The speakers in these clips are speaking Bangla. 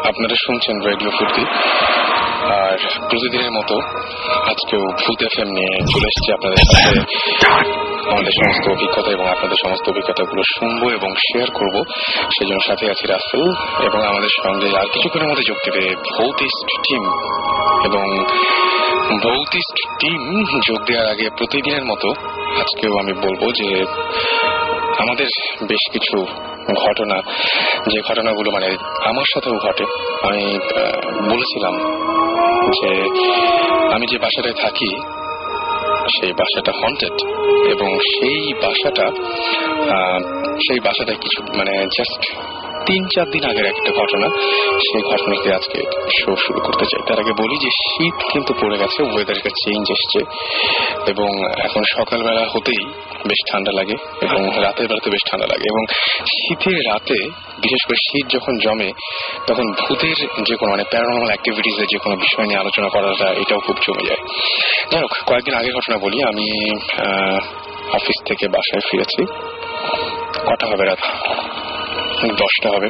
আপনারা শুনছেন রেডিও ফুর্তি, আর প্রতিদিনের মতো আজকেও ভূত এফএম নিয়ে চলে এসেছি আপনাদের সাথে। আমাদের সমস্ত অভিজ্ঞতা এবং আপনাদের সমস্ত অভিজ্ঞতাগুলো শুনবো এবং শেয়ার করব। সেজন্য সাথে আছি রাসেল, এবং আমাদের সঙ্গে আর কিছুক্ষণের মধ্যে যোগ দেবে ভৌতিস্ট টিম। এবং ভৌতিস্ট টিম যোগ দেওয়ার আগে প্রতিদিনের মতো আজকেও আমি বলবো যে আমাদের বেশ কিছু ঘটনা, যে ঘটনাগুলো মানে আমার সাথেও ঘটে। আমি বলেছিলাম যে আমি যে বাসাটায় থাকি সেই বাসাটা হন্টেড, এবং সেই বাসাটায় কিছু মানে জাস্ট 3-4 দিন আগের একটা ঘটনা, সেই ঘটনাতে আজকে শো শুরু করতে চাই। তার আগে বলি যে শীত কিন্তু পড়ে গেছে, ওয়েদারটা চেঞ্জ এসছে, এবং এখন সকালবেলা হতেই বেশ ঠান্ডা লাগে এবং রাতের বেলাতে বেশ ঠান্ডা লাগে। এবং শীতের রাতে, বিশেষ করে শীত যখন জমে, তখন ভূতের যে কোনো মানে প্যারানর্মাল অ্যাক্টিভিটিসের যে কোনো বিষয় নিয়ে আলোচনা করাটা এটাও খুব জমে যায়। যাই হোক, কয়েকদিন আগের ঘটনা বলি। আমি অফিস থেকে বাসায় ফিরেছি। কটা হবে? রাত 10টা হবে।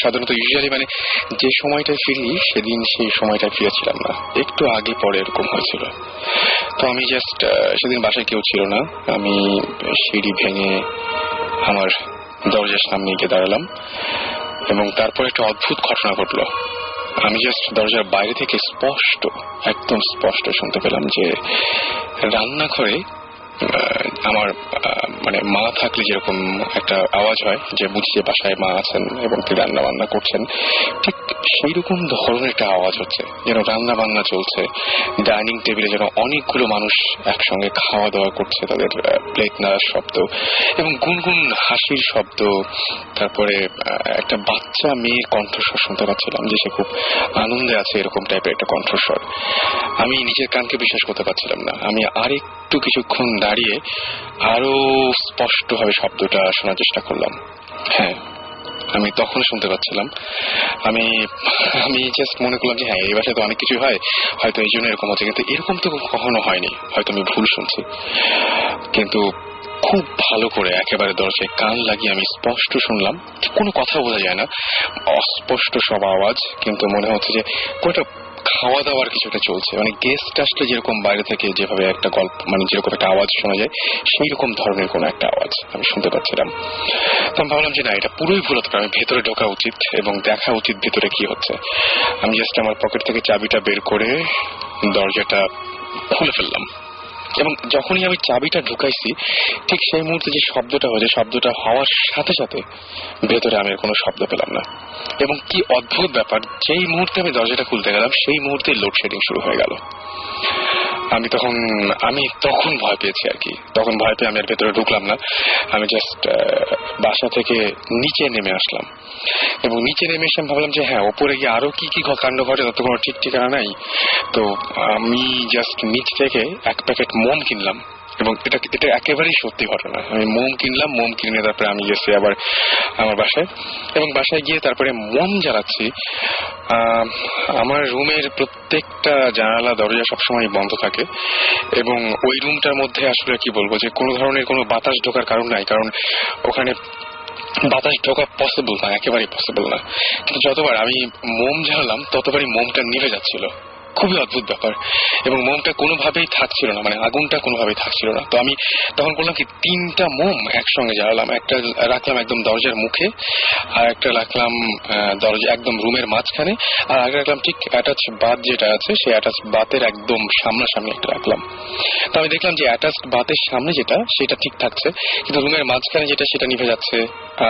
সাধারণত ইউজুয়ালি মানে যে সময়টায় ফিরি সেদিন সেই সময়টায় ফিরেছিলাম না, একটু আগে পরে এরকম হয়েছিল। তো আমি জাস্ট সেদিন বাসায় কেউ ছিল না। আমি সিঁড়ি ভেঙে আমার দরজার সামনে গিয়ে দাঁড়ালাম, এবং তারপর একটা অদ্ভুত ঘটনা ঘটলো। আমি জাস্ট দরজার বাইরে থেকে একদম স্পষ্ট শুনতে পেলাম যে রান্নাঘরে আমার মানে মা থাকলে যেরকম একটা আওয়াজ হয়, যে বুঝি যে বাসায় মা আছেন এবং তিনি রান্না বান্না করছেন, ঠিক সেই রকম ধরনের একটা আওয়াজ হচ্ছে, যেন রান্না বান্না চলছে। ডাইনিং টেবিলে যেন অনেকগুলো মানুষ একসঙ্গে খাওয়া দাওয়া করছে, তাদের প্লেট নাড়ার শব্দ এবং গুনগুন হাসির শব্দ। তারপরে একটা বাচ্চা মেয়ের কণ্ঠস্বর শুনতে পাচ্ছিলাম, যে সে খুব আনন্দে আছে, এরকম টাইপের একটা কণ্ঠস্বর। আমি নিজের কানকে বিশ্বাস করতে পারছিলাম না। আমি আরেকটু কিছুক্ষণ দাঁড়িয়ে আরো স্পষ্টভাবে শব্দটা শোনার চেষ্টা করলাম। হ্যাঁ, আমি তখন শুনতে পাচ্ছিলাম। আমি জাস্ট মনে করলাম যে হ্যাঁ, এই বাসায় তো অনেক কিছু হয়, হয়তো এই জন্য এরকম হচ্ছে, কিন্তু এরকম তো কখনো হয়নি, হয়তো আমি ভুল শুনছি। কিন্তু খুব ভালো করে একেবারে দরজায় কান লাগিয়ে আমি স্পষ্ট শুনলাম, কোনো কথা বোঝা যায় না, অস্পষ্ট সব আওয়াজ, কিন্তু মনে হচ্ছে যে কোনটা খাওয়া দাওয়ার কিছুটা চলছে। মানে গেস্ট আসলে যেরকম বাইরে থেকে যেভাবে একটা গল্প মানে যেরকম একটা আওয়াজ শোনা যায়, সেই রকম ধরনের কোন একটা আওয়াজ আমি শুনতে পাচ্ছিলাম। তো আমি ভাবলাম যে না, এটা পুরোই ভুল হতে পারে, আমি ভেতরে ঢোকা উচিত এবং দেখা উচিত ভেতরে কি হচ্ছে। আমি জাস্ট আমার পকেট থেকে চাবিটা বের করে দরজাটা খুলে ফেললাম, এবং যখনই আমি চাবিটা ঢুকাইছি ঠিক সেই মুহূর্তে যে শব্দটা হয়েছে, শব্দটা হওয়ার সাথে সাথে ভেতরে আমি কোনো শব্দ পেলাম না। এবং কি অদ্ভুত ব্যাপার, যেই মুহূর্তে আমি দরজাটা খুলতে গেলাম সেই মুহূর্তে লোডশেডিং শুরু হয়ে গেল। আমি তখন ভয় পেয়েছি আর কি। তখন ভয় পেয়ে আমি আর ভেতরে ঢুকলাম না। আমি জাস্ট বাসা থেকে নিচে নেমে আসলাম, এবং নিচে নেমে এসে ভাবলাম যে হ্যাঁ, ওপরে গিয়ে আরো কি কি কাণ্ড ঘটে তার তো কোনো ঠিক ঠিকানা নাই। তো আমি জাস্ট নিচ থেকে এক প্যাকেট মোম কিনলাম, এবং এটা একেবারেই সত্যি ঘটনা। আমি মোম কিনলাম, মোম কিনে তারপরে আমি গেছি আবার আমার বাসায়, এবং বাসায় গিয়ে তারপরে মোম জ্বালাচ্ছি। আমার রুমের প্রত্যেকটা জানালা দরজা সবসময় বন্ধ থাকে, এবং ওই রুমটার মধ্যে আসলে কি বলবো যে কোনো ধরনের কোনো বাতাস ঢোকার কারণ নাই, কারণ ওখানে বাতাস ঢোকা পসিবল না, একেবারেই পসিবল না। কিন্তু যতবার আমি মোম জ্বালালাম ততবারই মোমটা নিভে যাচ্ছিল। খুবই অদ্ভুত ব্যাপার। এবং মোমটা কোনোভাবেই থাকছিল না, মানে আগুনটা কোনোভাবেই থাকছিল না। তো আমি তখন করলাম কি, 3টা মোম একসঙ্গে জ্বালালাম। একটা রাখলাম একদম দরজার মুখে, আর একটা রাখলাম দরজা একদম রুমের মাঝখানে, আর আগে রাখলাম ঠিক অ্যাটাচ বাথ যেটা আছে সেই অ্যাটাচ বাথের একদম সামনাসামনি একটা রাখলাম। তো আমি দেখলাম যে অ্যাটাচ বাথের সামনে যেটা সেটা ঠিক থাকছে, কিন্তু রুমের মাঝখানে যেটা সেটা নিভে যাচ্ছে।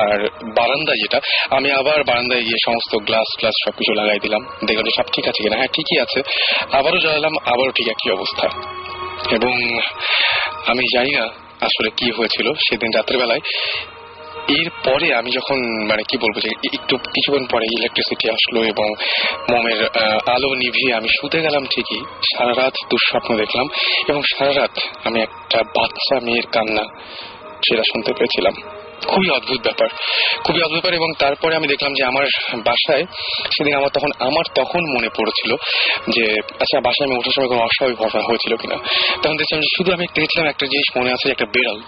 আর বারান্দা যেটা, আমি আবার বারান্দায় গিয়ে সমস্ত গ্লাস সবকিছু লাগাই দিলাম, দেখলাম যে সব ঠিক আছে কিনা। হ্যাঁ, ঠিকই আছে। আবারও জ্বালালাম, আবারও ঠিক একই অবস্থা। এবং আমি জানি না আসলে কি হয়েছিল সেদিন রাতের বেলায়। এরপরে আমি যখন মানে কি বলবো যে একটু কিছুক্ষণ পরে ইলেকট্রিসিটি আসলো এবং মোমের আলো নিভিয়ে আমি শুতে গেলাম। ঠিকই সারা রাত দুঃস্বপ্ন দেখলাম, এবং সারা রাত আমি একটা বাচ্চা মেয়ের কান্না সেটা শুনতে পেয়েছিলাম। খুবই অদ্ভুত ব্যাপার, খুবই অদ্ভুত ব্যাপার। এবং তারপরে আমি দেখলাম যে আমার বাসায় সেদিন আমার তখন মনে পড়েছিল যে আচ্ছা বাসায় আমি ওঠার সময় কোনো অস্বাভাবিক ঘটনা হয়েছিল কিনা। তখন দেখছিলাম যে শুধু আমি দেখছিলাম একটা জিনিস মনে আছে, একটা বিড়াল,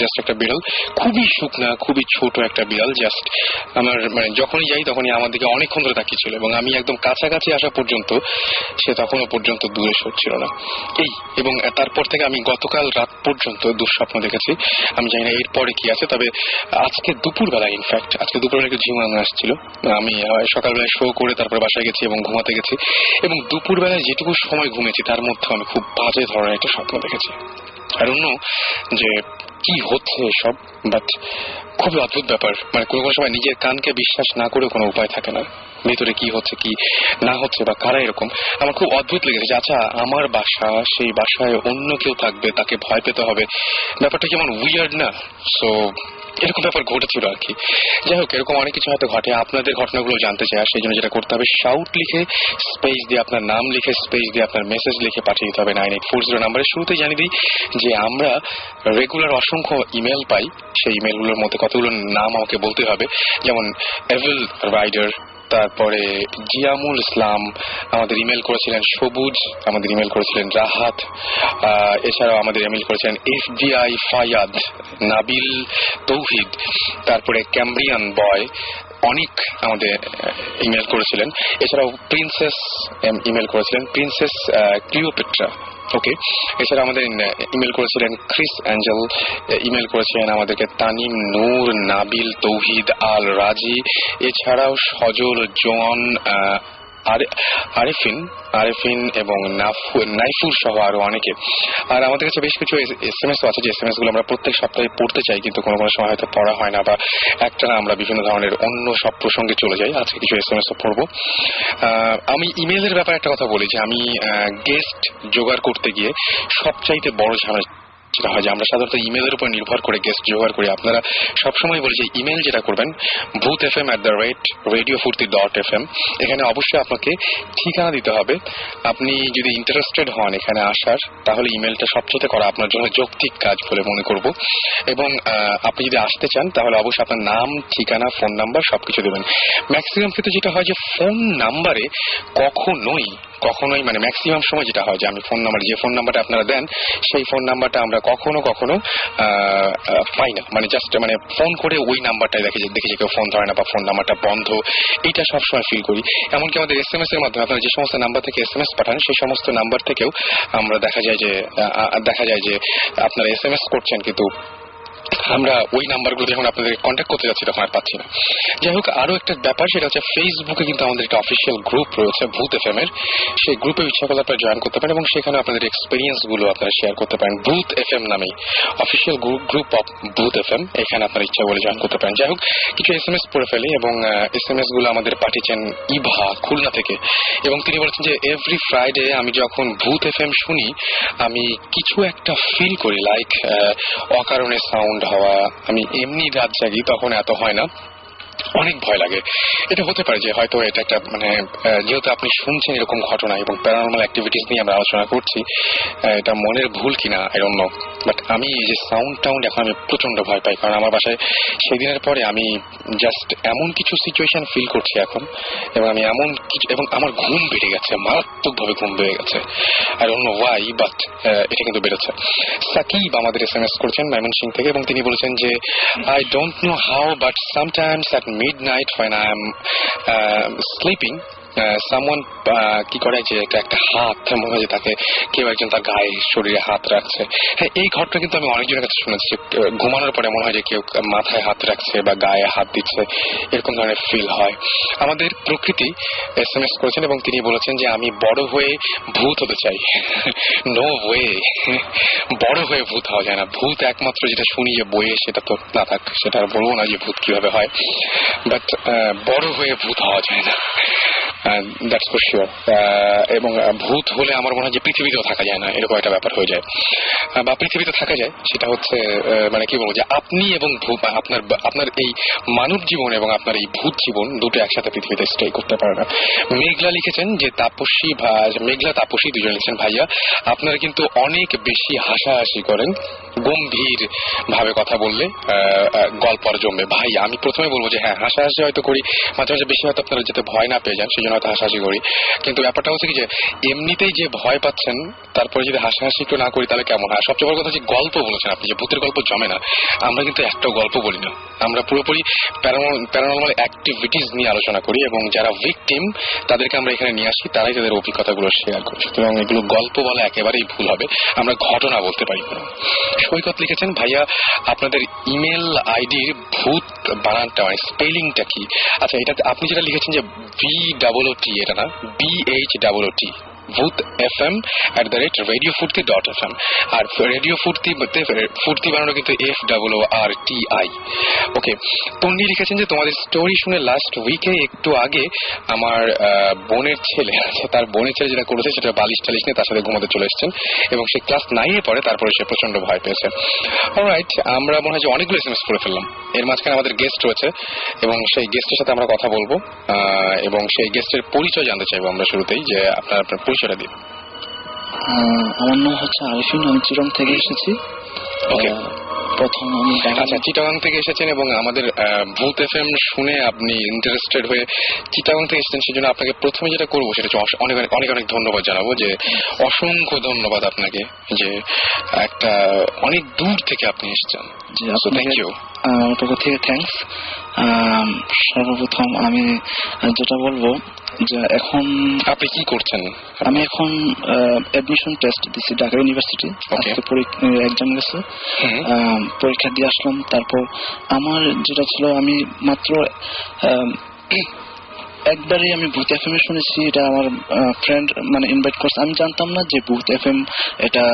জাস্ট একটা বিড়াল, খুবই শুকনা, খুবই ছোট একটা বিড়াল, জাস্ট আমার মানে যখনই যাই তখনই আমার দিকে অনেকক্ষণ ধরে তাকিয়েছিল এবং আমি একদম কাছাকাছি আসা পর্যন্ত সে তখনও পর্যন্ত দূরে সরছিল না। এই এবং তারপর থেকে আমি গতকাল রাত পর্যন্ত দুঃস্বপ্ন দেখেছি। আমি জানি না এরপরে কি আছে, তবে আজকে দুপুরবেলা, ইনফ্যাক্ট আজকে দুপুরবেলা একটু ঝিমানো আসছিল। আমি সকালবেলায় শো করে তারপরে বাসায় গেছি এবং ঘুমাতে গেছি, এবং দুপুরবেলায় যেটুকু সময় ঘুমেছি তার মধ্যে আমি খুব বাজে ধরনের একটা স্বপ্ন দেখেছি। আর অন্য যে কি হচ্ছে এসব, বাট খুবই অদ্ভুত ব্যাপার। মানে কোনো কোনো সময় নিজের কানকে বিশ্বাস না করে কোনো উপায় থাকে না, ভেতরে কি হচ্ছে কি না হচ্ছে বা কারা এরকম। আমার খুব অদ্ভুত লেগেছে যে আচ্ছা আমার বাসা, সেই বাসায় অন্য কেউ থাকবে, তাকে ভয় পেতে হবে, ব্যাপারটা কেমন উইয়ার্ড না? সো এরকম ব্যাপার ঘটেছিল আর কি। যাই হোক, এরকম অনেক কিছু হয়তো ঘটে, আপনাদের ঘটনাগুলো জানতে চাই। আর সেই জন্য যেটা করতে হবে, শাউট লিখে স্পেস দিয়ে আপনার নাম লিখে স্পেস দিয়ে আপনার মেসেজ লিখে পাঠিয়ে দিতে হবে 9840 নাম্বারে। শুরুতে জানিয়ে দিই যে আমরা রেগুলার অসংখ্য ইমেল পাই, সেই ইমেলগুলোর মধ্যে কতগুলো নাম আমাকে বলতে হবে, যেমন এভিল রাইডার, তারপরে জিয়ামুল ইসলাম আমাদের ইমেল করেছিলেন, সবুজ আমাদের ইমেল করেছিলেন, রাহাত, এছাড়াও আমাদের ইমেল করেছিলেন FBI ফায়াদ, নাবিল তৌহিদ, তারপরে ক্যাম্ব্রিয়ান বয়, অনেক আমাদের ইমেল করেছিলেন। এছাড়াও প্রিন্সেস ইমেল করেছিলেন, প্রিন্সেস ক্লিওপেট্রা। ওকে, এছাড়া আমাদের ইমেল করেছিলেন ক্রিস অ্যাঞ্জেল, ইমেল করেছিলেন আমাদেরকে তানিম নূর, নাবিল তৌহিদ, আল রাজি, এছাড়াও সজল, জন, আরেফিন এবং নাইফুর সহ আরো অনেকে। আর আমাদের কাছে বেশ কিছু SMS আছে, যে SMS গুলো আমরা প্রত্যেক সপ্তাহে পড়তে চাই, কিন্তু কোনো কোনো সময় হয়তো পড়া হয় না, বা একটানা আমরা বিভিন্ন ধরনের অন্য সব প্রসঙ্গে চলে যাই। আজকে কিছু SMS পড়বো। আমি ইমেলের ব্যাপারে একটা কথা বলি যে আমি গেস্ট জোগাড় করতে গিয়ে সবচাইতে বড় ঝামেলা যেটা হয় যে আমরা সাধারণত ইমেলের উপর নির্ভর করে গেস্ট জোগাড় করি। আপনারা সবসময় বলি যে ইমেল যেটা করবেন boothfm@radiofurti.fm, এখানে অবশ্যই আপনাকে ঠিকানা দিতে হবে। আপনি যদি ইন্টারেস্টেড হন এখানে আসার, তাহলে ইমেলটা সবচেয়ে করা আপনার জন্য যৌক্তিক কাজ বলে মনে করব। এবং আপনি যদি আসতে চান তাহলে অবশ্যই আপনার নাম, ঠিকানা, ফোন নাম্বার সবকিছু দেবেন। ম্যাক্সিমাম ক্ষেত্রে যেটা হয় যে ফোন নাম্বারে কখনোই মানে ম্যাক্সিমাম সময় যেটা হয় যে আমি ফোন নাম্বার, যে ফোন নাম্বারটা আপনারা দেন সেই ফোন নাম্বারটা আমরা কখনো পাই না। মানে জাস্ট মানে ফোন করে ওই নাম্বারটাই দেখে যে কেউ ফোন ধরে না বা ফোন নাম্বারটা বন্ধ, এইটা সবসময় ফিল করি। এমনকি আমাদের SMS এর মাধ্যমে আপনারা যে সমস্ত নাম্বার থেকে SMS পাঠান সেই সমস্ত নাম্বার থেকেও আমরা দেখা যায় যে আপনারা SMS করছেন, কিন্তু আমরা ওই নাম্বারগুলো যখন আপনাদের কন্ট্যাক্ট করতে যাচ্ছি তখন আর পাচ্ছি না। যাই হোক, আরো একটা ব্যাপার, সেটা হচ্ছে ফেসবুকে কিন্তু আমাদের একটা অফিসিয়াল গ্রুপ রয়েছে ভূত FM এর। সেই গ্রুপে ইচ্ছা করলে আপনারা জয়েন করতে পারেন এবং সেখানে আপনাদের এক্সপিরিয়েন্স গুলো আপনারা শেয়ার করতে পারেন। ভূত FM নামেই অফিসিয়াল গ্রুপ অফ ভূত FM, এখানে আপনারা ইচ্ছা করলে জয়েন করতে পারেন। যাই হোক, কিছু SMS পড়ে ফেলি এবং SMS গুলো আমাদের পাঠিয়েছেন ইভা খুলনা থেকে, এবং তিনি বলেছেন যে এভরি ফ্রাইডে আমি যখন ভূত FM শুনি আমি কিছু একটা ফিল করি, লাইক অকারণে সাউন্ড হওয়া। আমি এমনি রাত জাগি তখন এত হয় না, অনেক ভয় লাগে। এটা হতে পারে যে হয়তো এটা একটা মানে যেহেতু আপনি শুনছেন এরকম ঘটনা এবং প্যারানর্মাল অ্যাক্টিভিটিস নিয়ে আমরা আলোচনা করছি, এটা মনের ভুল কিনা আই ডোন্ট নো, বাট আমি এই যে সাউন্ড এখন আমি প্রচন্ড ভয় পাই। কারণ আমার বাসায় সেদিনের পরে আমি জাস্ট এমন কিছু সিচুয়েশন ফিল করছি এখন, এবং আমি এমন কিছু, এবং আমার ঘুম বেড়ে গেছে, মারাত্মকভাবে ঘুম বেড়ে গেছে। I don't know Y, but এটা কিন্তু বেড়েছে। সাকিব আমাদের SMS করেছেন ময়মনসিংহ থেকে, এবং তিনি বলেছেন যে I don't know how but sometimes at midnight when I am sleeping, someone কি করে যে একটা হাত মনে হয় যে তাকে কেউ একজন তার গায়ে শরীরে হাত রাখছে। হ্যাঁ, এই ঘটনা কিন্তু আমি অনেকজনের কাছে শুনেছি, ঘুমানোর পরে মনে হয় যে কেউ মাথায় হাত রাখছে বা গায়ে হাত দিচ্ছে, এরকম ধরনের ফিল হয়। আমাদের প্রকৃতি SMS করেছেন এবং তিনি বলেছেন যে আমি বড় হয়ে ভূত হতে চাই। নো ওয়ে, বড় হয়ে ভূত হওয়া যায় না। ভূত একমাত্র যেটা শুনি যে বইয়ে, সেটা তো না থাক, সেটা আর বলবো না যে ভূত কিভাবে হয়, বাট বড় হয়ে ভূত হওয়া যায় না, দ্যাটস ফর শিওর। এবং ভূত হলে আমার মনে হয় যে পৃথিবীতেও থাকা যায় না, এরকম একটা ব্যাপার হয়ে যায়। বা পৃথিবীতে থাকা যায়, সেটা হচ্ছে মানে কি বলবো, যে আপনি এবং আপনার এই মানব জীবন এবং আপনার এই ভূত জীবন দুটো একসাথে পৃথিবীতে স্টে করতে পারে না। মেঘলা লিখেছেন যে মেঘলা তাপসী দুজন লিখেছেন, ভাইয়া আপনারা কিন্তু অনেক বেশি হাসাহাসি করেন, গম্ভীর ভাবে কথা বললে গল্প আর জমবে। ভাই আমি প্রথমে বলবো যে হ্যাঁ হাসাহাসি হয়তো করি মাঝে মাঝে, বেশি হয়তো আপনারা যাতে ভয় না পেয়ে যান সেই জন্য হয়তো হাসাহাসি করি, কিন্তু ব্যাপারটা হচ্ছে কি যে এমনিতেই যে ভয় পাচ্ছেন তারপরে যদি হাসাহাসি একটু না করি তাহলে কেমন হয়। সবচেয়ে বড় কথা যে গল্প বলেছেন আপনি, যে ভূতের গল্প জমে না, আমরা কিন্তু একটাও গল্প বলি না, আমরা পুরোপুরি প্যারানর্মাল অ্যাক্টিভিটিস নিয়ে আলোচনা করি এবং যারা ভিকটিম তাদেরকে আমরা এখানে নিয়ে আসি, তারাই তাদের অভিজ্ঞতাগুলো শেয়ার করি। সুতরাং এগুলো গল্প বলা একেবারেই ভুল হবে, আমরা ঘটনা বলতে পারি। সৈকত লিখেছেন ভাইয়া আপনাদের ইমেল আইডির ভূত বানানটা মানে স্পেলিংটা কি? আচ্ছা এটা আপনি যেটা লিখেছেন যে VOOT, এটা না BHOOT, ভূত FM @radiofurti.fm, আর রেডিও ফুর্তি বানানো কিন্তু FOORTI। ওকে, তন্নি লিখেছেন যে তোমাদের স্টোরি শুনে লাস্ট উইকে একটু আগে আমার বোনের ছেলে আছে, তার বোনের ছেলে যেটা করেছে সেটা বালিশ টালিশ নিয়ে তার সাথে ঘুমাতে চলে এসেছেন এবং সে ক্লাস 9-এ পড়ে, তারপরে সে প্রচন্ড ভয় পেয়েছে। অলরাইট, আমরা মনে হয় যে অনেকগুলো SMS করে ফেললাম। এর মাঝখানে আমাদের গেস্ট রয়েছে এবং সেই গেস্টের সাথে আমরা কথা বলবো এবং সেই গেস্টের পরিচয় জানতে চাইবো আমরা শুরুতেই, যে আপনার পরিচয়টা দিন। আমার নাম হচ্ছে আরিফিন, আমি চিটং থেকে এসেছি। ওকে, প্রথম আমি আচ্ছা চিটাগাং থেকে এসেছেন এবং আমাদের ভূত FM শুনে আপনি ইন্টারেস্টেড হয়ে চিটাগাং থেকে এসেছেন, সেজন্য আপনাকে প্রথমে যেটা করবো সেটা হচ্ছে অনেক অনেক অনেক অনেক ধন্যবাদ জানাবো, যে অসংখ্য ধন্যবাদ আপনাকে যে একটা অনেক দূর থেকে আপনি এসেছেন। Thank you. ওটার থেকে থ্যাংকস। সর্বপ্রথম আমি যেটা বলবো যে এখন আপনি কি করছেন? আমি এখন অ্যাডমিশন টেস্ট দিচ্ছি ঢাকা ইউনিভার্সিটি। আজকে এক্সাম গেছে, পরীক্ষা দিয়ে আসলাম। তারপর আমার যেটা ছিল, আমি মাত্র একবারই আমি ভূত FM শুনেছি, এটা আমার ফ্রেন্ড মানে ইনভাইট করছে। আমি জানতাম না যে ভূত FM এটা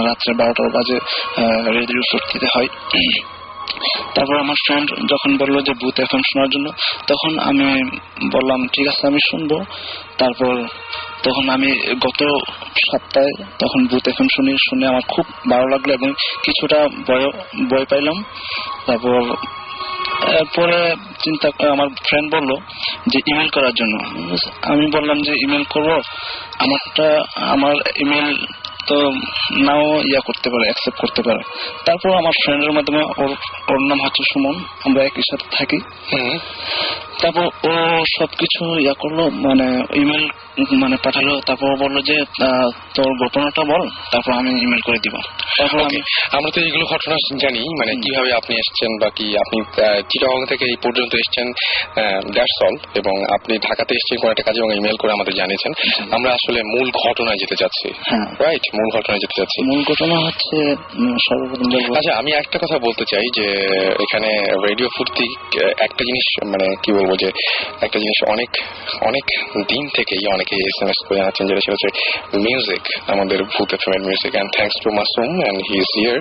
রাত্রে 12টা বাজে রেডিও ফুর্তিতে হয়। তারপর আমার ফ্রেন্ড যখন বললো যে ভূত FM শোনার জন্য, তখন আমি বললাম ঠিক আছে আমি শুনবো। তারপর তখন আমি গত সপ্তাহে তখন ভূত FM শুনে আমার খুব ভালো লাগলো এবং কিছুটা ভয় পাইলাম। তারপর পরে আমার ফ্রেন্ড বলল যে ইমেল করার জন্য। আমি বললাম যে ইমেল করব, আমার ইমেল তো নাও করতে পারে, অ্যাকসেপ্ট করতে পারে। তারপর আমার ফ্রেন্ডের মাধ্যমে ওর নাম হচ্ছে সুমন, আমরা একই সাথে থাকি। তারপর ও সবকিছু করলো, মানে ইমেল মানে পাঠালো। তারপর বললো যে তোর ঘটনাটা বল, তারপর আমি ইমেল করে দিব। তারপর আমরা তো এইগুলো ঘটনা জানি, মানে কিভাবে আপনি এসেছেন বা কি আপনি চিটাগাং থেকে এই পর্যন্ত এসেছেন, দ্যাটস অল। এবং আপনি ঢাকাতে এসেছেন কোনো একটা কাজে এবং ইমেল করে আমাদের জানিয়েছেন। আমরা আসলে মূল ঘটনায় যেতে চাচ্ছি। রাইট, মূল ঘটনায় যেতে চাচ্ছি। মূল ঘটনা হচ্ছে সর্বপ্রথম। আচ্ছা আমি একটা কথা বলতে চাই যে এখানে রেডিও ফুর্তি একটা জিনিস মানে কি বলবো, যে একটা জিনিস অনেক অনেক দিন থেকেই অনেকে SMS করে জানাচ্ছেন, যেটা সেটা হচ্ছে মিউজিক, আমাদের ভূত FM এর music. And thanks to Masum and he is here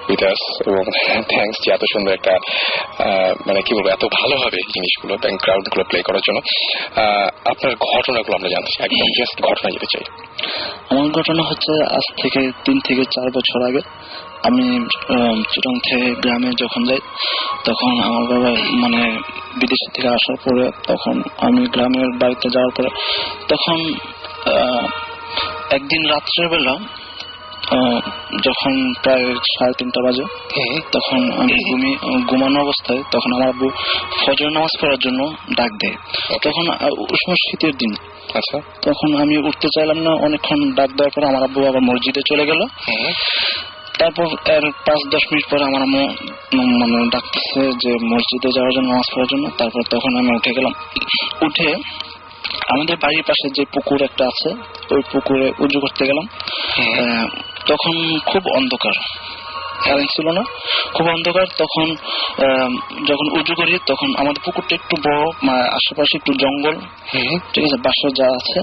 with us, এবং থ্যাংকস যে এত সুন্দর একটা মানে কি বলবো এত ভালোভাবে জিনিসগুলো ব্যাকগ্রাউন্ড গুলো প্লে করার জন্য। আপনার ঘটনাগুলো আমরা জানতে চাই, একদম জাস্ট ঘটনা যেতে চাই। আমার ঘটনা হচ্ছে আজ থেকে 3 থেকে 4 বছর আগে আমি চিটং থেকে গ্রামে যখন যাই, তখন আমার বাবা মানে বিদেশ থেকে আসার পরে, তখন আমি গ্রামের বাড়িতে যাওয়ার পরে, তখন একদিন রাত্রেবেলা যখন প্রায় 3:30 বাজে, তখন আমি ঘুমানো অবস্থায় তখন আমার আব্বু ফজর নামাজ পড়ার জন্য ডাক দেয়। তখন উষ্ণ শীতের দিন, আচ্ছা তখন আমি উঠতে চাইলাম না। অনেকক্ষণ ডাক দেওয়ার পর আমার আব্বু আবার মসজিদে চলে গেল। তারপর এর 5-10 মিনিট পরে আমার আম্মু মানে ডাকতেছে যে মসজিদে যাওয়ার জন্য, নামাজ পড়ার জন্য। তারপর তখন আমি উঠে গেলাম। উঠে আমাদের বাড়ির পাশে যে পুকুর একটা আছে, ওই পুকুরে উজু করতে গেলাম। তখন খুব অন্ধকার, কারেন্ট ছিল না, খুব অন্ধকার। তখন যখন উজু করি তখন আমাদের পুকুরটা একটু বড়, আশেপাশে একটু জঙ্গল, ঠিক আছে, বাসা যা আছে।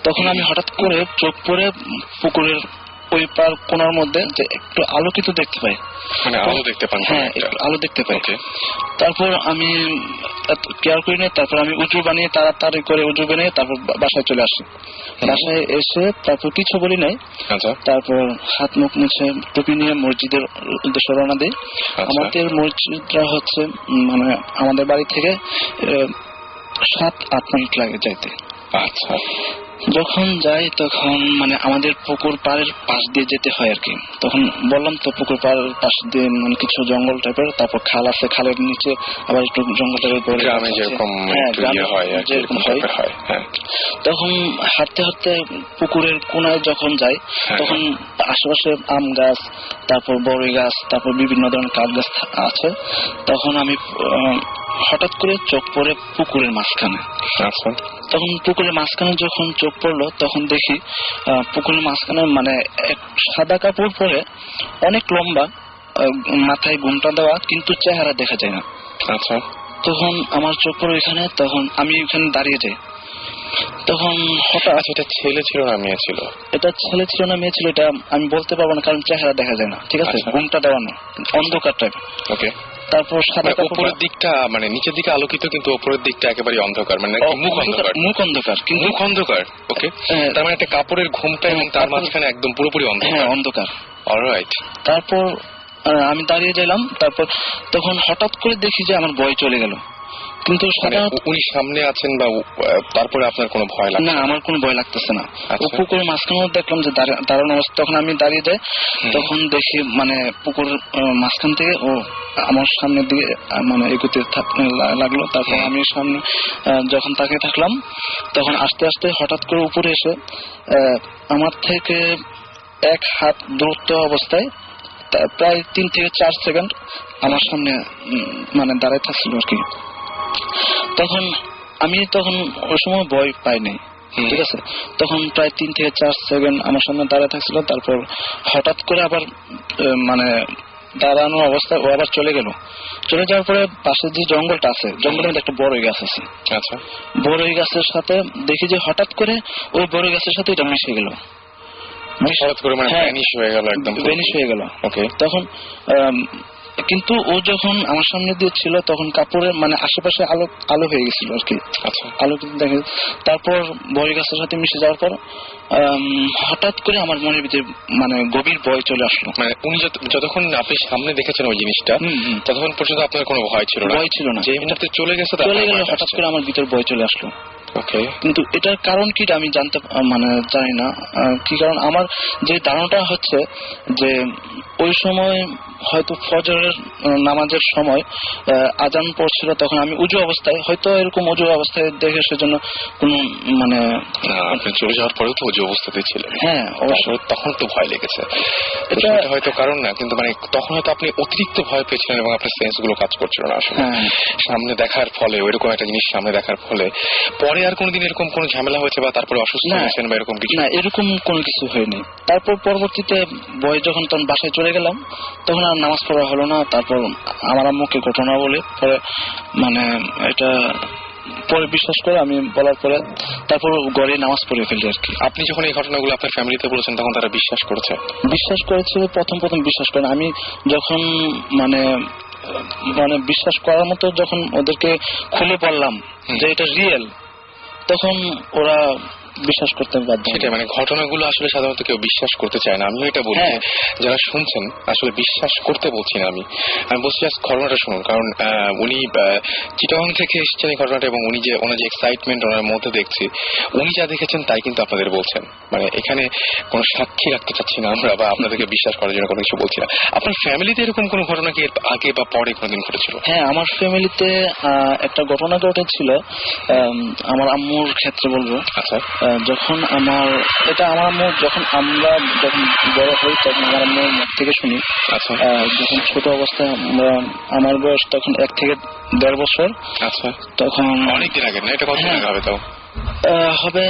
তখন আমি হঠাৎ করে চোখ পড়ে পুকুরের ওই পার কোনার মধ্যে যে একটু আলোকিত দেখতে পাই, মানে আলো দেখতে পান? হ্যাঁ, একটু আলো দেখতে পাই। তারপর আমি কেয়ার করি না। তারপর আমি উজু বানিয়ে তাড়াতাড়ি করে উজু বানিয়ে তারপর বাসায় চলে আসি। বাসায় এসে তারপর কিছু বলি নাই। তারপর হাত মুখ মুছে টুপি নিয়ে মসজিদের উদ্দেশ্যে রওনা দিই। আমাদের মসজিদটা হচ্ছে মানে আমাদের বাড়ি থেকে 7-8 মিনিট লাগে যাইতে। আচ্ছা, যখন যাই তখন মানে আমাদের পুকুর পাড়ের পাশ দিয়ে যেতে হয় আর কি। তখন বললাম তো পুকুর পাড়ের পাশ দিয়ে মানে কিছু জঙ্গল টাইপের, তারপর খাল আছে, খালের নিচে আবার একটু জঙ্গল টাইপের গ্রামে যেরকম হয় আর কি, এরকম টাইপের হয়। হ্যাঁ, তখন হাঁটতে হাঁটতে পুকুরের কোনায় যখন যাই তখন আশেপাশে আম গাছ, তারপর বড়ই গাছ, তারপর বিভিন্ন ধরনের কাঠ গাছ আছে। তখন আমি হঠাৎ করে চোখ পড়ে পুকুরের মাঝখানে। আচ্ছা। তখন পুকুরের মাঝখানে যখন চোখ পড়লো তখন দেখি পুকুরের মাঝখানে মানে এক সাদা কাপড় পরে অনেক লম্বা, মাথায় ঘুমটা দেওয়া, কিন্তু চেহারা দেখা যায় না। আচ্ছা। তখন আমার চোখ পড়ে এখানে, তখন আমি এখানে দাঁড়িয়ে যাই। তখন হঠাৎ, এটা ছেলে ছিল না মেয়ে ছিল? এটা ছেলে ছিল না মেয়ে ছিল এটা আমি বলতে পারবো না, কারণ চেহারা দেখা যায় না। ঠিক আছে, ঘুমটা দেওয়ানো, অন্ধকার টাইপ। ওকে। তারপর সাদা উপরের দিকটা মানে নিচের দিকে আলোকিত, কিন্তু উপরের দিকটা একেবারে অন্ধকার, মানে মুখ অন্ধকার। মুখ অন্ধকার, কিন্তু মুখ অন্ধকার। ওকে, তার মানে একটা কাপড়ের ঘুমটা এবং তার মাঝখানে একদম পুরোপুরি অন্ধকার। হ্যাঁ, অন্ধকার। অলরাইট। তারপর আমি দাঁড়িয়ে গেলাম। তারপর তখন হঠাৎ করে দেখি যে আমার ভয় চলে গেল। কিন্তু উনি সামনে আছেন বা তারপরে আপনার কোনো ভয় লাগছে না? আমার কোনো ভয় লাগতেছে না। পুকুরের মাঝখানে দেখলাম যে দাঁড়ানো অবস্থা। তখন আমি দাঁড়িয়ে যাই, তখন দেখি মানে পুকুর মাঝখান থেকে ও আমার সামনের দিকে মানে এগোতে লাগলো। তারপর আমি সামনে যখন তাকিয়ে থাকলাম, তখন আস্তে আস্তে হঠাৎ করে উপরে এসে আমার থেকে 1 হাত দূরত্ব অবস্থায় প্রায় 3 থেকে 4 সেকেন্ড আমার সামনে মানে দাঁড়ায় থাকছিল আর কি। তখন আমি ওই সময় ভয় পাই নাই। ঠিক আছে, তখন প্রায় 3 থেকে 4 সেকেন্ড আমার সামনে দাঁড়ায় থাকছিল। তারপর হঠাৎ করে আবার মানে দাঁড়ানো অবস্থায় ও আবার চলে গেল। চলে যাওয়ার পরে পাশে যে জঙ্গলটা আছে, জঙ্গলের মধ্যে একটা বড়ই গাছ আছে। আচ্ছা। বড়ই গাছের সাথে দেখি যে হঠাৎ করে ওই বড়ই গাছের সাথে এটা মিশে গেল। হঠাৎ করে মানে ভ্যানিশ হয়ে গেল, একদম ভ্যানিশ হয়ে গেল। ওকে। তখন কিন্তু ও যখন আমার সামনে দিয়ে ছিল তখন কাপড়ের মানে আশেপাশে আলো হয়ে গেছিল আর কি। আচ্ছা। আলো দেখে তারপর বড়ই গাছের সাথে মিশে যাওয়ার পর হঠাৎ করে আমার মনের ভিতরে মানে গভীর ভয় চলে আসলো। মানে উনি যতক্ষণ আপনি সামনে দেখেছেন ওই জিনিসটা, ততক্ষণ পর্যন্ত আপনার কোনো ভয় ছিল না? ভয় ছিল না। যে মুহূর্তে চলে গেল হঠাৎ করে আমার ভিতরে ভয় চলে আসলো। ওকে। কিন্তু এটার কারণ কি আমি মানে জানি না কি কারণ। আমার যে ধারণাটা হচ্ছে যে ওই সময় হয়তো ফজরের নামাজের সময় আজান পড়ছিল, তখন আমি উজু অবস্থায়, হয়তো এরকম উজু অবস্থায় দেখে সেজন্য কোন মানে আপনি চলে যাওয়ার পরেও তো উজু অবস্থাতে ছিলেন। হ্যাঁ, অবশ্যই তখন তো ভয় লেগেছে। এটা হয়তো কারণ না, কিন্তু মানে তখন হয়তো আপনি অতিরিক্ত ভয় পেয়েছিলেন এবং আপনার সেন্স গুলো কাজ করছিল না আসলে। সামনে দেখার ফলে, ওইরকম একটা জিনিস সামনে দেখার ফলে পরে আর কোনোদিন এরকম কোনো ঝামেলা হয়েছে বা তারপরে অসুস্থ হয়েছেন বা এরকম কিছু? না, এরকম কোনো কিছু হয়নি। তারপর পরবর্তীতে ভয় যখন তখন বাসায় চলে গেলাম, তখন আর নামাজ পড়া হলো না। তারপর আমার আম্মুকে ঘটনা বলে পরে মানে এটা পরে বিশ্বাস করে আমি বলার পরে তারপর ঘরে নামাজ পড়ে ফেলি আর কি। আপনি যখন এই ঘটনাগুলো আপনার ফ্যামিলিতে বলেছেন তখন তারা বিশ্বাস করেছে? বিশ্বাস করেছে, প্রথম বিশ্বাস করেন। আমি যখন মানে বিশ্বাস করার মতো যখন ওদেরকে খুলে বললাম যে এটা রিয়েল, তখন ওরা বিশ্বাস করতে বাধ্য। সেটাই, মানে ঘটনাগুলো আসলে সাধারণত কেউ বিশ্বাস করতে চায় না। আমিও এটা বলি, যারা শুনছেন আসলে বিশ্বাস করতে বলছি না, আমি বলছি ঘটনাটা শুনুন। কারণ উনি চিটাগাং থেকে এসেছেন এই ঘটনাটা, এবং উনি যে ওনার যে এক্সাইটমেন্ট ওনার মধ্যে দেখছি, উনি যা দেখেছেন তাই কিন্তু আপনাদের বলছেন। মানে এখানে কোনো সাক্ষী রাখতে চাচ্ছি না আমরা, বা আপনাদেরকে বিশ্বাস করার জন্য কোনো কিছু বলছি না। আপনার ফ্যামিলিতে এরকম কোনো ঘটনা কি আগে বা পরে কোনোদিন ঘটেছিল? হ্যাঁ, আমার ফ্যামিলিতে একটা ঘটনা ঘটেছিল, আমার আম্মুর ক্ষেত্রে বলবো। আচ্ছা। যখন আমার আম্মু যখন বড় হই তখন আমার আম্মুর মুখ থেকে শুনি। আচ্ছা। যখন ছোট অবস্থায় আমার বয়স তখন 1 থেকে 1.5 বছর। আচ্ছা। তখন অনেকদিন আগে না? এটা কতদিন আগে হবে? তাও হবে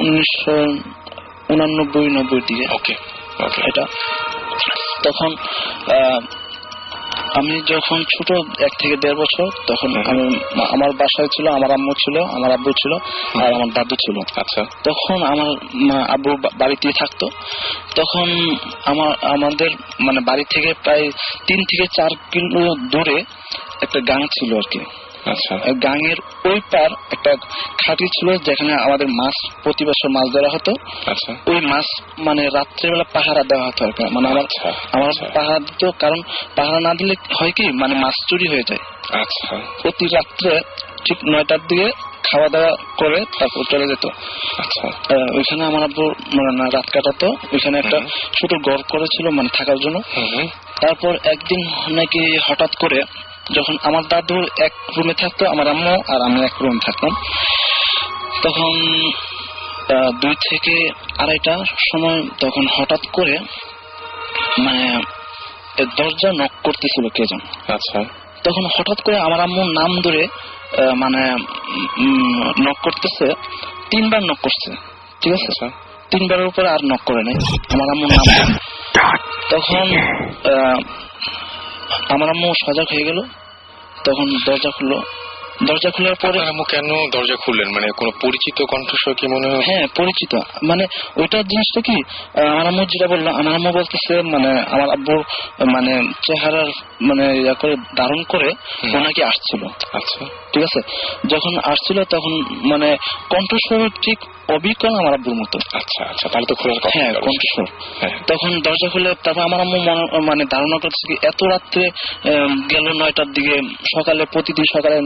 1989-90 দিকে। ওকে। এটা তখন আমি যখন ছোট 1 থেকে 1.5 বছর, তখন আমি আমার বাসায় ছিল, আমার আম্মু ছিল, আমার আব্বু ছিল আর আমার দাদু ছিল। আচ্ছা। তখন আমার আব্বু বাড়িতেই থাকতো। তখন আমাদের মানে বাড়ি থেকে প্রায় 3 থেকে 4 কিলো দূরে একটা গাং ছিল আর কি। আচ্ছা। গাঙের ওই পার একটা খাঁটি ছিল যেখানে আমাদের মাছ প্রতি বছর মাছ ধরা হতো। আচ্ছা। ওই মাছ মানে রাত্রেবেলা পাহারা দেওয়া হতো আর কি। মানে আমার পাহারা দিত, কারণ পাহারা না দিলে হয় কি মানে মাছ চুরি হয়ে যায়। আচ্ছা। প্রতি রাত্রে ঠিক 9টার দিকে খাওয়া দাওয়া করে তারপর চলে যেত। আচ্ছা, ওইখানে আমার আব্বু মানে রাত কাটাতো, ওইখানে একটা ছোট ঘর করেছিল মানে থাকার জন্য। তারপর একদিন নাকি হঠাৎ করে যখন আমার দাদু এক রুমে থাকতো, আমার আম্মু আর আমি এক রুমে থাকতাম, তখন 2 থেকে 2:30টার সময় তখন হঠাৎ করে মানে দরজা নক করতেছিল কে যেন। আচ্ছা, তখন হঠাৎ করে আমার আম্মুর নাম ধরে মানে নক করতেছে, 3বার নক করছে, ঠিক আছে? 3বারের উপরে আর নক করে নাই আমার আম্মুর নাম। তখন আমার আম্মু সজাগ হয়ে গেল, তখন দরজা খুললো। দরজা খোলার পরে আম্মু কেন দরজা খুললেন? মানে কোনো পরিচিত কণ্ঠস্বর কি মনে হয়? হ্যাঁ, পরিচিত। মানে ওইটা জিনিসটা কি, আমার আম্মু যেটা বললো, আমার আম্মু বলতেছে মানে আমার আব্বুর মানে চেহারার মানে ইয়া করে ধারণ করে ওনাকে আসছিল। আচ্ছা, ঠিক আছে, যখন আসছিল তখন মানে কণ্ঠস্বর ঠিক অবিকল আমার আব্বুর মতো। আচ্ছা আচ্ছা, তাহলে তো খোলার কথা। হ্যাঁ, কণ্ঠস্বর। তখন দরজা খুলে তারপর আমার আম্মু মানে ধারণা করছে কি এত রাত্রে গেল 9টার দিকে, সকালে প্রতিদিন সকালে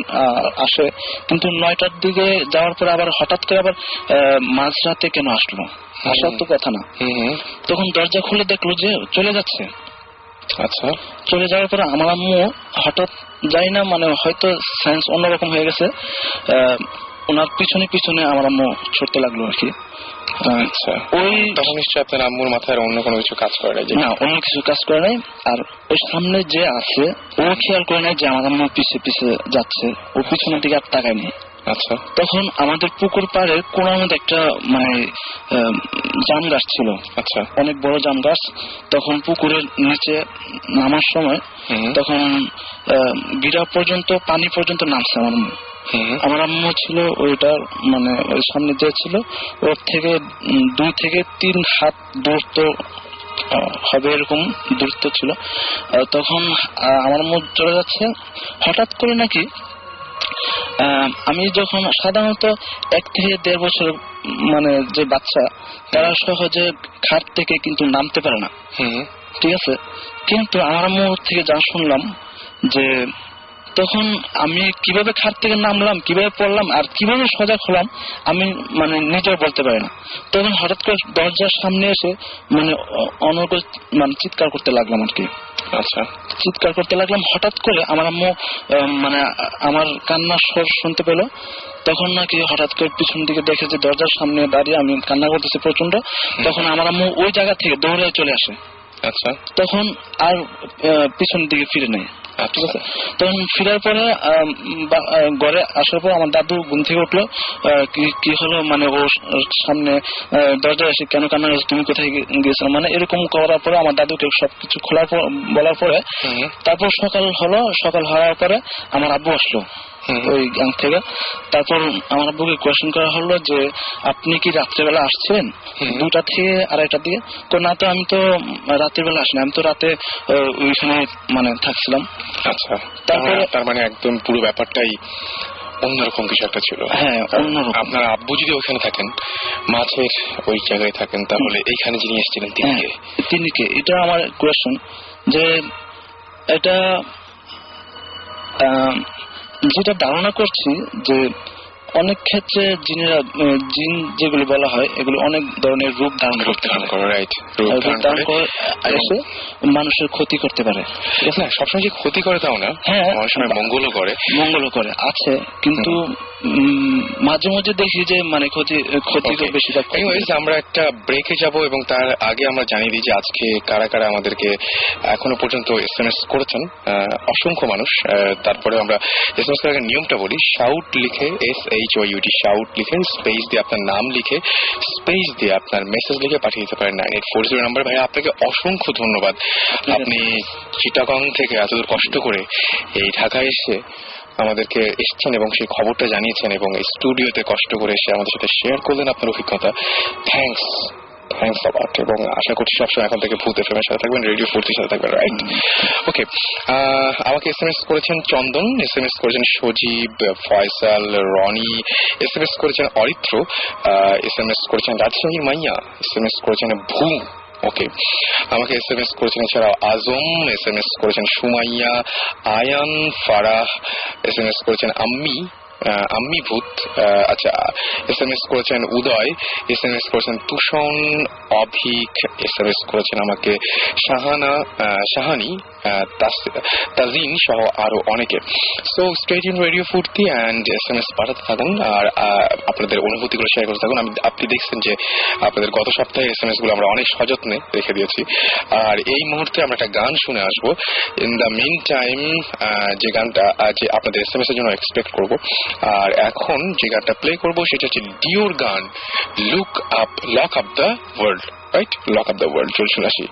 আসে, কিন্তু 9টার দিকে যাওয়ার পরে আবার হঠাৎ করে আবার মাঝরাতে কেন আসলো? আসার তো কথা না। তখন দরজা খুলে দেখলো যে চলে যাচ্ছে। আচ্ছা, চলে যাওয়ার পরে আমার আম্মু হঠাৎ যাই না মানে হয়তো সায়েন্স অন্যরকম হয়ে গেছে, ওনার পিছনে পিছনে আমার আম্মু ছুটতে লাগলো আর কি। আচ্ছা, ওই তখন নিশ্চয়ই আপনার আম্মুর মাথায় অন্য কোনো কিছু কাজ করে নাই? না, অন্য কিছু কাজ করে নাই। আর ওই সামনে যে আছে ও খেয়াল করে নাই যে আমার আম্মু পিছে পিছে যাচ্ছে, ও পিছনের দিকে আর তাকায় নেই। আচ্ছা, তখন আমাদের পুকুর পাড়ের কোনার মধ্যে একটা মানে জাম গাছ ছিল। আচ্ছা, অনেক বড় জাম গাছ। তখন পুকুরের নিচে নামার সময় তখন গিরা পর্যন্ত পানি পর্যন্ত নামছে আমার আম্মু। আমার আম্মু ছিল ওইটার মানে ওই সামনে যে ছিল ওর থেকে 2 থেকে 3 হাত দূরত্ব হবে, এরকম দূরত্ব ছিল। তখন আমার আম্মু চলে যাচ্ছে। হঠাৎ করে নাকি আমি যখন সাধারণত 1 থেকে 1.5 বছর মানে যে বাচ্চা তারা সহজে খাট থেকে কিন্তু নামতে পারে না, ঠিক আছে? কিন্তু আমার আম্মু থেকে যা শুনলাম যে তখন আমি কিভাবে খাট থেকে নামলাম, কিভাবে পড়লাম আর কিভাবে সজাগ হলাম আমি মানে নিজেও বলতে পারি না। তখন হঠাৎ করে দরজার সামনে এসে মানে অনর্গল মানে চিৎকার করতে লাগলাম আর কি। আচ্ছা, চিৎকার করতে লাগলাম। হঠাৎ করে আমার আম্মু মানে আমার কান্নার স্বর শুনতে পেল। তখন নাকি হঠাৎ করে পিছন দিকে দেখে যে দরজার সামনে দাঁড়িয়ে আমি কান্না করতেছি প্রচন্ড। তখন আমার আম্মু ওই জায়গা থেকে দৌড়ে চলে আসে। আচ্ছা, তখন আর পিছন দিকে ফিরে নেই, ঠিক আছে? তখন ফিরার পরে ঘরে আসার পর আমার দাদু ঘুম থেকে উঠলো, কি হলো মানে ও সামনে দরজা এসে কেন কান্না করছে, তুমি কোথায় গিয়েছো, মানে এরকম করার পরে আমার দাদুকে সবকিছু খোলার পর বলার পরে তারপর সকাল হওয়ার পরে আমার আব্বু আসলো ওই গ্যাং থেকে। তারপর আমার আব্বুকে কোয়েশ্চেন করা হলো যে আপনি কি রাত্রেবেলা আসছেন 2টা থেকে 2:30টার দিকে? না, তো আমি তো রাত্রেবেলা আসিনি, আমি তো রাতে ওইখানে মানে থাকছিলাম। আচ্ছা, তারপরে তার মানে একদম পুরো ব্যাপারটাই অন্যরকম কিছু একটা ছিল। হ্যাঁ, অন্যরকম। আপনার আব্বু যদি ওখানে থাকেন, মাছের ওই জায়গায় থাকেন, তাহলে এইখানে যিনি এসেছিলেন তিনি কে? এটা আমার কোয়েশ্চেন যে এটা যেটা ধারণা করছি যে অনেক ক্ষেত্রে জিন যেগুলো বলা হয় এগুলো অনেক ধরনের রূপ ধারণ করতে পারে, এসে মানুষের ক্ষতি করতে পারে। সবসময় যে ক্ষতি করে তাও না, হ্যাঁ, অনেক সময় মঙ্গলও করে আছে, কিন্তু মাঝে মাঝে দেখি যে মানে ক্ষতি বেশিরভাগ। আমরা একটা ব্রেকে যাব এবং তার আগে আমরা জানিয়ে দিই যে আজকে কারা কারা আমাদেরকে এখনো পর্যন্ত SMS করেছেন, অসংখ্য মানুষ। তারপরে আমরা SMS করার নিয়মটা বলি, শাউট লিখে SHOUT শাউট লিখে স্পেস দিয়ে আপনার নাম লিখে স্পেস দিয়ে আপনার মেসেজ লিখে পাঠিয়ে দিতে পারেন 9840 নাম্বার। ভাই আপনাকে অসংখ্য ধন্যবাদ, আপনি চিটাগং থেকে এতদূর কষ্ট করে এই ঢাকায় এসে আমাদেরকে এসেছেন এবং সেই খবরটা জানিয়েছেন এবং এই স্টুডিওতে কষ্ট করে এসে আমাদের সাথে শেয়ার করলেন আপনার অভিজ্ঞতা। থ্যাংকস আলট, এবং আশা করছি সবসময় এখন থেকে ভূত FM এর সাথে থাকবেন, রেডিও 40 সাথে থাকবেন, রাইট? ওকে, আমাকে SMS করেছেন চন্দন, SMS করেছেন সজীব, ফয়সাল, রনি, SMS করেছেন অরিত্র, SMS করেছেন রাজশাহীর মাইয়া, SMS করেছেন ভূ। ওকে, আমাকে SMS করেছেন এছাড়াও আজম, SMS করেছেন সুমাইয়া, আয়ান, ফারাহ, SMS করেছেন আম্মি, আম্মি ভূত, আচ্ছা SMS করেছেন উদয়, SMS করেছেন তুষণ, অভিক SMS করেছেন আমাকে শাহানি, তাজিন সহ আরো অনেকে। সো স্টে টিউন রেডিও ফুর্তি অ্যান্ড SMS পাঠাতে থাকুন আর আপনাদের অনুভূতিগুলো শেয়ার করতে থাকুন। আপনি দেখছেন যে আপনাদের গত সপ্তাহে SMS গুলো আমরা অনেক সযত্নে রেখে দিয়েছি, আর এই মুহূর্তে আমরা একটা গান শুনে আসবো। ইন দ্য মিন টাইম যে গানটা যে আপনাদের SMS এর জন্য এক্সপেক্ট করব, আর এখন যে গানটা প্লে করবো সেটা হচ্ছে ডিওর গান lock up the world, right? Lock up the world, চল শুনে আসি।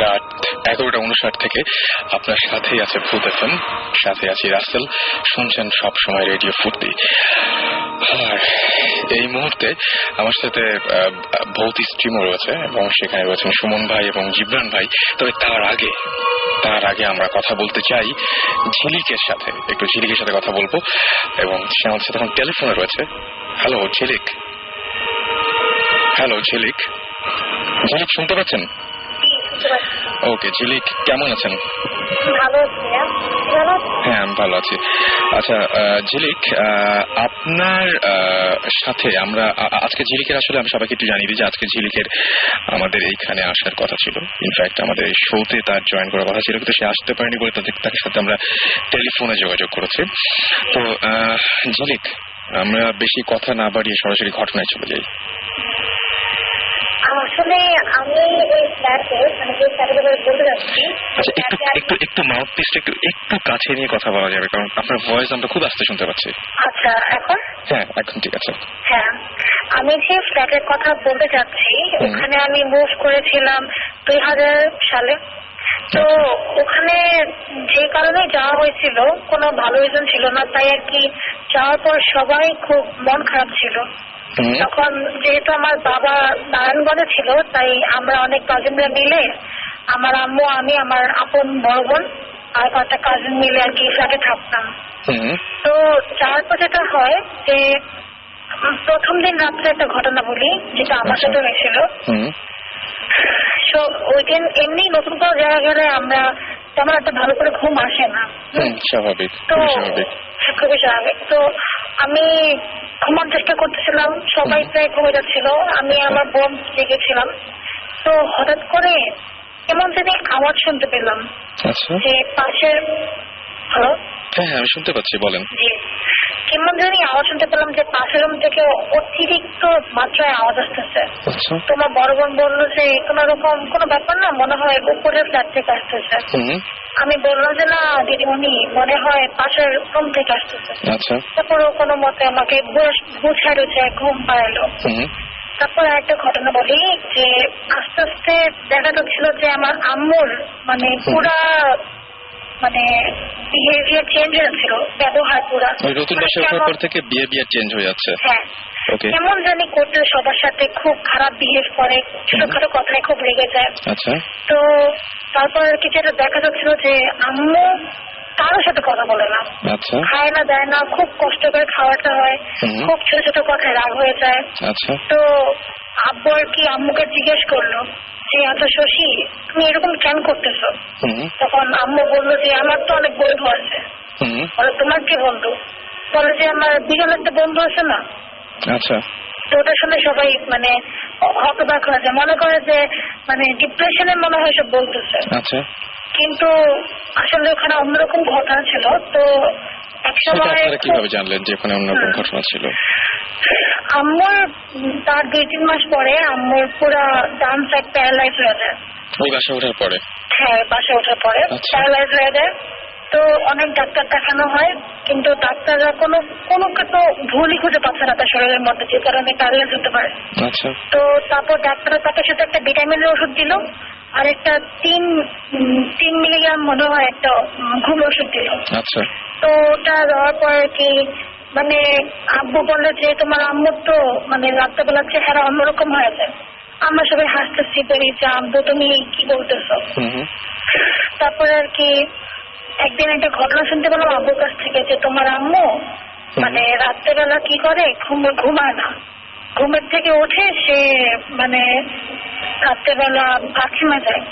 রাত 11:59 থেকে আপনার সাথেই আছে ভূত FM, সাথে আছি রাসেল, শুনছেন সব সময় রেডিও ফুর্তি। আর এই মুহূর্তে আমার সাথে ভৌতি স্ট্রিমও রয়েছে এবং সেখানে রয়েছেন সুমন ভাই এবং জিবরান ভাই। তবে তার আগে আমরা কথা বলতে চাই ঝিলিকের সাথে, একটু ঝিলিকের সাথে কথা বলবো এবং সে আমাদের সাথে এখন টেলিফোনে রয়েছে। হ্যালো ঝিলিক, ঝিলিক শুনতে পাচ্ছেন? ওকে ঝিলিক, কেমন আছেন? হ্যাঁ আমি ভালো আছি। আচ্ছা ঝিলিক, আপনার সাথে আমরা আজকে ঝিলিকের, আসলে আমি সবাইকে একটু জানিয়ে দিই যে আজকে ঝিলিকের আমাদের এইখানে আসার কথা ছিল। ইনফ্যাক্ট আমাদের এই শোতে তার জয়েন করার কথা ছিল, কিন্তু সে আসতে পারেনি বলে তার সাথে আমরা টেলিফোনে যোগাযোগ করেছি। তো ঝিলিক, আমরা বেশি কথা না বাড়িয়ে সরাসরি ঘটনায় চলে যাই। আসলে আমি এই ফ্ল্যাটে যে ফ্ল্যাটে বলতে যাচ্ছি, আচ্ছা একটু মাউথপিসটা একটু কাছে নিয়ে কথা বলা যাবে, কারণ আপনার ভয়েস আমরা খুব আস্তে শুনতে পাচ্ছি। আচ্ছা এখন? হ্যাঁ এখন ঠিক আছে। হ্যাঁ, আমি যে ফ্ল্যাটের কথা বলতে যাচ্ছি ওখানে আমি মুভ করেছিলাম 2000 সালে। তো ওখানে যে কারণে যাওয়া হয়েছিল কোনো ভালো রিজন ছিল না, তাই আর কি যাওয়ার পর সবাই খুব মন খারাপ ছিল। তখন যেহেতু আমার বাবা নারায়ণগঞ্জে ছিল, তাই আমরা অনেক কাজিনরা মিলে, আমার আম্মু, আমি, আমার আপন বড় বোন আর কয়েকটা কাজিন মিলে আর কি ফ্ল্যাটে থাকতাম। তো যাওয়ার পর যেটা হয় যে প্রথম দিন রাত্রে একটা ঘটনা বলি যেটা আমার সাথে হয়েছিল। ওই দিন এমনি নতুন কোনো জায়গায় গেলে আমরা তেমন একটা ভালো করে ঘুম আসে না। স্বাভাবিক, তো খুবই স্বাভাবিক। তো আমি ঘুমার চেষ্টা করতেছিলাম, সবাই প্রায় ঘুমে যাচ্ছিল, আমি আমার বোন জেগেছিলাম। তো হঠাৎ করে কেমন জানি আওয়াজ শুনতে পেলাম যে পাশের, হ্যালো হ্যাঁ আমি শুনতে পাচ্ছি, বলেন। জি, কেমন জানি আওয়াজ শুনতে পেলাম যে পাশের রুম থেকে অতিরিক্ত মাত্রায় আওয়াজ আসতেছে। তোমার বড় বোন বললো যে কোনো ব্যাপার না, মনে হয় উপরের ফ্ল্যাট থেকে আসতেছে। আমি বললাম যে না দিদিমণি, মনে হয় পাশের রুম থেকে আসতেছে। তারপরে কোনো মতে আমাকে বুঝায় রয়েছে, ঘুম পাড়ালো। তারপর একটা ঘটনা বলি যে আস্তে আস্তে দেখা যাচ্ছিল যে আমার আম্মুর মানে পুরা বিহেভিয়ার চেঞ্জ হয়েছিল, ব্যবহার পুরা নতুন বাসায় ওঠার পর থেকে বিহেভিয়ার চেঞ্জ হয়ে যাচ্ছে। হ্যাঁ, কেমন জানি করতে সবার সাথে খুব খারাপ বিহেভ করে, ছোটখাটো কথায় খুব রেগে যায়। তো তারপর আর কি যেটা দেখা যাচ্ছিল যে আম্মু কারোর সাথে কথা বলে না, খায় না, দেয় না, খুব কষ্ট করে খাওয়াটা হয়, খুব ছোট ছোট কথায় রাগ হয়ে যায়। তো আব্বু আর কি আম্মুকে জিজ্ঞেস করলো যে এত শশী তুমি এরকম কেন করতেছো? তখন আম্মু বললো যে আমার তো অনেক বন্ধু আছে। বলে তোমার কি বন্ধু? বলে যে আমার বিশাল একটা বন্ধু আছে না। তো ওটা শুনে সবাই হতবাক হয়ে যায়, মনে করে যে ডিপ্রেশনের মনে হয় সব বলতেছে। কিন্তু আসলে ওখানে অন্যরকম ঘটনা ছিল। তো একসময় কিভাবে জানলেন যে ওখানে অন্যরকম ঘটনা ছিল? আম্মুর তার 2-3 মাস পরে আম্মুর পুরা ডান সাইড প্যারালাইজ হয়ে যায়। ওই বাসা ওঠার পরে? হ্যাঁ, বাসা ওঠার পরে প্যারালাইজ হয়ে যায়। তো অনেক ডাক্তার দেখানো হয়, কিন্তু ডাক্তাররা কোনো ভুলই খুঁজে পাচ্ছে না তার শরীরের মধ্যে, যে কারণে প্যারালাইজ হতে পারে। তো তারপর ডাক্তাররা তাকে সাথে একটা ভিটামিনের ওষুধ দিল, আর একটা 3 মিলিগ্রাম মনে হয় একটা ঘুম ওষুধ দিল। তো ওটা দেওয়ার পর কি মানে আব্বু বলে যে তোমার আম্মুর তো মানে রাত্রেবেলা চেহারা অন্যরকম হয়ে যায়। আমরা সবাই হাসতেছি বেরি যে আব্বু তুমি কি বলতেছো। তারপরে আর কি একদিন একটা ঘটনা শুনতে পেলাম আব্বুর কাছ থেকে যে তোমার আম্মু মানে রাত্রেবেলা কি করে, ঘুমায় না, ঘুমের থেকে উঠে সে মানে রাত্রেবেলা বাথরুমে যায়।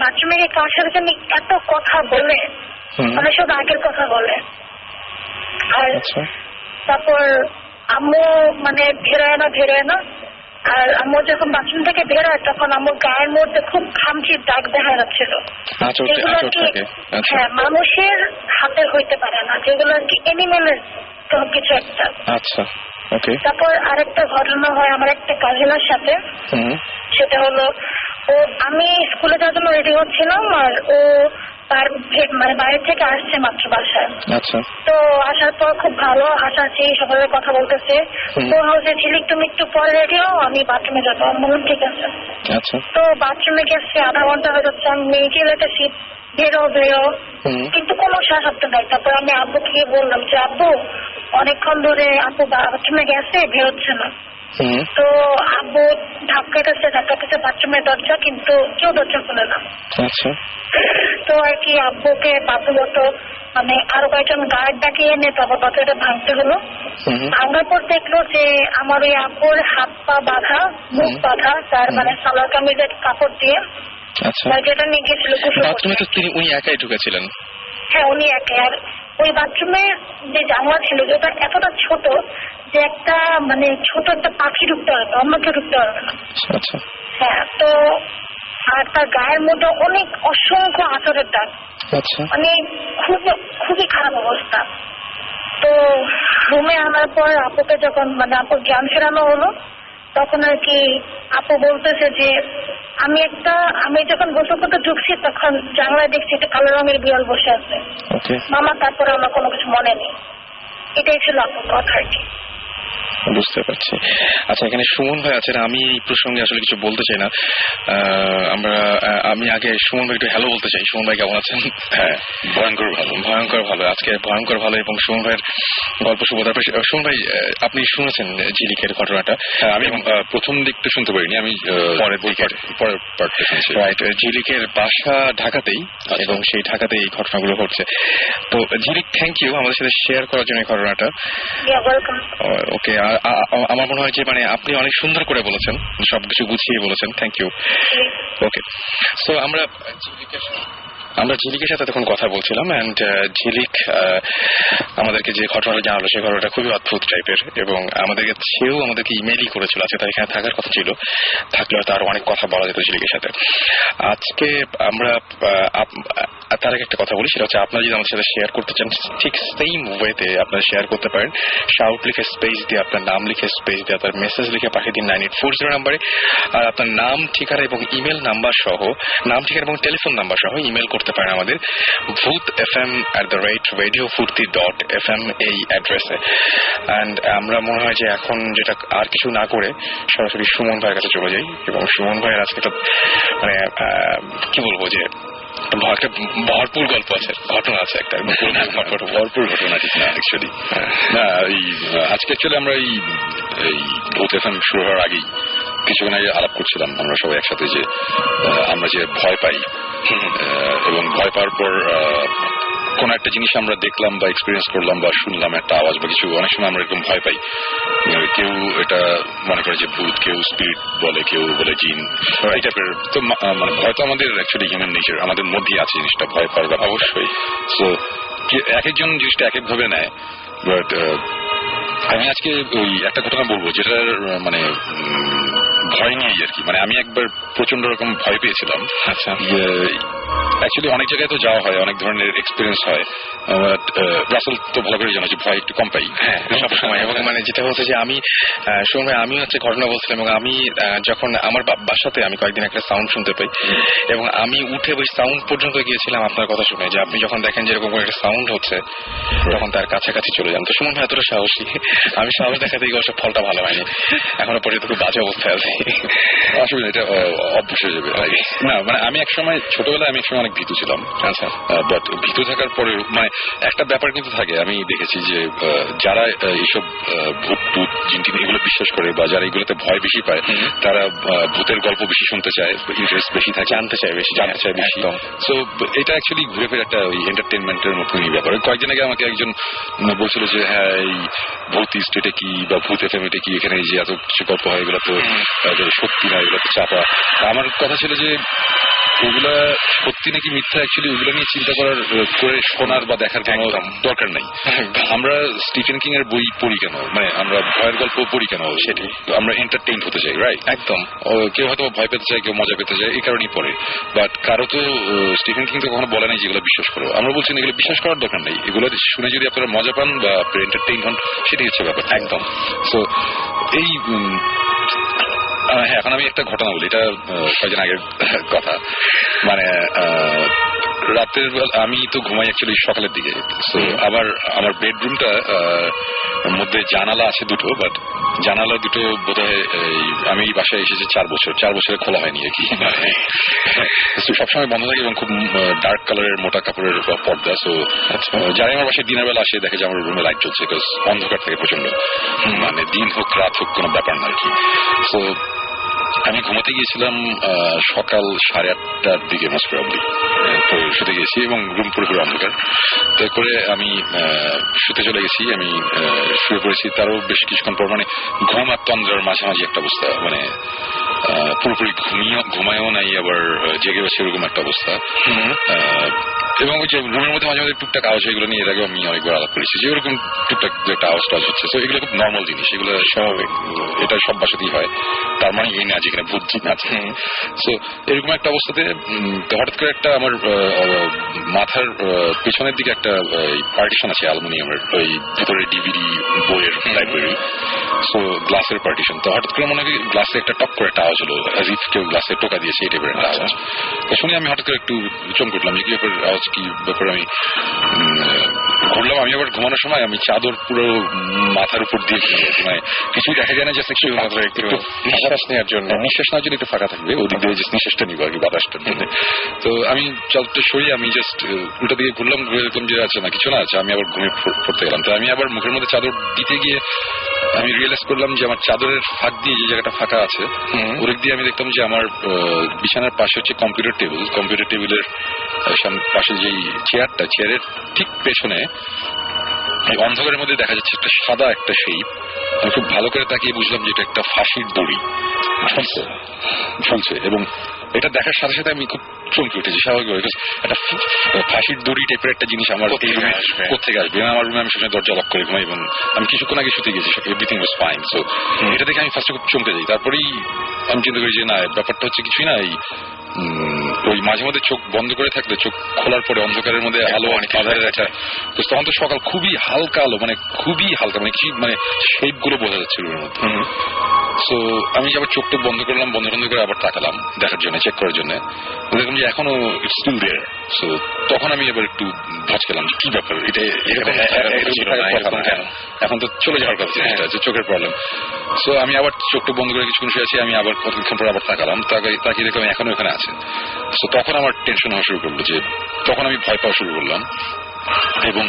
বাথরুমে গিয়ে কার সাথে জানি এত কথা বলে, মানে সব আগের কথা বলে। আর তারপর আম্মু মানে বেরোয় না, আর আম্মু যখন বাথরুম থেকে বেরোয় তখন আম্মুর গায়ের মধ্যে খুব খামচির দাগ দেখা যাচ্ছিল, যেগুলো আর কি হ্যাঁ মানুষের হাতে হইতে পারে না, যেগুলো আর কি এনিমেলের কিছু একটা। তারপর আরেকটা ঘটনা হয় আমার একটা কাজিনের সাথে, সেটা হলো আমি স্কুলে যাওয়ার জন্য রেডি হচ্ছিলাম, আর ও তার মানে বাইরে থেকে আসছে মাত্র বাসায়। তো আসার পর খুব ভালো হাসাচ্ছি, সকালে কথা বলতেছে। তো হচ্ছে ঝিলিক তুমি একটু পরে রেডি হও, আমি বাথরুমে যাবো। আমি বললাম ঠিক আছে। তো বাথরুমে গেছে, আধা ঘন্টা হয়ে যাচ্ছে, আমি মেয়েকে লেটেছি বেরো, কিন্তু কোনো শব্দ নাই। তারপর আমি আব্বুকে গিয়ে বললাম যে আব্বু অনেকক্ষণ ধরে আব্বু বাথরুমে গেছে, বেরোচ্ছে না। তো আব্বু ধাক্কাতেছে বাথরুমের দরজা, কিন্তু কেউ দরজা খুলে না। তো আর কি আব্বুকে বাধ্যগত মানে আরো কয়েকজন গার্ড ডাকিয়ে এনে তারপর দরজাটা ভাঙতে হলো। ভাঙার পর দেখলো যে আমার ওই আব্বুর হাত পা বাঁধা, মুখ বাঁধা, তার মানে সালোয়ার কামিজের কাপড় দিয়ে যেটা নিয়ে গেছিল। উনি একাই ঢুকেছিলেন? হ্যাঁ উনি একাই। আর ওই বাথরুমের যে জানলা ছিল যেটা এতটা ছোট যে একটা মানে ছোট একটা পাখি ঢুকতে পারবে, অন্য কেউ ঢুকতে পারবে না। হ্যাঁ, তো আর তার গায়ের মধ্যে অনেক অসংখ্য আঁচড়ের দাগ, মানে খুবই খারাপ অবস্থা। তো রুমে আনার পর আপুকে যখন মানে আপুর জ্ঞান ফেরানো হলো, তখন আর কি আপু বলতেছে যে আমি যখন গোসল করতে ঢুকছি তখন জানলায় দেখছি একটা কালো রঙের বিড়াল বসে আছে। মামা তারপরে আমার কোনো কিছু মনে নেই। এটাই ছিল আপুর কথা আর কি। বুঝতে পারছি। আচ্ছা, এখানে সুমন ভাই আছেন, আমি এই প্রসঙ্গে আসলে কিছু বলতে চাই না। আমি আগে সুমন ভাই একটু হ্যালো বলতে চাই। সুমন ভাই কেমন আছেন? হ্যাঁ, ভয়ঙ্কর ভালো আজকে, ভয়ঙ্কর ভালো। এবং সুমন ভাইয়ের গল্প শুভ। তারপরে সুমন ভাই আপনি শুনেছেন ঝিলিকের ঘটনাটা? হ্যাঁ, আমি প্রথম দিকটা শুনতে পারিনি, আমি পরের পার্টটা শুনছি। রাইট, ঝিলিকের বাসা ঢাকাতেই, এবং সেই ঢাকাতেই এই ঘটনাগুলো ঘটছে। তো ঝিলিক, থ্যাংক ইউ আমাদের সাথে শেয়ার করার জন্য এই ঘটনাটা। ওকে, আমার মনে হয় যে মানে আপনি অনেক সুন্দর করে বলেছেন, সবকিছু গুছিয়ে বলেছেন। Thank you. ওকে, সো আমরা ঝিলিকের সাথে তখন কথা বলছিলাম, অ্যান্ড ঝিলিক আমাদেরকে যে ঘটনাটা জানালো সেই ঘটনাটা খুবই অদ্ভুত টাইপের, এবং সেও আমাদেরকে ইমেলই করেছিল। আজকে তার এখানে থাকার কথা ছিল, থাকলে হয়তো আরো অনেক কথা বলা যেত ঝিলিকের সাথে। আজকে আমরা তার আগে একটা কথা বলি, সেটা হচ্ছে আপনারা যদি আমাদের সাথে শেয়ার করতে চান ঠিক সেম ওয়েতে আপনারা শেয়ার করতে পারেন। শাউট লিখে স্পেস দিয়ে, আপনার নাম লিখে স্পেস দিয়ে, আপনার মেসেজ লিখে পাঠিয়ে দিন 9840 নাম্বারে। আর আপনার নাম, ঠিকানা এবং ইমেল নাম্বার সহ, নাম ঠিকানা এবং টেলিফোন নাম্বার সহ ইমেল করতে পারেন আমাদের boothfm@radiofurti.fm এই অ্যাড্রেসে। অ্যান্ড আমরা মনে হয় যে এখন যেটা আর কিছু না করে সরাসরি সুমন ভাইয়ের কাছে চলে যাই, এবং সুমন ভাইয়ের আজকে একটা মানে কি বলবো যে একটা ভরপুর গল্প আছে, ঘটনা আছে, একটা ভরপুর ঘটনা ঠিক না অ্যাকচুয়ালি। না, এই আজকে অ্যাকচুয়ালি আমরা এই ভূত এফএম শুরু হওয়ার আগেই কিছুক্ষণ আগে আলাপ করছিলাম আমরা সবাই একসাথে, যে আমরা যে ভয় পাই, এবং ভয় পাওয়ার পর কোন একটা জিনিস আমরা দেখলাম বা এক্সপিরিয়েন্স করলাম বা শুনলাম একটা আওয়াজ বা কিছু, অনেক সময় আমরা এরকম ভয় পাই। কেউ এটা মনে করে যে ভূত, কেউ স্পিরিট বলে, কেউ বলে জিন, এই টাইপের। তো মানে ভয় তো আমাদের অ্যাকচুয়ালি হিউম্যান নেচার, আমাদের মধ্যেই আছে জিনিসটা, ভয় পাওয়ার ব্যাপার অবশ্যই। সো এক একজন জিনিসটা এক একভাবে নেয়। বাট আমি আজকে ওই একটা ঘটনা বলবো যেটার মানে ভয় নিয়েই আর কি, মানে আমি একবার প্রচন্ড রকম ভয় পেয়েছিলাম। আচ্ছা, অ্যাকচুয়ালি অনেক জায়গায় তো যাওয়া হয়, অনেক ধরনের এক্সপিরিয়েন্স হয়, বাট রাসেল তো ভালো করে জানো যে ভয় একটু কম পাই। হ্যাঁ, সবসময়। এবং মানে যেটা হচ্ছে যে আমি শুনবে, আমি হচ্ছে ঘটনা বলছিলাম, এবং আমি যখন আমার বাসাতে আমি কয়েকদিন একটা সাউন্ড শুনতে পাই, এবং আমি উঠে ওই সাউন্ড পর্যন্ত গিয়েছিলাম আপনার কথা শুনে, যে আপনি যখন দেখেন যে এরকম একটা সাউন্ড হচ্ছে তখন তার কাছাকাছি চলে যান। তো সুমন ভাই এতটা সাহসী, আমি সাহস দেখাতে গিয়ে অবশ্য ফলটা ভালো হয়নি, এখনো পর্যন্ত খুব বাজে অবস্থায় আছে। আসলে এটা অভ্যাস হয়ে যাবে না, মানে আমি একসময় ছোটবেলায় আমি একসময় অনেক ভীতু ছিলাম। আচ্ছা, বাট ভীতু থাকার পরে মানে একটা ব্যাপার কিন্তু থাকে, আমি দেখেছি যে যারা এইসব ভূত টুত জিনটিন এগুলো বিশ্বাস করে বা যারা এগুলোতে ভয় বেশি পায় তারা ভূতের গল্প বেশি শুনতে চায়, ইন্টারেস্ট বেশি থাকে, জানতে চায় বেশি। সো এটা অ্যাকচুয়ালি ঘুরে ফিরে একটা ওই এন্টারটেনমেন্টের মতনই ব্যাপার। কয়েকদিন আগে আমাকে একজন বলছিল যে হ্যাঁ এই ভূত স্টেটে কি বা ভূত এফএম এটা কি, এখানে যে এত কিছু গল্প হয় এগুলো তো সত্যি না, এগুলো তো চাপা। আমার কথা ছিল যে ওগুলা সত্যি নাকি মিথ্যা অ্যাকচুয়ালি ওগুলো নিয়ে চিন্তা করার করে শোনার বা দেখার কোনো দরকার নেই। আমরা স্টিফেন কিং এর বই পড়ি কেন, মানে আমরা ভয়ের গল্প পড়ি কেন, সেটি আমরা এন্টারটেইন হতে চাই, রাইট? একদম। কেউ হয়তো ভয় পেতে চায়, কেউ মজা পেতে চায়, এই কারণেই পড়ে। বাট কারো তো স্টিফেন কিং তো কখনো বলে নাই যেগুলো বিশ্বাস করো। আমরা বলছি এগুলো বিশ্বাস করার দরকার নেই, এগুলো শুনে যদি আপনারা মজা পান বা এন্টারটেইন হন সেটাই হচ্ছে ব্যাপার। একদম। সো এই হ্যাঁ, এখন আমি একটা ঘটনা বলি, এটা কয়েকদিন আগের কথা। মানে রাতের বেলা আমি তো ঘুমাই অ্যাকচুয়ালি সকালের দিকে। সো আবার আমার বেডরুমটা মধ্যে জানালা আছে দুটো, বাট জানালা দুটো বোধহয় আমি এই বাসায় এসেছি 4 বছরে খোলা হয়নি আর কি। সবসময় বন্ধ থাকে এবং খুব ডার্ক কালারের মোটা কাপড়ের পর্দা। সো যারা আমার বাসায় দিনের বেলা আসে দেখে যে আমার রুমে লাইট চলছে, বিকজ অন্ধকার থাকে প্রচন্ড, মানে দিন হোক রাত হোক কোনো ব্যাপার না আর কি। সো আমি ঘুমাতে গিয়েছিলাম সকাল 8:30টার দিকে মোস্ট প্রবাবলি, তো শুতে গেছি এবং রুম পুরোপুরি অন্ধকার। তো করে আমি শুতে চলে গেছি, আমি শুয়ে পড়েছি। তারও বেশ কিছুক্ষণ পর মানে ঘুম আর তন্দ্রার মাঝামাঝি একটা অবস্থা, মানে পুরোপুরি ঘুমায়ও নাই আবার জেগে বসে এরকম একটা অবস্থা। এবং ওই যে রুমের মধ্যে মাঝে মাঝে টুকটাক আওয়াজ, এগুলো নিয়ে এর আগে আমি অনেকবার আলাপ করেছি যে ওরকম টুকটাক একটা আওয়াজ টাওয়াজ হচ্ছে। তো এগুলো খুব নর্মাল জিনিস, এগুলো স্বাভাবিক, এটা সব বাসাতেই হয়। তার মানে এই না যেখানে ভূত জিন আছে। সো এরকম একটা অবস্থাতে হঠাৎ করে একটা আমার মাথার পেছনের দিকে একটা পার্টিশন আছে অ্যালুমিনিয়ামের, ওই ভিতরে ডিভিডি বইয়ের লাইব্রেরি, সো গ্লাসের পার্টিশন। তো হঠাৎ করে মনে হয় গ্লাসে একটা টক করে একটা আওয়াজ হলো, অ্যাজ ইফ কেউ গ্লাসে টোকা দিয়েছে, এই টাইপের একটা আওয়াজ। তো শুনে আমি হঠাৎ করে একটু চমকে উঠলাম যে কি ব্যাপার, আওয়াজ কি ব্যাপার। আমি ঘুরলাম, আমি আবার ঘুমানোর সময় আমি চাদর পুরো মাথার উপর দিয়ে ঘুমিয়েছি, মানে কিছুই দেখা যায় না, জাস্ট একটু নিঃশ্বাস নেওয়ার জন্য একটু ফাঁকা থাকবে, ওদিক দিয়ে জাস্ট নিঃশ্বাসটা নিবো আর কি, বাতাসটার জন্য। তো আমি চাদরটা সরিয়ে আমি জাস্ট উল্টা দিকে ঘুরলাম, ঘুরে দেখলাম যে আছে না, কিছু না আছে। আমি আবার ঘুমিয়ে পড়তে গেলাম। তো আমি আবার মুখের মধ্যে চাদর দিতে গিয়ে আমি রিয়েলাইজ করলাম যে আমার চাদরের ফাঁক দিয়ে যে জায়গাটা ফাঁকা আছে ওদিক দিয়ে আমি দেখলাম যে আমার বিছানার পাশে হচ্ছে কম্পিউটার টেবিলের পাশে যেই চেয়ারটা, চেয়ারের ঠিক পেছনে অন্ধকারের মধ্যে দেখা যাচ্ছে একটা সাদা একটা শেপ। আমি খুব ভালো করে তাকিয়ে বুঝলাম যে এটা একটা ফাঁসির দড়ি ঝুলছে, এবং এটা দেখার সাথে সাথে আমি খুব চমকে উঠেছি স্বাভাবিকভাবে। একটা ফাঁসির দড়ি টাইপের একটা জিনিস আমার কোথেকে আসবে। আমার রুমে আমি সবসময় দরজা লক করে ঘুমাই এবং আমি কিছুক্ষণ আগে শুতে গেছি, এভরিথিং ওয়াজ ফাইন। সো এটা দেখে আমি ফার্স্টে খুব চমকে যাই। তারপরেই আমি চিন্তা করি যে না, ব্যাপারটা হচ্ছে কিছুই না, এই ওই মাঝে মধ্যে চোখ বন্ধ করে থাকলে চোখ খোলার পরে অন্ধকারের মধ্যে আলো অনেক আধারের একটা, তো তখন তো সকাল খুবই হালকা আলো, মানে খুবই হালকা, মানে কি মানে শেপ গুলো বোঝা যাচ্ছে রুমের মধ্যে। সো আমি আবার চোখ টোক বন্ধ করলাম, বন্ধ করে আবার তাকালাম দেখার জন্য, চেক করার জন্য। দেখলাম যে এখনো ইটস স্টিল দেয়ার। সো তখন আমি আবার একটু ভজ পেলাম যে কি ব্যাপার, এটা এখন তো চলে যাওয়ার কথা, চোখের প্রবলেম। সো আমি আবার চোখ টোক বন্ধ করে কিছুক্ষণ শুয়ে আছি, আমি আবার কতক্ষণ পরে আবার তাকালাম, তাকিয়ে দেখলাম এখনো ওখানে আছে। সো তখন আমার টেনশন হওয়া শুরু করলো, যে তখন আমি ভয় পাওয়া শুরু করলাম। এবং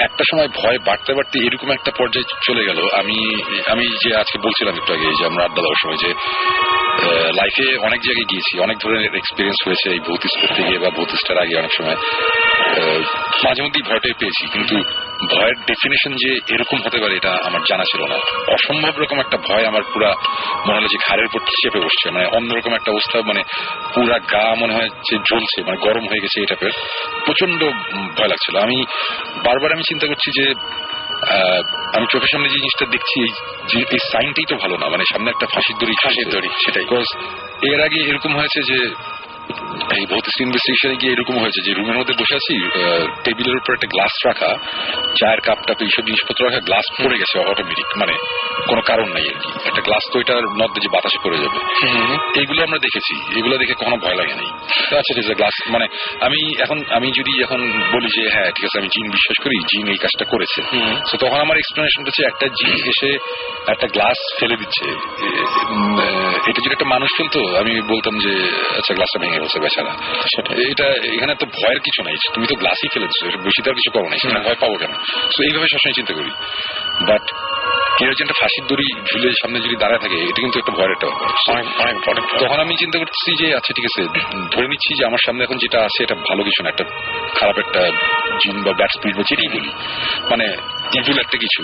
একটা সময় ভয় বাড়তে বাড়তে এরকম একটা পর্যায়ে চলে গেল, আমি যে আজকে বলছিলাম একটু আগে যে আমরা আড্ডা দেওয়ার সময় যে লাইফে অনেক জায়গায় গিয়েছি, অনেক ধরনের এক্সপিরিয়েন্স হয়েছে এই ভৌতিস করতে গিয়ে বা ভৌতিসটার আগে অনেক সময় মাঝে মধ্যেই ভয়টাই পেয়েছি, কিন্তু ভয়ের ডেফিনেশন যে এরকম হতে পারে এটা আমার জানা ছিল না। অসম্ভব রকম একটা ভয় আমার পুরা মনে হলো যে ঘাড়ের উপর চেপে বসছে, মানে অন্যরকম একটা অবস্থা, মানে পুরা গা মনে হয় যে জ্বলছে, মানে গরম হয়ে গেছে, এই টাইপের প্রচন্ড ভয় লাগছিল। আমি বারবার চিন্তা করছি যে আমি চোখের সামনে যে জিনিসটা দেখছি এই সাইনটাই তো ভালো না, মানে সামনে একটা ফাঁসির দড়ি সেটাই। বিকজ এর আগে এরকম হয়েছে যে এই ভৌতিক ইনভেস্টিগেশনে গিয়ে এরকম হয়েছে যে রুমের মধ্যে বসে আছি, টেবিলের উপর একটা গ্লাস রাখা, চায়ের কাপ টাপ এইসব জিনিসপত্র রাখা, গ্লাস পড়ে গেছে অটোমেটিক, মানে কোনো কারণ নাই আর কি। একটা গ্লাস তো এটার মধ্যে যে বাতাসে পড়ে যাবে, এইগুলো আমরা দেখেছি, এগুলো দেখে কখনো ভয় লাগে নাই। আচ্ছা ঠিক আছে, গ্লাস মানে আমি যদি এখন বলি যে হ্যাঁ ঠিক আছে আমি জিন বিশ্বাস করি, জিন এই কাজটা করেছে, তো তখন আমার এক্সপ্লেনেশন হচ্ছে একটা জিন এসে একটা গ্লাস ফেলে দিচ্ছে, এটা যদি একটা মানুষ ফেলতো আমি বলতাম যে আচ্ছা গ্লাসটা ভেঙে গেছে বেচারা, এটা এখানে তো ভয়ের কিছু নাই, তুমি তো গ্লাসই ফেলেছো, বেশি তার কিছু করো নাই, সেখানে ভয় পাবো কেন? তো এইভাবে সবসময় চিন্তা করি। বাট কেউ যে একটা ফাঁসির দড়ি ঝুলে সামনে যদি দাঁড়ায় থাকে, এটা কিন্তু একটা ভয়ের একটা ব্যাপার। তখন আমি চিন্তা করতেছি যে আচ্ছা ঠিক আছে, ধরে নিচ্ছি যে আমার সামনে এখন যেটা আছে এটা ভালো কিছু না, একটা খারাপ একটা জিন বা ব্যাড স্পিরিট বা যেটাই বলি, মানে ইভিল একটা কিছু,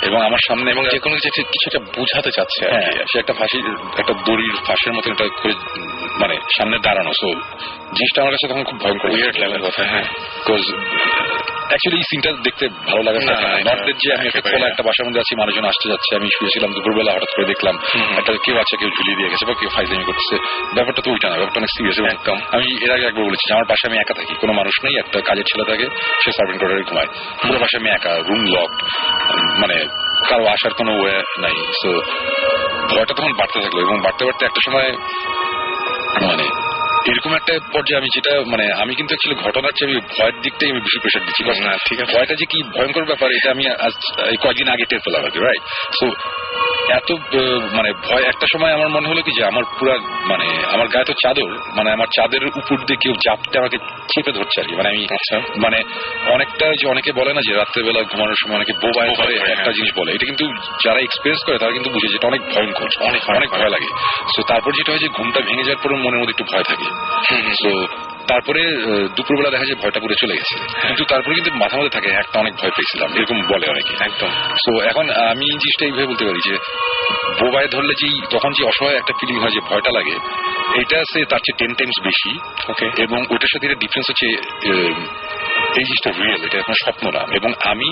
এবং আমার সামনে এবং যে কোনো কিছু একটা বোঝাতে চাচ্ছে, সে একটা ফাঁসির একটা দড়ির ফাঁসের মতো এটা করে মানে সামনে দাঁড়ানো। সো জিনিসটা আমার কাছে তখন খুব ভয়ঙ্কর কথা। হ্যাঁ, বিকজ অ্যাকচুয়ালি এই সিনটা দেখতে ভালো লাগে না। নর্থের যে আমি একটা খোলা একটা বাসার মধ্যে আছি, মানুষজন আসতে যাচ্ছে, আমি শুয়েছিলাম, দুপুরবেলা হঠাৎ করে দেখলাম একটা কেউ আছে, কেউ ঝুলিয়ে দিয়ে গেছে বা কেউ ফাইজলামি করতেছে, ব্যাপারটা তো ওইটা না, ব্যাপারটা অনেক সিরিয়াস। এবং আমি এর আগে একবার বলেছি আমার বাসায় আমি একা থাকি, কোনো মানুষ নেই, একটা কাজের ছেলে থাকে, সে সার্ভেন্ট কোয়ার্টারে ঘুমায়, পুরো বাসায় আমি একা, রুম লকড, মানে কারো আসার কোনো ওয়ে নাই। সো ভয়টা তখন বাড়তে থাকলো, এবং বাড়তে বাড়তে একটা সময় মানে এরকম একটা পর্যায়ে আমি যেটা মানে আমি কিন্তু অ্যাকচুয়ালি ঘটনার চেয়ে আমি ভয়ের দিকটাই আমি বেশি প্রেশার দিচ্ছি। না ঠিক আছে, ভয়টা যে কি ভয়ঙ্কর ব্যাপার এটা আমি আজ কয়েকদিন আগে টের পেলাম আর কি, রাইট? সো এত মানে ভয় একটা সময় আমার মনে হলো কি যে আমার পুরা মানে আমার গায়ে তো চাদর, মানে আমার চাঁদের উপর দিয়ে কেউ চাপতে আমাকে চেপে ধরছে আর কি। মানে আমি মানে অনেকটা যে অনেকে বলে না যে রাত্রেবেলা ঘুমানোর সময় অনেকে বোবায় করে একটা জিনিস বলে, এটা কিন্তু যারা এক্সপিরিয়েন্স করে তারা কিন্তু বুঝে যেটা অনেক ভয়ঙ্কর, অনেক অনেক ভয় লাগে। সো তারপর যেটা হয় যে ঘুমটা ভেঙে যাওয়ার পর মনের মধ্যে একটু ভয় থাকে। সো তারপরে দুপুরবেলা দেখা যায় ভয়টা পুরো চলে গেছে, কিন্তু তারপরে কিন্তু মাথা মধ্যে থাকে একটা অনেক ভয় পেয়েছিলাম, এরকম বলে অনেকে একদম। সো এখন আমি জিনিসটা এইভাবে বলতে পারি যে বোবায় ধরলে যেই তখন যে অসহায় একটা ফিলিং হয় যে ভয়টা লাগে, এটা সে তার চেয়ে 10 টাইমস বেশি। ওকে, এবং ওইটার সাথে ডিফারেন্স হচ্ছে এই জিনিসটা রিয়েল, এটা এখন স্বপ্ন না। এবং আমি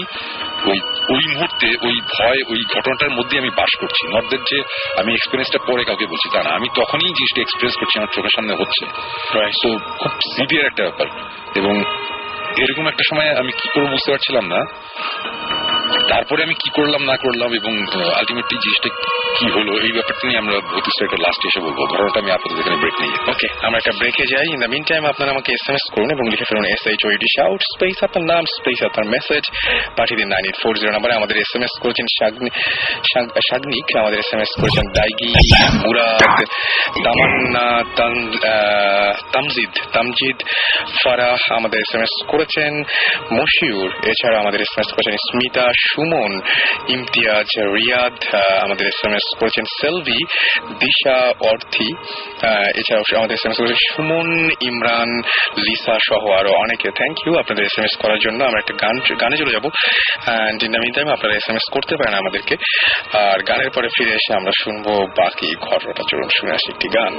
ওই মুহূর্তে ওই ভয় ওই ঘটনাটার মধ্যে আমি বাস করছি, নর্থদের যে আমি এক্সপিরিয়েন্সটা পরে কাউকে বলছি তা না, আমি তখনই জিনিসটা এক্সপিরিয়েন্স করছি, আমার চোখের সামনে হচ্ছে। সো খুব সিভিয়ার একটা ব্যাপার। এবং এরকম একটা সময় আমি কি করবো বুঝতে পারছিলাম না, তারপরে আমি কি করলাম না করলাম এবং আলটিমেটলি জিনিসটা কি হলো এই ব্যাপারটা নিয়ে আমরা ভৌতিক একটা লাস্ট এসে বলবো। ঘটনাটা আমি আপাতত এখানে ব্রেক নিই। ওকে, আমরা একটা ব্রেকে যাই। ইন দ্য মিন টাইম আপনারা আমাকে SMS করুন এবং লিখে ফেলুন SHOUT শাউট স্পেস আপনার নাম স্পেস আপনার মেসেজ পাঠিয়ে দিন 9840 নাম্বারে। আমাদের SMS করেছেন শাগনিক, আমাদের SMS করেছেন দাইগি, মুরাদ, তামান্না, তামজিদ, ফারাহ আমাদের SMS করেছেন, মশিউর, এছাড়া আমাদের SMS করেছেন স্মিতা, সুমন, ইমতিয়াজ, রিয়াদ, আমাদের SMS করেছেন সেলভি, দিশা, অর্থী, এছাড়াও আমাদের SMS করেছেন সুমন, ইমরান, লিসা সহ আরো অনেকে। থ্যাংক ইউ আপনাদের SMS করার জন্য। আমরা একটা গানে চলে যাবো, and in the meantime আপনারা SMS করতে পারেন আমাদেরকে, আর গানের পরে ফিরে এসে আমরা শুনবো বাকি ঘটনাটা। চলুন শুনে আসি একটি গান।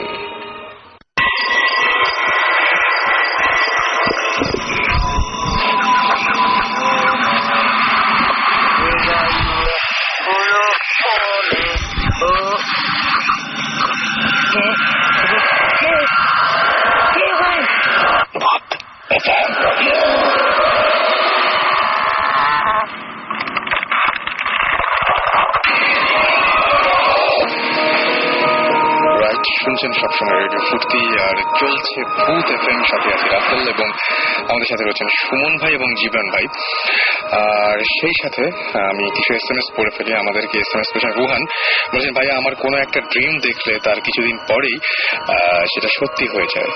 শুনছেন সবসময় রেডিও ফুর্তি, আর চলছে ভূত FM, সাথে আছে রাসেল এবং আমাদের সাথে রয়েছেন সুমন ভাই এবং জীবন ভাই। আর সেই সাথে আমি কিছু SMS পড়ে ফেলি। আমাদেরকে SMS করেছেন রুহান, বলছেন ভাইয়া আমার কোনো একটা ড্রিম দেখলে তার কিছুদিন পরেই সেটা সত্যি হয়ে যায়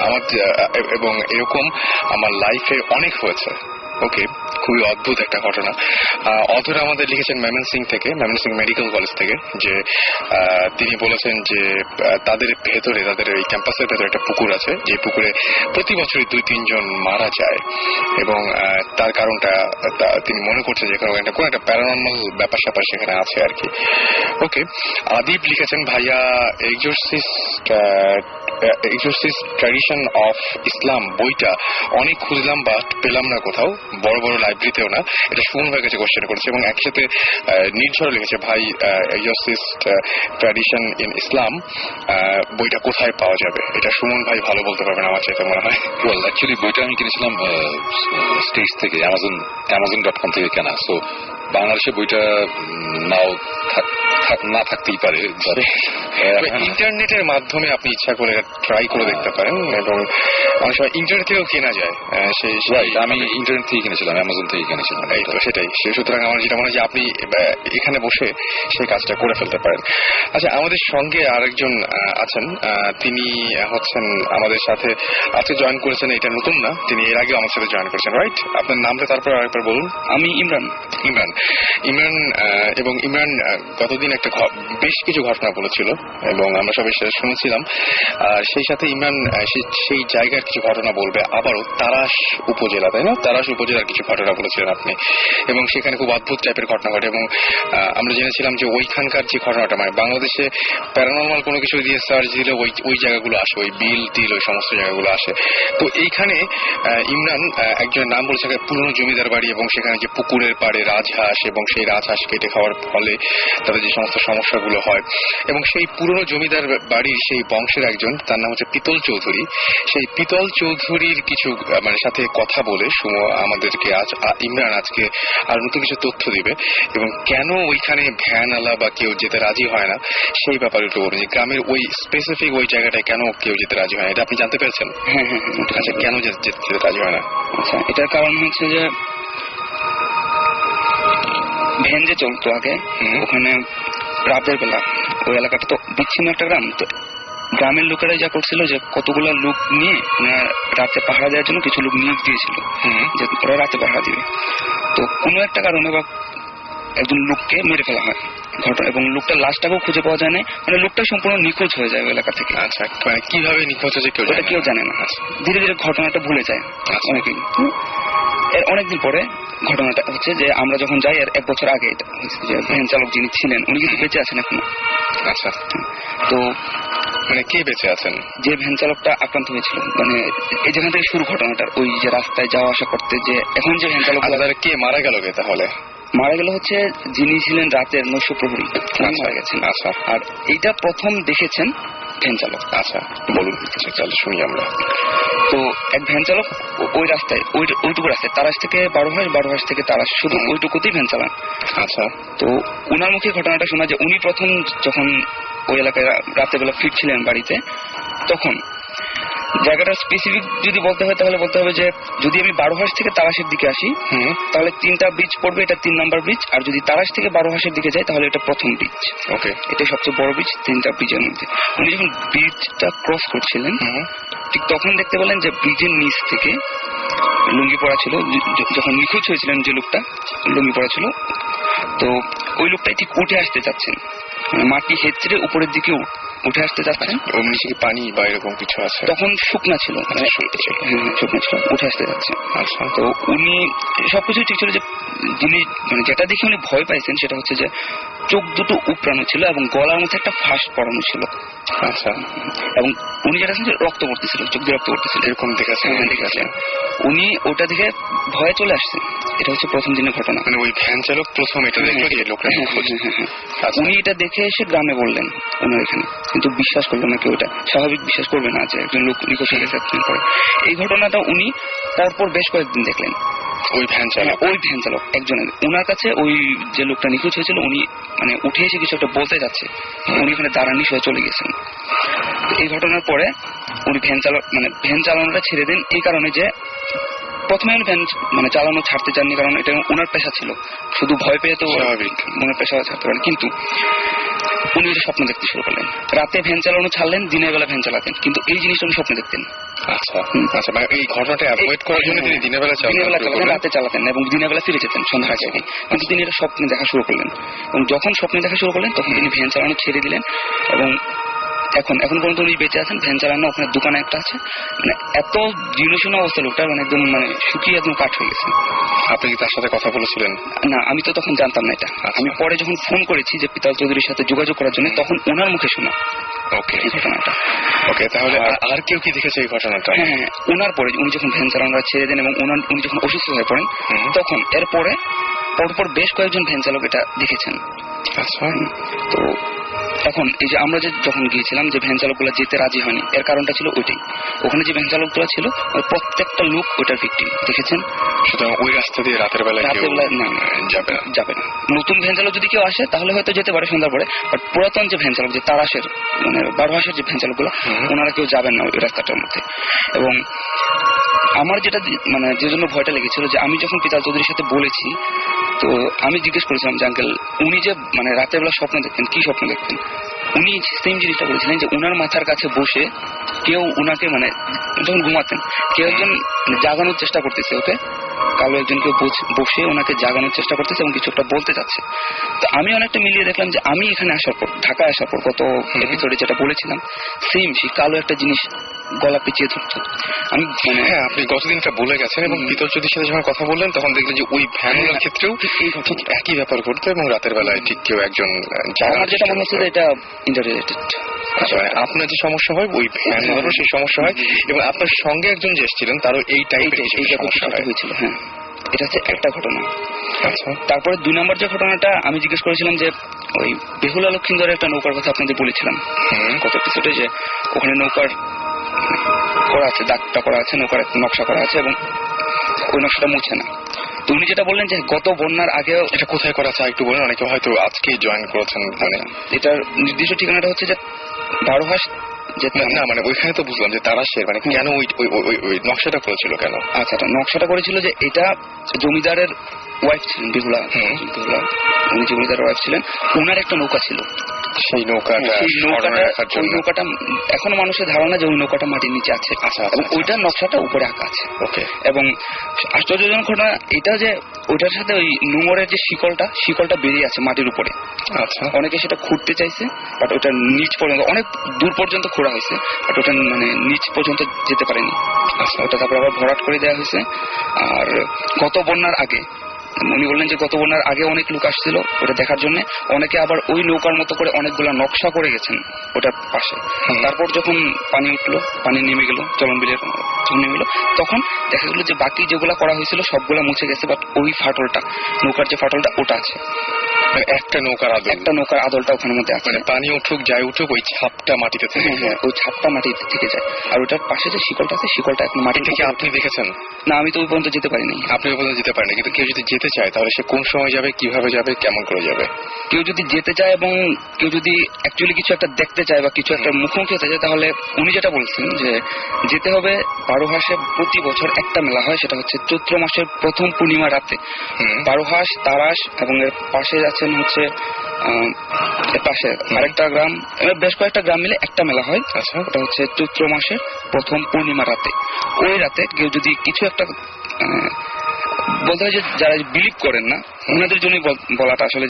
আমার, এবং এরকম আমার লাইফে অনেক হয়েছে। ওকে, খুবই অদ্ভুত একটা ঘটনা। অথরা আমাদের লিখেছেন ময়মনসিংহ থেকে, ময়মনসিংহ মেডিকেল কলেজ থেকে, যে তিনি বলেছেন যে তাদের ভেতরে, তাদের এই ক্যাম্পাসের ভেতরে একটা পুকুর আছে, যে পুকুরে প্রতি বছরই 2-3 জন মারা যায়, এবং তার কারণটা তিনি মনে করছেন যে কোন একটা প্যারানর্মাল ব্যাপার স্যাপার সেখানে আছে আর কি। ওকে, আদিব লিখেছেন, ভাইয়া এক্সোরসিস্ট ট্র্যাডিশন অফ ইসলাম বইটা অনেক খুঁজলাম বাট পেলাম না কোথাও, বড় বড় লাইব্রেরিতেও না। এটা সুমন ভাইয়ের কাছে কোশ্চেন করেছে, এবং একই সাথে নির্ঝর লিখেছে, ভাই এক্সোরসিস্ট ট্র্যাডিশন ইন ইসলাম বইটা কোথায় পাওয়া যাবে? এটা সুমন ভাই ভালো বলতে পারবেন আমার চাইতে মনে হয়। ওয়েল, অ্যাকচুয়ালি বইটা আমি কিনেছিলাম স্টেজ থেকে, amazon.com থেকে কেনা। সো বাংলাদেশে বইটা না থাকতেই পারে, ইন্টারনেটের মাধ্যমে আপনি ইচ্ছা করে ট্রাই করে দেখতে পারেন, এবং অনেক সময় ইন্টারনেট থেকেও কেনা যায়। আমি ইন্টারনেট থেকে কিনেছিলাম, অ্যামাজন থেকে কিনেছিলাম। এই তো সেটাই। সুতরাং আমার যেটা মনে হয় যে আপনি এখানে বসে সেই কাজটা করে ফেলতে পারেন। আচ্ছা, আমাদের সঙ্গে আরেকজন আছেন, তিনি হচ্ছেন আমাদের সাথে আজকে জয়েন করেছেন। এটা নতুন না, তিনি এর আগে আমার সাথে জয়েন করেছেন, রাইট? আপনার নামটা তারপর আরেকবার বলুন। আমি ইমরান। এবং ইমরান গতদিন একটা বেশ কিছু ঘটনা বলেছিল, এবং আমরা সবাই সেটা শুনেছিলাম। সেই সাথে ইমরান সেই জায়গার কিছু ঘটনা বলবে আবারও। তারাস উপজেলা, তাই না? তারাস উপজেলার কিছু ঘটনা বলেছিলেন আপনি, এবং সেখানে খুব অদ্ভুত টাইপের ঘটনা ঘটে। এবং আমরা জেনেছিলাম যে ওইখানকার যে ঘটনাটা, মানে বাংলাদেশে প্যারানর্মাল কোনো কিছু দিয়ে সার্চ দিলে ওই জায়গাগুলো আসে, ওই বিল টিল ওই সমস্ত জায়গাগুলো আসে। তো এইখানে ইমরান একজনের নাম বলেছে, পুরনো জমিদার বাড়ি, এবং সেখানে যে পুকুরের পাড়ে রাজহাঁস, এবং সেই রাজহাঁস কেটে খাওয়ার ফলে তাদের যে সমস্ত সমস্যাগুলো হয়, এবং সেই পুরনো জমিদার বাড়ির সেই বংশের একজন, তার নাম হচ্ছে পিতল চৌধুরী। সেই পিতল চৌধুরীর কিছু মানে সাথে কথা বলে আমাদেরকে ইমরান আজকে আর নতুন কিছু তথ্য দিবে, এবং কেন ওইখানে ভ্যান আলা বা কেউ যেতে রাজি হয় না সেই ব্যাপারে একটু বলুন, যে গ্রামের ওই স্পেসিফিক ওই জায়গাটায় কেন কেউ যেতে রাজি হয় না, এটা আপনি জানতে পেরেছেন? হ্যাঁ, আচ্ছা, কেন যেতে রাজি হয় না? আচ্ছা, এটার কারণ হচ্ছে যে ভ্যান যে চলতো আগে, ওখানে রাতের বেলা ওই এলাকাটা তো বিচ্ছিন্ন একটা গ্রাম, তো গ্রামের লোকেরাই যা করছিল যে কতগুলো লোক নিয়ে রাতে পাহারা দেওয়ার জন্য কিছু লোক নিয়োগ দিয়েছিল, যে ওরা রাতে পাহারা দিবে। তো কোনো একটা কারণে বা একজন লোককে মেরে ফেলা হয় ঘটনা, এবং লোকটার লাশটাকেও খুঁজে পাওয়া যায় না, মানে লোকটা সম্পূর্ণ নিখোঁজ হয়ে যায় ওই এলাকা থেকে। আচ্ছা, কিভাবে নিখোঁজ হয়েছে কেউ জানে না। ধীরে ধীরে ঘটনাটা ভুলে যায় অনেকেই। এর অনেকদিন পরে ঘটনাটা হচ্ছে যে আমরা যখন যাই, আর 1 বছর আগে যে ভ্যান চালক যিনি ছিলেন উনি কিন্তু বেঁচে আছেন এখনো। আচ্ছা, তো মানে কে বেঁচে আছেন? যে ভ্যান চালকটা আক্রান্ত হয়েছিল, মানে এই যেখান থেকে শুরু ঘটনাটার, ওই যে রাস্তায় যাওয়া আসা করতে যে এখন যে ভ্যান চালক, কে মারা গেল? তাহলে মারা গেল হচ্ছে যিনি ছিলেন রাতের নৈশ প্রহরী, মারা গেছেন। আচ্ছা, আর এইটা প্রথম দেখেছেন ভ্যান চালক। আচ্ছা, বলুন, তাহলে শুনি আমরা। তো এক ভ্যান চালক ওই রাস্তায়, ওইটুকু রাস্তায় তারাস থেকে বারোহাঁস থেকে তারাস, শুধু ওইটুকুতেই ভ্যান চালান। আচ্ছা, তো উনার মুখে ঘটনাটা শোনা যে উনি প্রথম যখন ওই এলাকায় রাত্রেবেলা ফিরছিলেন বাড়িতে, তখন জায়গাটা স্পেসিফিক যদি বলতে হয় তাহলে বলতে হবে যে যদি আমি বারোহাঁস থেকে তারাসের দিকে আসি তাহলে 3টা ব্রিজ পড়বে, এটা 3 নম্বর ব্রিজ, আর যদি তারাস থেকে বারোহাঁসের দিকে যাই তাহলে এটা প্রথম ব্রিজ। ওকে, এটা সবচেয়ে বড় ব্রিজ 3টা ব্রিজের মধ্যে। উনি যখন ব্রিজটা ক্রস করছিলেন ঠিক তখন দেখতে পেলেন যে ব্রিজের নিচ থেকে লুঙ্গি পরা ছিল, যখন নিখোঁজ হয়েছিলেন যে লোকটা লুঙ্গি পরা ছিল, তো ওই লোকটাই ঠিক উঠে আসতে চাচ্ছেন, মানে মাটি হেঁচড়ে উপরের দিকে উঠে আসতে চাচ্ছেন। নিচে কি পানি বা এরকম কিছু আছে? তখন শুকনা ছিল, শুকনা ছিল, উঠে আসতে যাচ্ছে। আচ্ছা, তো উনি সবকিছু ঠিক ছিল, যে যিনি মানে যেটা দেখে উনি ভয় পাইছেন সেটা হচ্ছে যে চোখ দুটো উপড়ানো ছিল এবং গলার মধ্যে একটা ফাঁস পড়ানো ছিল। আচ্ছা, এবং উনি যেটা রক্ত পড়তেছিল, চোখ দিয়ে রক্ত পড়তেছিল, এরকম দেখেছেন। উনি ওটা দেখে ভয়ে চলে আসছেন। এটা হচ্ছে প্রথম দিনের ঘটনা। মানে ওই ভ্যান চালক প্রথম এটা দেখলো যে লোকটা নিখোঁজ। উনি এটা দেখে এসে গ্রামে বললেন ওনার এখানে, কিন্তু বিশ্বাস করলো না কেউ। এটা স্বাভাবিক বিশ্বাস করবে না যে একজন লোক নিখোঁজ হয়ে গেছে এতদিন পরে। এই ঘটনাটা উনি পরপর বেশ কয়েকদিন দেখলেন। ওই ভ্যান চালক একজনের, ওনার কাছে ওই যে লোকটা নিখোঁজ হয়েছিল উনি মানে উঠে এসে কিছু একটা বলতে যাচ্ছে, উনি এখানে দাঁড়ানি হয়ে চলে গেছেন। এই ঘটনার পরে উনি ভ্যান চালানোটা ছেড়ে দেন এই কারণে যে প্রথমে উনি ভ্যান মানে চালানো ছাড়তে চাননি, কারণ এটা ওনার পেশা ছিল, শুধু ভয় পেয়ে তো স্বাভাবিক মনের পেশা ছাড়তে পারেন। কিন্তু উনি এটা স্বপ্ন দেখতে শুরু করলেন। রাতে ভ্যান চালানো ছাড়লেন, দিনের বেলা ভ্যান চালাতেন, কিন্তু এই জিনিসটা উনি স্বপ্ন দেখতেন। আচ্ছা আচ্ছা, মানে এই ঘটনাটা অ্যাভয়েড করার জন্য তিনি দিনের বেলা চালাতেন, রাতে চালাতেন এবং দিনের বেলা ফিরে যেতেন সন্ধ্যা আগে। কিন্তু তিনি এটা স্বপ্নে দেখা শুরু করলেন এবং যখন স্বপ্নে দেখা শুরু করলেন তখন তিনি ভ্যান চালানো ছেড়ে দিলেন এবং এখন পর্যন্ত উনি বেঁচে আছেন। ভ্যান চালানো ওখানে দোকানে একটা আছে, মানে এত জীর্ণশীর্ণ অবস্থা লোকটা, মানে একদম মানে শুকিয়ে একদম কাঠ হয়ে গেছে। আপনি কি তার সাথে কথা বলেছিলেন? না, আমি তো তখন জানতাম না এটা। আমি পরে যখন ফোন করেছি যে পিতাল চৌধুরীর সাথে যোগাযোগ করার জন্য, তখন ওনার মুখে শোনা এই ঘটনাটা। ওকে, তাহলে আর কেউ কি দেখেছে এই ঘটনাটা? হ্যাঁ, ওনার পরে উনি যখন ভ্যান চালানোটা ছেড়ে দেন এবং উনি যখন অসুস্থ হয়ে পড়েন, তখন এরপরে পরপর বেশ কয়েকজন ভ্যান চালক এটা দেখেছেন। আচ্ছা, তো এখন এই যে আমরা যে যখন গিয়েছিলাম যে ভ্যান চালকগুলো যেতে রাজি হয়নি, এর কারণটা ছিল ওইটাই। ওখানে যে ভ্যান চালকগুলো ছিল প্রত্যেকটা লোক ওইটার ভিকটিম, দেখেছেন। সুতরাং ওই রাস্তা দিয়ে রাতের বেলা না যাবে না। নতুন ভ্যান চালক যদি কেউ আসে তাহলে হয়তো যেতে পারে সন্ধ্যার পরে, বাট পুরাতন যে ভ্যান চালক, যে তারাশের মানে 12 মাসের যে ভ্যান চালকগুলো, ওনারা কেউ যাবেন না ওই রাস্তাটার মধ্যে। এবং আমার যেটা মানে যে জন্য ভয়টা লেগেছিল, যে আমি যখন পিতাল চৌধুরীর সাথে বলেছি, তো আমি জিজ্ঞেস করেছিলাম যে আঙ্কেল, উনি যে মানে রাতের বেলা স্বপ্ন দেখতেন, কি স্বপ্ন দেখতেন? উনি সেম জিনিসটা বলেছিলেন যে উনার মাথার কাছে বসে কেউ উনাকে মানে যখন ঘুমাতেন, কেউ একজন জাগানোর চেষ্টা করতেছে, ওকে কালো একজন কেউ বসে ওনাকে জাগানোর চেষ্টা করতেছে এবং কিছু একটা বলতে চাচ্ছে। তো আমি অনেকটা মিলিয়ে দেখলাম যে আমি এখানে আসার পর, ঢাকায় আসার পর, গত এপিসোডে যেটা বলেছিলাম, সেম সেই কালো একটা জিনিস গলা পিছিয়ে ধরতো। আমি হ্যাঁ, আপনি গতদিনটা বলে গেছেন এবং পিতল চৌধুরীর সাথে যখন কথা বললেন তখন দেখলেন যে ওই ভ্যানের ক্ষেত্রেও ঠিক একই ব্যাপার ঘটতো এবং রাতের বেলায় ঠিক কেউ একজন। আমার যেটা মনে হচ্ছে যে এটা ইন্টাররিলেটেড। আচ্ছা, মানে আপনার যে সমস্যা হয় ওই ভ্যানেরও সেই সমস্যা হয় এবং আপনার সঙ্গে একজন যে এসেছিলেন তারও এই টাইপের সমস্যা হয়েছিল। হ্যাঁ, এটা হচ্ছে একটা ঘটনা। আচ্ছা, তারপরে 2 নম্বর যে ঘটনাটা আমি জিজ্ঞেস করেছিলাম যে ওই বেহুলা লক্ষিন্দরের একটা নৌকার কথা আপনাদের বলেছিলাম কত এপিসোডে, যে ওখানে নৌকার করা আছে, দাগটা করা আছে, নৌকার নকশা করা আছে এবং ওই নকশাটা মুছে না। তো উনি যেটা বললেন যে গত বন্যার আগেও এটা কোথায় করা আছে একটু বলেন, অনেকে হয়তো আজকেই জয়েন করেছেন। মানে এটার নির্দিষ্ট ঠিকানাটা হচ্ছে যে 12 হাস না, মানে ওইখানে তো বুঝলাম যে তারাশের, মানে কেন ওই নকশাটা করেছিল কেন? আচ্ছা, নকশাটা করেছিল যে এটা জমিদারের ওয়াইফ ছিলেন, বেহুলা, উনি জমিদারের ওয়াইফ ছিলেন, ওনার একটা নৌকা ছিল। সেই নৌকাটা এখনো মানুষের ধারণা যে ওই নৌকাটা মাটির নিচে আছে এবং ওইটার নকশাটা উপরে আঁকা আছে। ওকে, এবং আশ্চর্যজনক ঘটনা এটা যে ওইটার সাথে ওই নোঙরের যে শিকলটা বেরিয়ে আছে মাটির উপরে। আচ্ছা, অনেকে সেটা খুঁড়তে চাইছে, বাট ওটা নিচ পর্যন্ত, অনেক দূর পর্যন্ত খোঁড়া হয়েছে, বাট ওটা মানে নিচ পর্যন্ত যেতে পারেনি। আচ্ছা, ওটা তারপর আবার ভরাট করে দেওয়া হয়েছে। আর গত বন্যার আগে উনি বললেন যে গত বন্যার আগে অনেক লোক আসছিল ওটা দেখার জন্য, অনেকে আবার ওই নৌকার মতো করে অনেকগুলা নকশা করে গেছেন ওটার পাশে। তারপর যখন পানি উঠলো, পানি নেমে গেল, চলনবিলের নেমে গেল, তখন দেখা গেল যে বাকি যেগুলা করা হয়েছিল সবগুলা মুছে গেছে, বাট ওই ফাটলটা, নৌকার যে ফাটলটা, ওটা আছে। একটা নৌকার আদলটা ওখানের মধ্যে আছে। মানে পানি উঠুক যাই উঠুক ওই ছাপটা মাটিতে থেকে, হ্যাঁ, ওই ছাপটা মাটিতে থেকে যায়। আর ওটার পাশে যে শিকলটা আছে, শিকলটা এখন মাটি থেকে। আপনি দেখেছেন? না, আমি তো ওই পর্যন্ত যেতে পারিনি। আপনি ওই পর্যন্ত যেতে পারেন, কিন্তু কেউ যদি যেতে চায় তাহলে সে কোন সময় যাবে, কিভাবে যাবে, কেমন করে যাবে? কেউ যদি যেতে চায় এবং কেউ যদি অ্যাকচুয়ালি কিছু একটা দেখতে চায় বা কিছু একটা মুখোমুখি হতে চায়, তাহলে উনি যেটা বলছেন যে যেতে হবে 12 হাসে প্রতি বছর একটা মেলা হয়, সেটা হচ্ছে চৈত্র মাসের প্রথম পূর্ণিমা রাতে। 12 হাস, তারাস এবং এর পাশে আছেন হচ্ছে এর পাশে আরেকটা গ্রাম, বেশ কয়েকটা গ্রাম মিলে একটা মেলা হয়। আচ্ছা, ওটা হচ্ছে চৈত্র মাসের প্রথম পূর্ণিমা রাতে। ওই রাতে কেউ যদি কিছু একটা বলতে হয় যে যারা বিলিভ করেন না ওনাদের জন্যই বলাটা আসলে,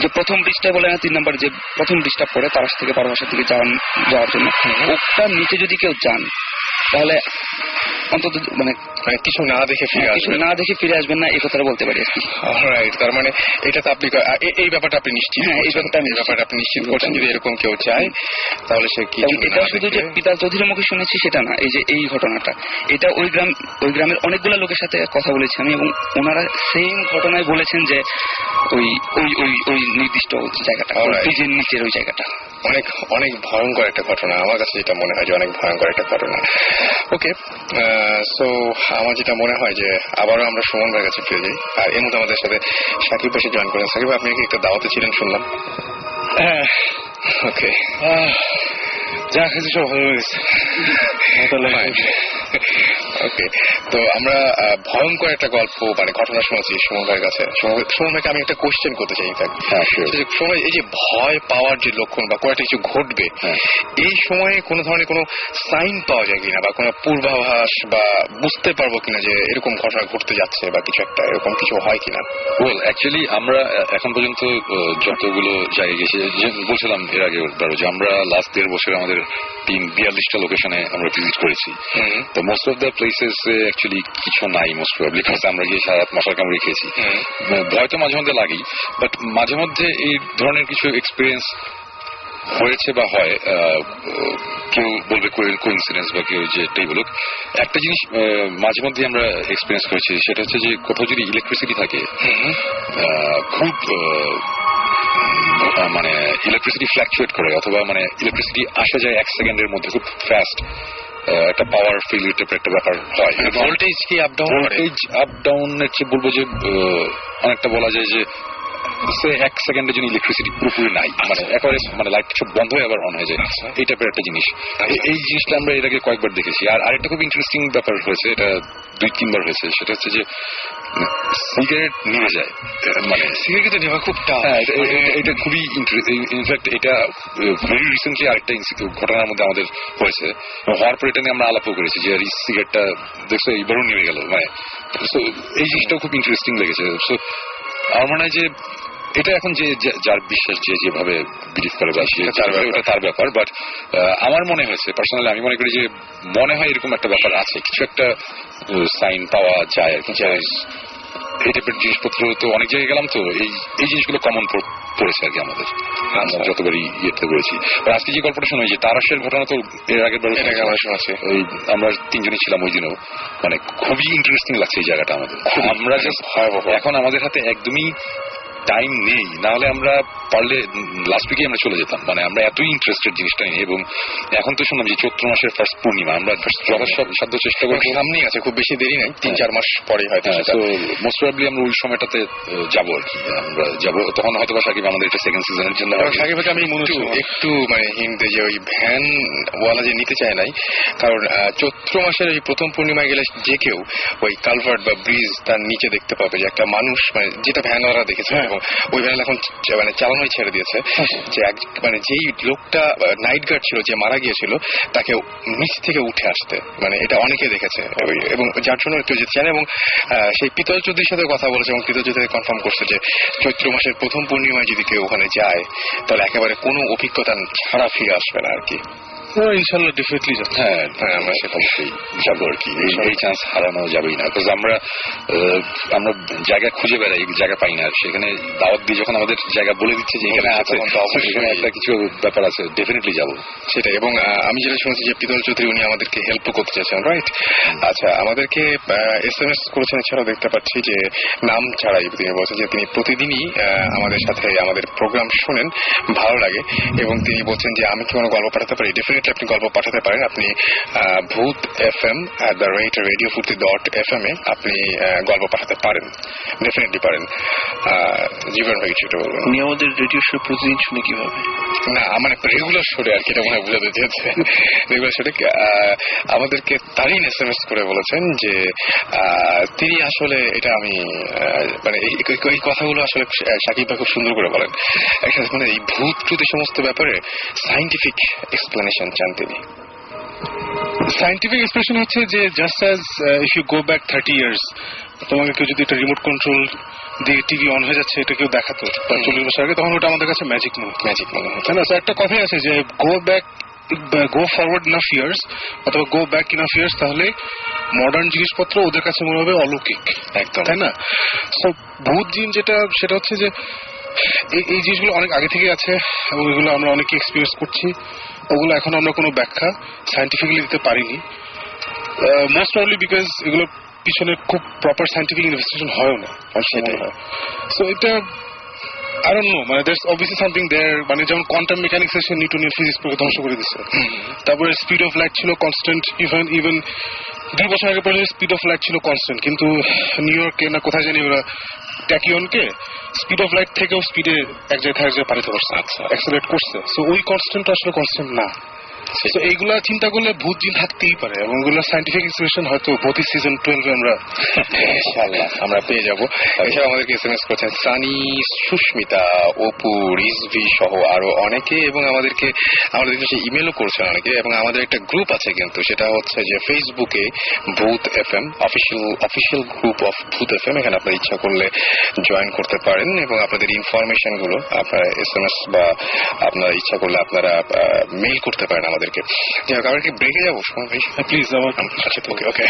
যে প্রথম ব্রিজটা বলে না, 3 নম্বর যে প্রথম ব্রিজটা পড়ে তারাশ থেকে 12 হাসের দিকে যাওয়ার জন্য, ওটার নিচে যদি কেউ যান তাহলে অন্তত মানে কিছু না দেখে ফিরে আসবেন না, এই কথাটা বলতে পারি আর কি। অলরাইট, তার মানে এটা তো আপনি এই ব্যাপারটা আপনি নিশ্চিত? হ্যাঁ, এই ব্যাপারটা আপনি নিশ্চিত করছেন যদি এরকম কেউ চায় তাহলে সে কি? এটা শুধু যে পিতাল চৌধুরীর মুখে শুনেছি সেটা না, এই যে এই ঘটনাটা, এটা ওই গ্রামের অনেকগুলো লোকের সাথে কথা বলেছি আমি এবং ওনারা সেম ঘটনায় বলেছেন যে ওই ওই ওই ওই নির্দিষ্ট জায়গাটা, ব্রিজের নিচের ওই জায়গাটা অনেক অনেক ভয়ঙ্কর একটা ঘটনা। আমার কাছে যেটা মনে হয় যে অনেক ভয়ঙ্কর একটা ঘটনা। ওকে, সো আমার যেটা মনে হয় যে আবারও আমরা সুমন ভাইয়ের কাছে ফিরে যাই। আর এর মধ্যে আমাদের সাথে সাকিব এসে জয়েন করেন। সাকিব, আপনি কি একটা দাওয়াতে ছিলেন শুনলাম? হ্যাঁ। ওকে, যা খেয়েছি সব ভালো হয়ে গেছে। ওকে, তো আমরা ভয়ঙ্কর একটা গল্প মানে ঘটনা শুনেছি সুমন ভাইয়ের কাছে। সুমন ভাইকে আমি একটা কোশ্চেন করতে চাই। সময় এই যে ভয় পাওয়ার যে লক্ষণ বা কয়েকটা কিছু ঘটবে, এই সময়ে কোনো ধরনের কোনো সাইন পাওয়া যায় কিনা বা কোনো পূর্বাভাস বা বুঝতে পারবো কিনা যে এরকম ঘটনা ঘটতে যাচ্ছে বা কিছু একটা এরকম কিছু হয় কিনা? ওয়েল অ্যাকচুয়ালি আমরা এখন পর্যন্ত যতগুলো জায়গায় গেছি, বলছিলাম এর আগে যে আমরা লাস্ট 1.5 বছরে আমাদের 42টা লোকেশনে আমরা ভিজিট করেছি। তো most of the places actually কিছু নাই, মোস্ট প্রবাবলি, বিকজ আমরা গিয়ে সারা রাত মশার কামড়ে খেয়েছি। ভয় তো মাঝে মধ্যে লাগেই, বাট মাঝে মধ্যে এই ধরনের কিছু এক্সপিরিয়েন্স হয়েছে বা হয়, কেউ বলবে কোইন্সিডেন্স বা কেউ যেটাই বলুক। একটা জিনিস মাঝে মধ্যে আমরা এক্সপিরিয়েন্স করেছি, সেটা হচ্ছে যে কোথাও যদি ইলেকট্রিসিটি থাকে, খুব মানে ইলেকট্রিসিটি ফ্ল্যাকচুয়েট করে, অথবা মানে ইলেকট্রিসিটি আসা যায় 1 সেকেন্ডের মধ্যে খুব ফাস্ট, একটা পাওয়ার ফেলিয়ার টাইপের একটা ব্যাপার হয়। ভোল্টেজ কি আপ ডাউন? ভোল্টেজ আপ ডাউনের চেয়ে বলবো যে অনেকটা বলা যায় যে 1 সেকেন্ডের জন্য ইলেকট্রিসিটি পুরোপুরি নাই, মানে একেবারে মানে লাইট সব বন্ধ হয়ে আবার অন হয়ে যায়, এই টাইপের একটা জিনিস। এই জিনিসটা আমরা এর আগে কয়েকবার দেখেছি। আর আরেকটা খুব ইন্টারেস্টিং ব্যাপার হয়েছে, এটা 2-3 বার হয়েছে, সেটা হচ্ছে যে সিগারেট নিভে যায়, মানে সিগারেট নেওয়া খুব টাফ। এটা খুবই ইনফ্যাক্ট এটা ভেরি রিসেন্টলি আরেকটা ঘটনার মধ্যে আমাদের হয়েছে, হওয়ার পর এটা নিয়ে আমরা আলাপও করেছি যে এই সিগারেটটা দেখছো এইবারও নেমে গেল, মানে এই জিনিসটাও খুব ইন্টারেস্টিং লেগেছে। সো আমার মনে হয় যে এটা এখন যে যার বিশ্বাস যে যেভাবে বিলিভ করে বা তার ব্যাপার, বাট আমার মনে হয়েছে পার্সোনালি, আমি মনে করি যে মনে হয় এরকম একটা ব্যাপার আছে, কিছু একটা সাইন পাওয়া যায় আর কি। এই টাইপের জিনিসপত্র তো অনেক জায়গায় গেলাম, তো এই জিনিসগুলো কমন পড়েছে আর কি আমাদের, যতবারই ইয়েতে করেছি। আজকে যে গল্পটা শুনে যে তারাশের ঘটনা, তো এর আগের বার শোনাচ্ছে, ওই আমরা 3 জনই ছিলাম ওই দিনও, মানে খুবই ইন্টারেস্টিং লাগছে এই জায়গাটা আমাদের। আমরা জাস্ট এখন আমাদের হাতে একদমই টাইম নেই, না হলে আমরা পারলে লাস্ট উইকে আমরা চলে যেতাম, মানে আমরা এতই ইন্টারেস্টেড জিনিসটা নিয়ে। এবং এখন তো শুনলাম যে চৈত্র মাসের ফার্স্ট পূর্ণিমা, আমরা যথাসাধ্য চেষ্টা করছি, সামনেই আছে, খুব বেশি দেরি নাই, 3-4 মাস পরে হয়তো। তো মোস্ট প্রবাবলি আমরা ওই সময়টাতে যাবো আর কি, আমরা যাবো তখন হয়তো বা সাকিব আমাদের এটা সেকেন্ড সিজনের জন্য। সাকিবকে আমি একটু মানে হিন্ট যে ওই ভ্যান ওয়ালা যে নিতে চায় নাই, কারণ চৈত্র মাসের ওই প্রথম পূর্ণিমায় গেলে যে কেউ ওই কালভার্ট বা ব্রিজ তার নিচে দেখতে পাবে যে একটা মানুষ, মানে যেটা ভ্যানওয়ালা দেখেছে, এবং ওই ভ্যান এখন মানে চালানোই ছেড়ে দিয়েছে, যে মানে যেই লোকটা নাইট গার্ড ছিল যে মারা গিয়েছিল তাকে নিচ থেকে উঠে আসতে, মানে এটা অনেকে দেখেছে, এবং যার জন্য কেউ যেতে চায় না। এবং সেই পিতল চৌধুরীর সাথে কথা বলেছে এবং পিতল চৌধুরী কনফার্ম করছে যে চৈত্র মাসের প্রথম পূর্ণিমায় যদি কেউ ওখানে যায় তাহলে একেবারে কোনো অভিজ্ঞতা ছাড়া ফিরে আসবে না আর কি। ইনশাল্লাহ ডেফিনেটলি যাচ্ছে। হ্যাঁ, আমরা সেটা অবশ্যই যাবো আর কি, এই চান্স হারানো যাবেই না। বিকজ আমরা জায়গা খুঁজে বেড়াই, জায়গা পাই না, সেখানে দাওয়াত দিয়ে যখন আমাদের জায়গা বলে দিচ্ছে যে এখানে আছে, সেখানে একটা কিছু ব্যাপার আছে, ডেফিনেটলি যাবো সেটাই। এবং আমি যেটা শুনেছি যে পিতল চৌধুরী উনি আমাদেরকে হেল্প করতে চাইছেন, রাইট? আচ্ছা, আমাদেরকে SMS করেছেন, এছাড়াও দেখতে পাচ্ছি যে নাম ছাড়াই তিনি বলছেন যে তিনি প্রতিদিনই আমাদের সাথে আমাদের প্রোগ্রাম শোনেন, ভালো লাগে, এবং তিনি বলছেন যে আমি কি কোনো গল্প পাঠাতে পারি? ডেফিনেটলি আপনি গল্প পাঠাতে পারেন। আপনি boothfm@radiofurti.fm এ আপনি গল্প পাঠাতে পারেন, ডেফিনেটলি পারেন। জীবন ভাই কিছু বলবেন? উনি আমাদের রেডিও শো প্রতিদিন শুনে কিভাবে? না, মানে রেগুলার শোরে আর কি, এটা মনে হয় বুঝাতে চেয়েছে। রেগুলার শোরে আমাদেরকে তারিন SMS করে বলেছেন যে তিনি আসলে এটা আমি মানে এই কথাগুলো আসলে সাকিব ভাই খুব সুন্দর করে বলেন, একটা মানে এই ভূত টুতে সমস্ত ব্যাপারে সায়েন্টিফিক এক্সপ্লেনেশন চান তিনি। সায়েন্টিফিক এক্সপ্রেশন হচ্ছে যে just as if you go back 30 years, তোমাকে কেউ যদি একটা রিমোট কন্ট্রোল দিয়ে টিভি অন হয়ে যাচ্ছে এটা কেউ দেখাতো 40 বছর আগে, তখন ওটা আমাদের কাছে ম্যাজিক মনে হতো, তাই না? একটা কথাই আছে যে গো ফরওয়ার্ড ইনাফ ইয়ার্স অথবা গো ব্যাক ইনাফ ইয়ার্স, তাহলে মডার্ন জিনিসপত্র ওদের কাছে মনে হবে অলৌকিক, একদম, তাই না? সো ভূত জিন যেটা, সেটা হচ্ছে যে এই জিনিসগুলো অনেক আগে থেকে আছে এবং এগুলো আমরা অনেকে এক্সপিরিয়েন্স করছি। ওগুলো এখন আমরা কোনো ব্যাখ্যা সায়েন্টিফিক্যালি দিতে পারিনি, মোস্ট প্রবাবলি বিকজ এগুলোর পিছনে খুব প্রপার সায়েন্টিফিক ইনভেস্টিগেশন হয়ও না। সো এটা I don't know, মানে there's obviously something there, মানে যেমন কোয়ান্টাম মেকানিক্স এসে নিউটনের ফিজিক্স পুরো ধ্বংস করে দিচ্ছে। তারপরে স্পিড অফ লাইট ছিল কনস্ট্যান্ট, ইভেন 2 বছর আগে পর্যন্ত স্পিড অফ লাইট ছিল কনস্ট্যান্ট, কিন্তু নিউ ইয়র্কে না কোথায় জানি ওরা ট্যাকিয়নকে স্পিড অফ লাইট থেকেও স্পিডে এক জায়গায় পাঠাতে পারছে, অ্যাক্সেলারেট করছে। সো ওই কনস্ট্যান্ট আসলে কনস্ট্যান্ট না, তো এইগুলা চিন্তা করলে ভূত জিন থাকতেই পারে এবং এগুলো সাইন্টিফিক এক্সপ্লেনেশন হয়তো প্রতি সিজন 12 আমরা ইনশাআল্লাহ আমরা পেয়ে যাব। এছাড়া আমাদেরকে SMS করেছেন সানি, সুস্মিতা, অপু, রিজভি সহ আরো অনেকে, এবং আমাদেরকে ইমেলও করছেন অনেকে, এবং আমাদের একটা গ্রুপ আছে কিন্তু সেটা হচ্ছে যে ফেসবুকে ভূত FM অফিসিয়াল গ্রুপ অফ ভূত FM। এখানে আপনার ইচ্ছা করলে জয়েন করতে পারেন এবং আপনাদের ইনফরমেশন গুলো আপনারা SMS বা আপনার ইচ্ছা করলে আপনারা মেইল করতে পারেন আমাদেরকে। যাই হোক, আমরা কি ব্রেকে যাবো সময় ভাই? প্লিজ আমার আচ্ছা ওকে ওকে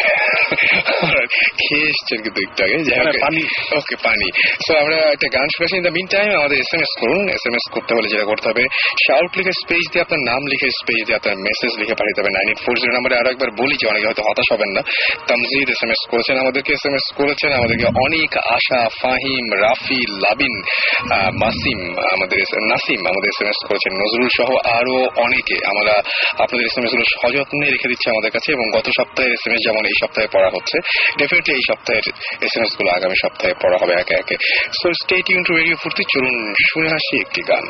খেয়ে এসছেন কিন্তু একটু আগে। যাই হোক, পানি ওকে পানি। সো আমরা একটা গান শুনেছি। ইন দ্য মিন টাইম আমাদের SMS করুন। SMS করতে হলে যেটা করতে হবে, শাউট লিখে স্পেস দিয়ে আপনার নাম লিখে স্পেস দিয়ে আপনার মেসেজ লিখে পাঠিয়ে দেবেন 9840 নাম্বারে। আরো একবার বলি যে অনেকে হয়তো হতাশ হবেন না। তামজিদ SMS করেছেন আমাদেরকে, SMS করেছেন আমাদেরকে অনেক, আশা, ফাহিম, রাফি, লাবিন, মাসিম আমাদের নাসিম আমাদের SMS করেছেন, নজরুল সহ আরো অনেকে। আমরা আপনাদের SMS গুলো সযত্নে রেখে দিচ্ছি আমাদের কাছে, এবং গত সপ্তাহের SMS যেমন এই সপ্তাহে পড়া হচ্ছে, ডেফিনেটলি এই সপ্তাহের SMS গুলো আগামী সপ্তাহে পড়া হবে একে একে। So stay tune two radio ফুর্তি। চলুন শুনে আসি একটি গান।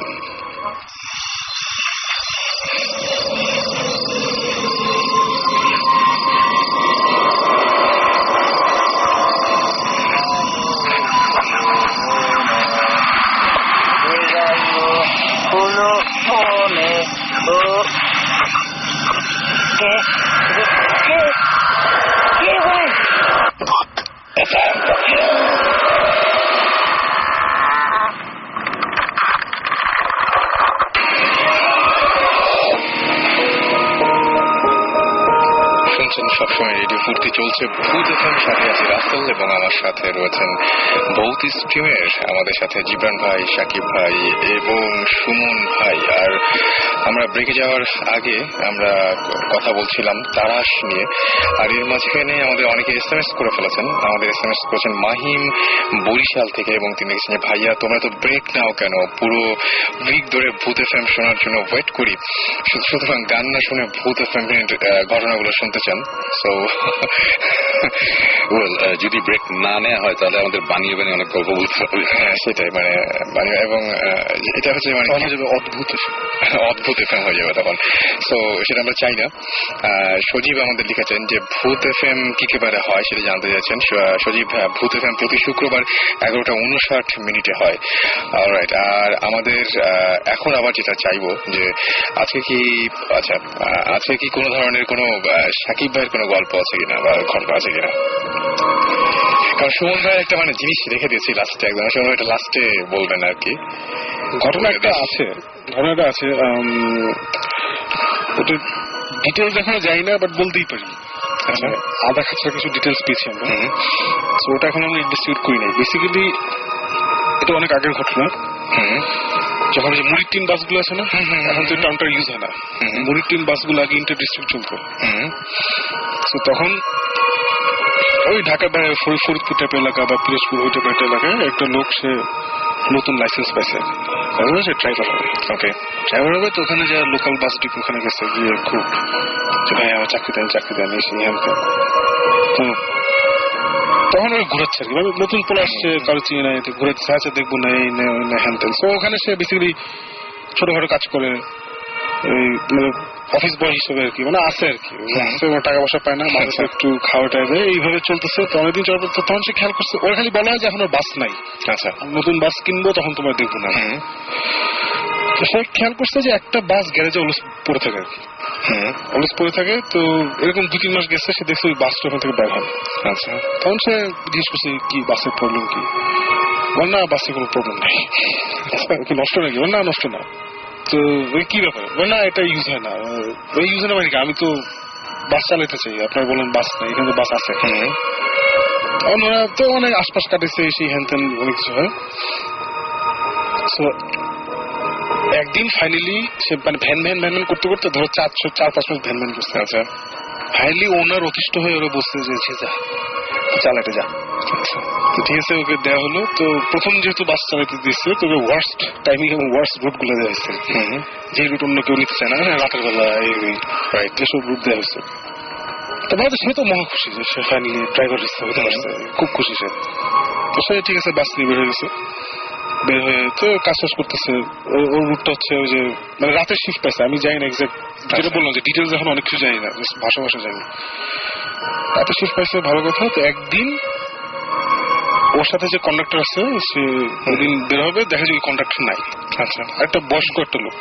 সবসময় রেডিও ফুর্তি চলছে ভূত FM, সাথে আছে রাসেল এবং আমার সাথে রয়েছেন ভৌত স্ট্রিমের আমাদের সাথে জিবরান ভাই, সাকিব ভাই এবং সুমন ভাই। আর আমরা ব্রেকে যাওয়ার আগে আমরা কথা বলছিলাম তারাশ নিয়ে, আর এর মাঝখানে আমাদের অনেকে SMS করে ফেলেছেন। আমাদের SMS করেছেন মাহিম বরিশাল থেকে, এবং তিনি লিখেছেন ভাইয়া তোমরা তো ব্রেক নাও কেন, পুরো উইক ধরে ভূত FM শোনার জন্য ওয়েট করি, সুতরাং গান না শুনে ভূত FM ঘটনাগুলো শুনতে চান। সো যদি ব্রেক না নেওয়া হয় তাহলে আমাদের বানিয়ে বানিয়ে অনেক গল্প বলতে হবে। হ্যাঁ সেটাই, মানে এবং এটা হচ্ছে মানে অদ্ভুত FM হয়ে যাবে তখন। সো সেটা আমরা চাই না। সজীব আমাদের লিখেছেন যে ভূত FM কি কেবারে হয় সেটা জানতে চাইছেন। সজীব, ভূত FM প্রতি শুক্রবার 11:59 হয়। অলরাইট। আর আমাদের এখন আবার যেটা চাইবো যে আজকে কি কোনো ধরনের কোনো সাকিব ভাইয়ের কোনো গল্প আছে কিনা বা ঘটনা আছে কিনা? কারণ সুমন ভাই একটা মানে জিনিস রেখে দিয়েছি লাস্টে, একদম সুমন ভাই এটা লাস্টে বলবেন আর কি। ঘটনাটা আছে ওটা ডিটেলস এখনো যাই না, বাট বলতেই পারি। আচ্ছা, আধা খাঁচা কিছু ডিটেলস পেয়েছি আমরা, তো ওটা এখন আমরা ইনভেস্টিগেট করি নাই। বেসিক্যালি এটা অনেক আগের ঘটনা। যখন যে মুড়ির টিন বাসগুলো আছে না, এখন তো টার্মটা ইউজ হয় না। মুড়ির টিন বাসগুলো আগে ইন্টার ডিস্ট্রিক্ট চলতো। তো তখন ওই ঢাকা বা ফরিদপুর টাইপের এলাকা বা পিরোজপুর ওই টাইপের একটা এলাকায় একটা লোক, সে নতুন লাইসেন্স পাইছে, সে ড্রাইভার হবে। ওকে, ড্রাইভার হবে। তো ওখানে যা লোকাল বাস ডিপো ওখানে গেছে, গিয়ে খুব ভাই আমার চাকরি দেন তো তখন ওই ঘুরাচ্ছে আর কি, মানে নতুন পোলা আসছে, কারো চিনে নাই, ঘুরাচ্ছে, আচ্ছা দেখবো না এই না ওই না হ্যান তেন। তো ওখানে সে বেসিক্যালি ছোটখাটো কাজ করে, মানে অফিস বয় হিসেবে আর কি, মানে আছে আর কি, টাকা পয়সা পায় না, মানুষ একটু খাওয়া টাইবে এইভাবে চলতেছে। তো অনেকদিন চলার পর তখন সে খেয়াল করছে, ওর খালি বলা হয় যে এখন বাস নাই, আচ্ছা নতুন বাস কিনবো তখন তোমার দেখবো না। তো সে খেয়াল করছে যে একটা বাস গ্যারেজে অলস পড়ে থাকে আর কি, অলস পড়ে থাকে। তো এরকম 2-3 মাস গেছে, সে দেখছে ওই বাসটা ওখান থেকে বের হয়। আচ্ছা, তখন সে জিজ্ঞেস করছে কি বাসের প্রবলেম কি? বল না বাসে কোনো প্রবলেম নাই। কি নষ্ট নাকি? বল না নষ্ট না। তো ওই কি ব্যাপার? বল না এটা ইউজ হয় না। ওই ইউজ হয় না মানে কি, আমি তো বাস চালাইতে চাই, আপনার বলেন বাস নাই, এখানে তো বাস আছে। ওনারা তো অনেক আশপাশ কাটেছে, সেই হ্যান তেন অনেক কিছু হয়। তো একদিন ফাইনালি সে মানে ভ্যান করতে করতে ধরো 4-5 মাস ভ্যান করছে। আচ্ছা, ফাইনালি ওনার অতিষ্ঠ হয়ে ওরা বসছে যে চালাতে যা। ঠিক আছে, ওকে দেওয়া হলো। তো প্রথম যেহেতু বাস চালাতে দিচ্ছে, তোকে ওয়ার্স্ট টাইমিং এবং ওয়ার্স্ট রুট গুলো দেওয়া হয়েছে, যে রুট অন্য কেউ নিতে চায় না, রাতের বেলা যেসব রুট দেওয়া হয়েছে। তো ভাই সে তো মহা খুশি যে সে ফাইনালি ড্রাইভার হতে পারছে, খুব খুশি সে। তো সে ঠিক আছে বাস নিয়ে বের হয়ে গেছে। বের হয়ে তো কাজ শেষ করতেছে। ওর রুটটা হচ্ছে ওই যে মানে রাতের শিফট পাইছে, আমি জানি না এক্সাক্ট, যেটা বললাম যে ডিটেলস এখন অনেক কিছু জানি না, ভাষা জানি। রাতের শিফট পাইছে, ভালো কথা। তো একদিন ওর সাথে যে কন্ডাক্টর আছে সে ওদিন বের হবে, দেখা যায় ওই কন্ডাক্টর নাই। আচ্ছা, একটা বয়স্ক একটা লোক,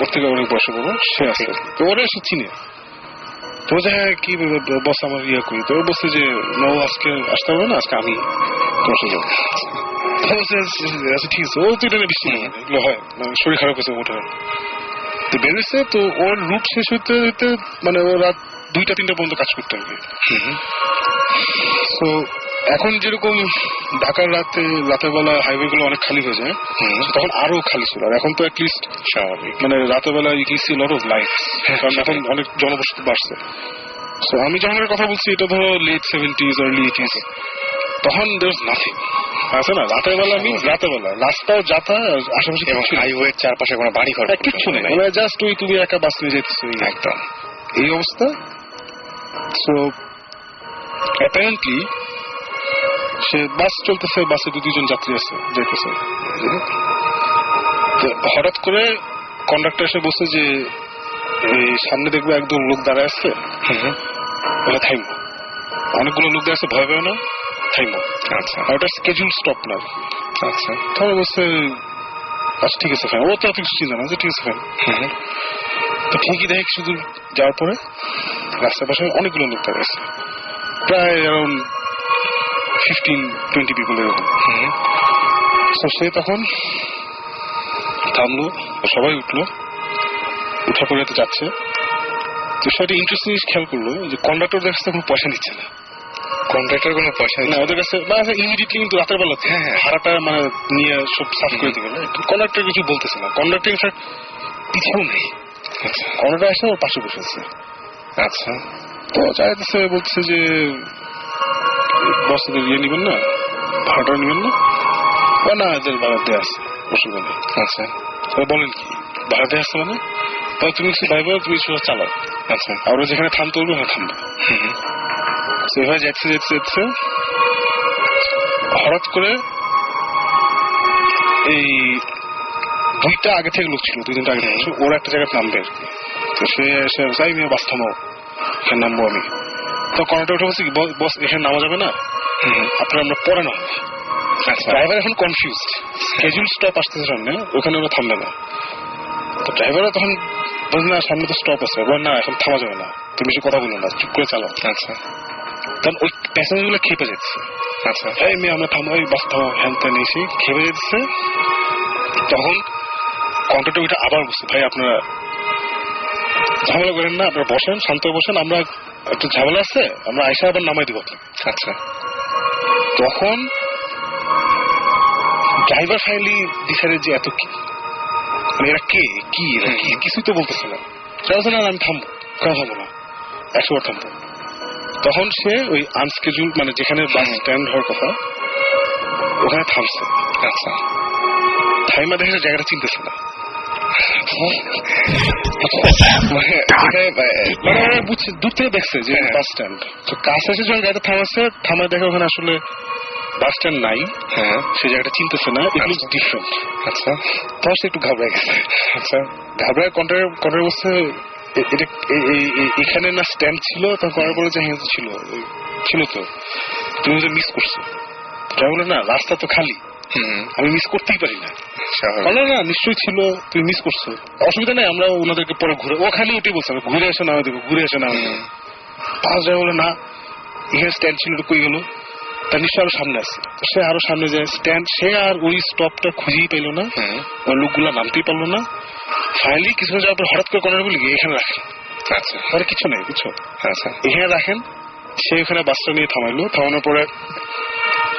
ওর থেকে অনেক বয়স বড়, সে আছে। তো ওরা এসে চিনে, তো হ্যাঁ কি বস আমার ইয়ে করি, তো বলছে যে নো আজকে আসতে হবে না, আজকে আমি তোমার সাথে যাবো। আচ্ছা ঠিক আছে, ও তো এটা বৃষ্টি এগুলো হয়, শরীর খারাপ হয়েছে ওঠার। তো বেরোচ্ছে, তো ওর রুট শেষ হইতে হইতে মানে ও রাত 2-3 পর্যন্ত কাজ করতে হবে। তো এখন যেরকম ঢাকার রাতের বেলা হাইওয়ে গুলো অনেক খালি হয়ে যায়, তখন আরো খালি ছিল। আর এখন তো অ্যাটলিস্ট স্বাভাবিক, মানে রাতের বেলা you can see lot of lights, কারণ এখন অনেক জনবসতি বাড়ছে। তো আমি যখন কথা বলছি এটা ধরো লেট 70s আর্লি 80s, তখন দের ইজ নাথিং আছে না। রাতের বেলা রাতের বেলা রাস্তাও যাতা আশেপাশে হাইওয়ের চারপাশে কোনো বাড়ি ঘর কিচ্ছু নেই, মানে জাস্ট ওই তুমি একা বাস নিয়ে যেতেছো একদম এই অবস্থা। সো অ্যাপারেন্টলি সে বাস চলতেছে, বাসে 2-3 যাত্রী আছে যাইতেছে। হঠাৎ করে কন্ডাক্টর এসে বলছে যে এই সামনে দেখবে একদম লোক দাঁড়ায় আসছে, থাইমো। অনেকগুলো লোক দাঁড়াচ্ছে, ভয় পায় না, থাইমো। আচ্ছা, ওটা স্কেজুল স্টপ না। আচ্ছা, তাহলে বলছে আচ্ছা ঠিক আছে ফ্যান, ও তো কিছু চিন্তা না, ঠিক আছে ফ্যান। তো ঠিকই দেখে কিছু দূর যাওয়ার পরে রাস্তার পাশে অনেকগুলো লোক দাঁড়াচ্ছে, প্রায় অ্যারাউন্ড 15-20 পিপল এরকম। সে তখন থামলো, সবাই উঠলো, উঠা পরে তো যাচ্ছে। তো সেটা ইন্টারেস্টিং জিনিস খেয়াল করলো যে কন্ডাক্টর কাছ থেকে কোনো পয়সা নিচ্ছে না। কন্ডাক্টর কোনো পয়সা না ওদের কাছে, ইমিডিয়েটলি কিন্তু রাতের বেলা ভাড়াটা মানে নিয়ে সব সাফ করে দিবে না। কন্ডাক্টর কিছু বলতেছে না, কন্ডাক্টর ইনফ্যাক্ট পিছাও নেই। কন্ডাক্টর এসে ওর পাশে বসেছে। আচ্ছা, তো চাইতেছে, বলতেছে যে বসদের ইয়ে নিবেন না, ভাড়াটা নিবেন না? না, এদের ভাড়া দেওয়া আছে, অসুবিধা নেই। আচ্ছা, বলেন কি ভাড়া দেওয়া আছে মানে? তুমি কিছু ভাইবো, তুমি কিছু চালাও। আচ্ছা, আমরা যেখানে থামতে বলবো ওখানে থামবো। সেভাবে যাচ্ছে যাচ্ছে যাচ্ছে, হঠাৎ করে এই 2টা আগে থেকে লোক ছিল, 2-3টা আগে থেকে ওরা একটা জায়গায় নামবে। তো সে এসে যাই মেয়ে বাস থামাও, এখানে নামবো আমি। তো কন্ডাক্টর উঠে বলছে কি বস এখানে নামা যাবে না, আমরা পরে নামবো। ড্রাইভার এখন কনফিউজড, স্কেজুল স্টপ আসতেছে সামনে, ওখানে ওরা থামবে না। তো ড্রাইভাররা তখন বলছে না সামনে তো স্টপ আছে, না এখন থামা যাবে না, তুমি বেশি কথা বলো না, চুপ করে চালাও। আচ্ছা, তখন ওই প্যাসেঞ্জার গুলো খেপে যাচ্ছে। আচ্ছা, এই মেয়ে আমরা থামো, ওই বাস থামো, হ্যান ত্যান এসে খেপে যাচ্ছে। তখন কন্ট্রাক্টর ওইটা আবার বলছে, ভাই আপনারা ঝামেলা করেন না, আপনারা বসেন, শান্ত বসেন, আমরা একটু ঝামেলা আছে, আমরা আইসা আবার নামাই দিব আপনাকে। আচ্ছা, তখন ড্রাইভার ফাইনালি ডিসাইডেড যে এত কি মানে এরা কে কি কিছুই তো বলতেছে না। না আমি থামবো, কেন থামবো না, 100 বার থামবো। তখন সে ওই আনস্কেজুল মানে যেখানে বাস স্ট্যান্ড হওয়ার কথা ওখানে থামছে। আচ্ছা, থাইমা দেখে জায়গাটা চিনতেছে না, মানে বুঝছে, দূর থেকে দেখছে যে বাস স্ট্যান্ড। তো কাছে এসে যখন গাড়িটা থামাচ্ছে, থামায় দেখে ওখানে আসলে বাস স্ট্যান্ড নাই। হ্যাঁ, সে জায়গাটা চিনতেছে না, ইট লুকস ডিফারেন্ট। আচ্ছা, তখন সে একটু ঘাবড়ে গেছে। আচ্ছা, ঘাবড়ায় কন্ট্রাক্টর বলছে এটা এখানে না স্ট্যান্ড ছিল? তখন করার পরে যে হ্যাঁ ছিল তো, তুমি যে মিস করছো। বলে না রাস্তা তো খালি, আমি মিস করতেই পারি না। না নিশ্চয়ই ছিল, তুমি মিস করছো, অসুবিধা নেই, আমরা ওনাদেরকে পরে ঘুরে, ও খালি ওটাই বলছে ঘুরে এসে নামে দেবো, ঘুরে এসে নামে দেবো। পাঁচ ড্রাইভার বলে না এখানে স্ট্যান্ড ছিল, কই গেল? তার নিশ্চয় আরো সামনে আসছে। সে আরো সামনে যায় স্ট্যান্ড, সে আর ওই স্টপটা খুঁজেই পেল না, ওই লোকগুলা নামতেই পারলো না। ফাইনালি কিছু যাওয়ার পর হঠাৎ করে কর্নার বলি এখানে রাখেন। আচ্ছা, পরে কিছু নেই বুঝছো। আচ্ছা, এখানে রাখেন। সে এখানে বাসটা নিয়ে থামাইলো, থামানোর পরে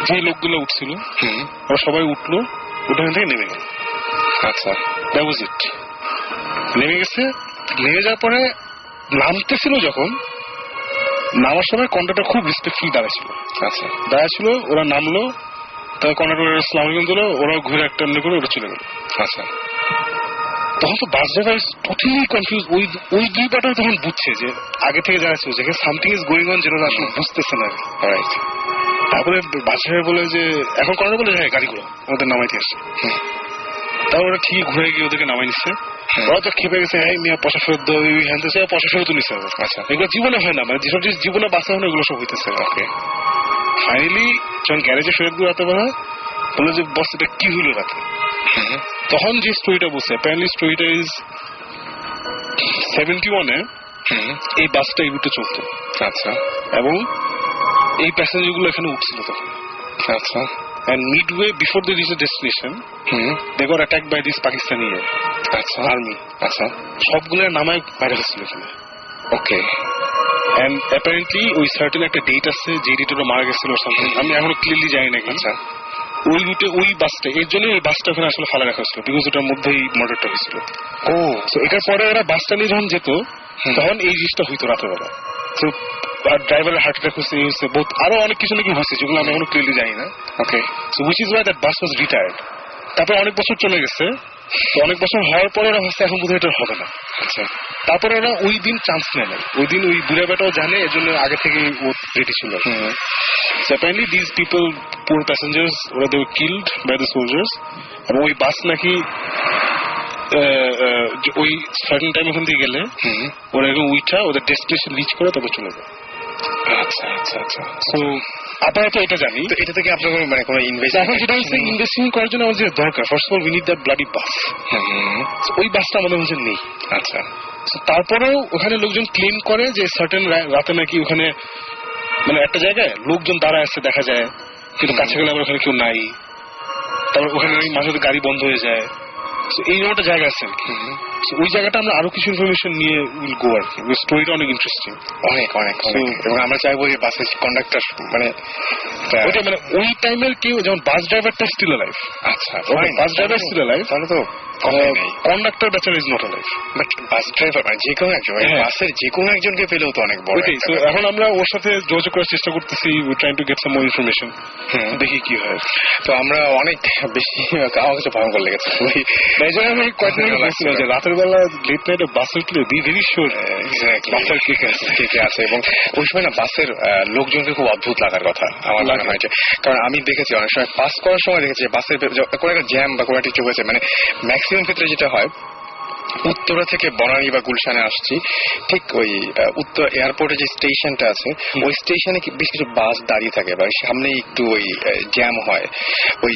যে লোকগুলো উঠছিল ওরা সবাই উঠলো, ওখান থেকে নেমে গেল। আচ্ছা, দ্যাট ওয়াজ ইট। নেমে গেছে, নেমে যাওয়ার পরে নামতেছিল, যখন নামার সময় কন্ডাক্টর খুব রেসপেক্টফুল দাঁড়াচ্ছিল। আচ্ছা, দাঁড়াচ্ছিল, ওরা নামলো, তারপর কন্ডাক্টর আসসালামু আলাইকুম দিল, ওরা ঘুরে একটা এমনি করে ওরা চলে গেল। আচ্ছা, তখন তো bus driver is totally confuse. ওই 2 পার্টার তখন বুঝছে যে আগে থেকে যারা ছিল যে সামথিং ইজ গোয়িং অন, যেটা আসলে বুঝতেছে না। রাইট, তারপরে বাসায় বলে যে এখন করার বলে হ্যাঁ গাড়িগুলো আমাদের নামাইতে আসছে। তারপর ওরা ঠিক ঘুরে গিয়ে ওদেরকে নামাই নিচ্ছে। ওরা তো খেপে গেছে, হ্যাঁ মিয়া পয়সা ফেরত দেওয়া হ্যান পয়সা ফেরত নিচ্ছে। আচ্ছা, এগুলো জীবনে হয় না, মানে যেসব জীবনে বাঁচা হয় না এগুলো সব হইতেছে। ওকে, ফাইনালি যখন গ্যারেজে ফেরত দিয়ে রাতে বেলা বললো যে বস এটা কি হইল রাতে, তখন যে স্টোরিটা বলছে অ্যাপারেন্টলি স্টোরিটা ইজ 71-এ এই বাসটা এই রুটে চলতো। আচ্ছা, এবং এই প্যাসেঞ্জার গুলো এখানে উঠছিল তখন। আচ্ছা, and midway before they reach the destination they got attacked by this Pakistani army. আচ্ছা, সবগুলো নামায় বাইরে আসছিল এখানে। ওকে, and apparently ওই সার্টেন একটা ডেট আছে যে ডেটে ওরা মারা গেছিল সামথিং, আমি এখনো ক্লিয়ারলি জানি না। আচ্ছা, ওই রুটে ওই বাসটা, এর জন্য ওই বাসটা ওখানে আসলে ফালা রাখা হয়েছিল, বিকজ ওটার মধ্যেই মার্ডারটা হয়েছিল। ও, তো এটার পরে ওরা বাসটা নিয়ে যখন যেত তখন এই জিনিসটা হইতো রাতের বেলা। তো আর ড্রাইভারের হার্ট অ্যাটাক হয়েছে, বহুত আরো অনেক কিছু নাকি হয়েছে যেগুলো আমি এখনো ক্লিয়ারলি জানি না। Okay, so which is why that bus was retired. তারপরে অনেক বছর চলে গেছে, তো অনেক বছর হওয়ার পরে ওরা ভাবছে এখন বোধহয় এটা হবে না। আচ্ছা, তারপরে ওরা ওই দিন চান্স নেয় না, ওই দিন ওই বুড়া বেটাও জানে, এর জন্য আগে থেকে ও রেডি ছিল। So apparently these people, poor passengers, they were killed by the soldiers, এবং ওই বাস নাকি ওই সার্টেন টাইম ওখান থেকে গেলে ওরা এখন উইঠা ওদের ডেস্টিনেশন রিচ করে তবে চলে যায়। আচ্ছা আচ্ছা আচ্ছা, সো আপাতত এটা জানি। তো এটা থেকে আপনার মানে কোনো এখন যেটা হচ্ছে ইনভেস্টিগেশন করার জন্য আমাদের দরকার, first of all we need that bloody bus. ওই বাসটা আমাদের মধ্যে নেই। আচ্ছা, তারপরেও ওখানে লোকজন ক্লেম করে যে সার্টেন রাতে নাকি ওখানে মানে একটা জায়গায় লোকজন দাঁড়ায় আসছে দেখা যায়, কিন্তু কাছে গেলে আবার ওখানে কেউ নাই। তারপর ওখানে মাঝে গাড়ি বন্ধ হয়ে যায়। এইরকম একটা জায়গা আছে আর কি। ওই জায়গাটা আমরা আরো কিছু ইনফরমেশন নিয়ে উইল গো আর কি। স্টোরিটা অনেক ইন্টারেস্টিং, অনেক অনেক। এবং আমরা চাইবো যে বাসের কন্ডাক্টর মানে ওইটা মানে ওই টাইমের কেউ যেমন বাস ড্রাইভারটা স্টিল অ্যালাইভ। আচ্ছা, বাস ড্রাইভার স্টিল অ্যালাইভ, তাহলে তো কন্ডাক্টর বেচারা is not alive, but bus driver মানে যে কোনো একজন, বাসের যে কোনো একজনকে পেলেও তো অনেক বড়। এখন আমরা ওর সাথে যোগাযোগ করার চেষ্টা করতেছি, we trying to get some more information, দেখি কি হয়। তো আমরা অনেক বেশি আমার কাছে ভয়ঙ্কর লেগেছে। আমি কয়েকদিন বলছিল যে রাতের বেলা লেট নাইটে বাসে উঠলে বি ভেরি শিওর বাসের কে কে আছে। এবং ওই সময় না বাসের লোকজনকে খুব অদ্ভুত লাগার কথা আমার মনে হয়, কারণ আমি দেখেছি অনেক সময় পাস করার সময় দেখেছি বাসের কোনো একটা জ্যাম বা কোনো একটা কিছু হয়েছে, মানে ম্যাক্সিমাম ক্ষেত্রে যেটা হয় উত্তরা থেকে বনানী বা গুলশানে আসছি, ঠিক ওই উত্তর এয়ারপোর্টে যে স্টেশনটা আছে ওই স্টেশনে বেশ কিছু বাস দাঁড়িয়ে থাকে বা সামনে একটু ওই জ্যাম হয়, ওই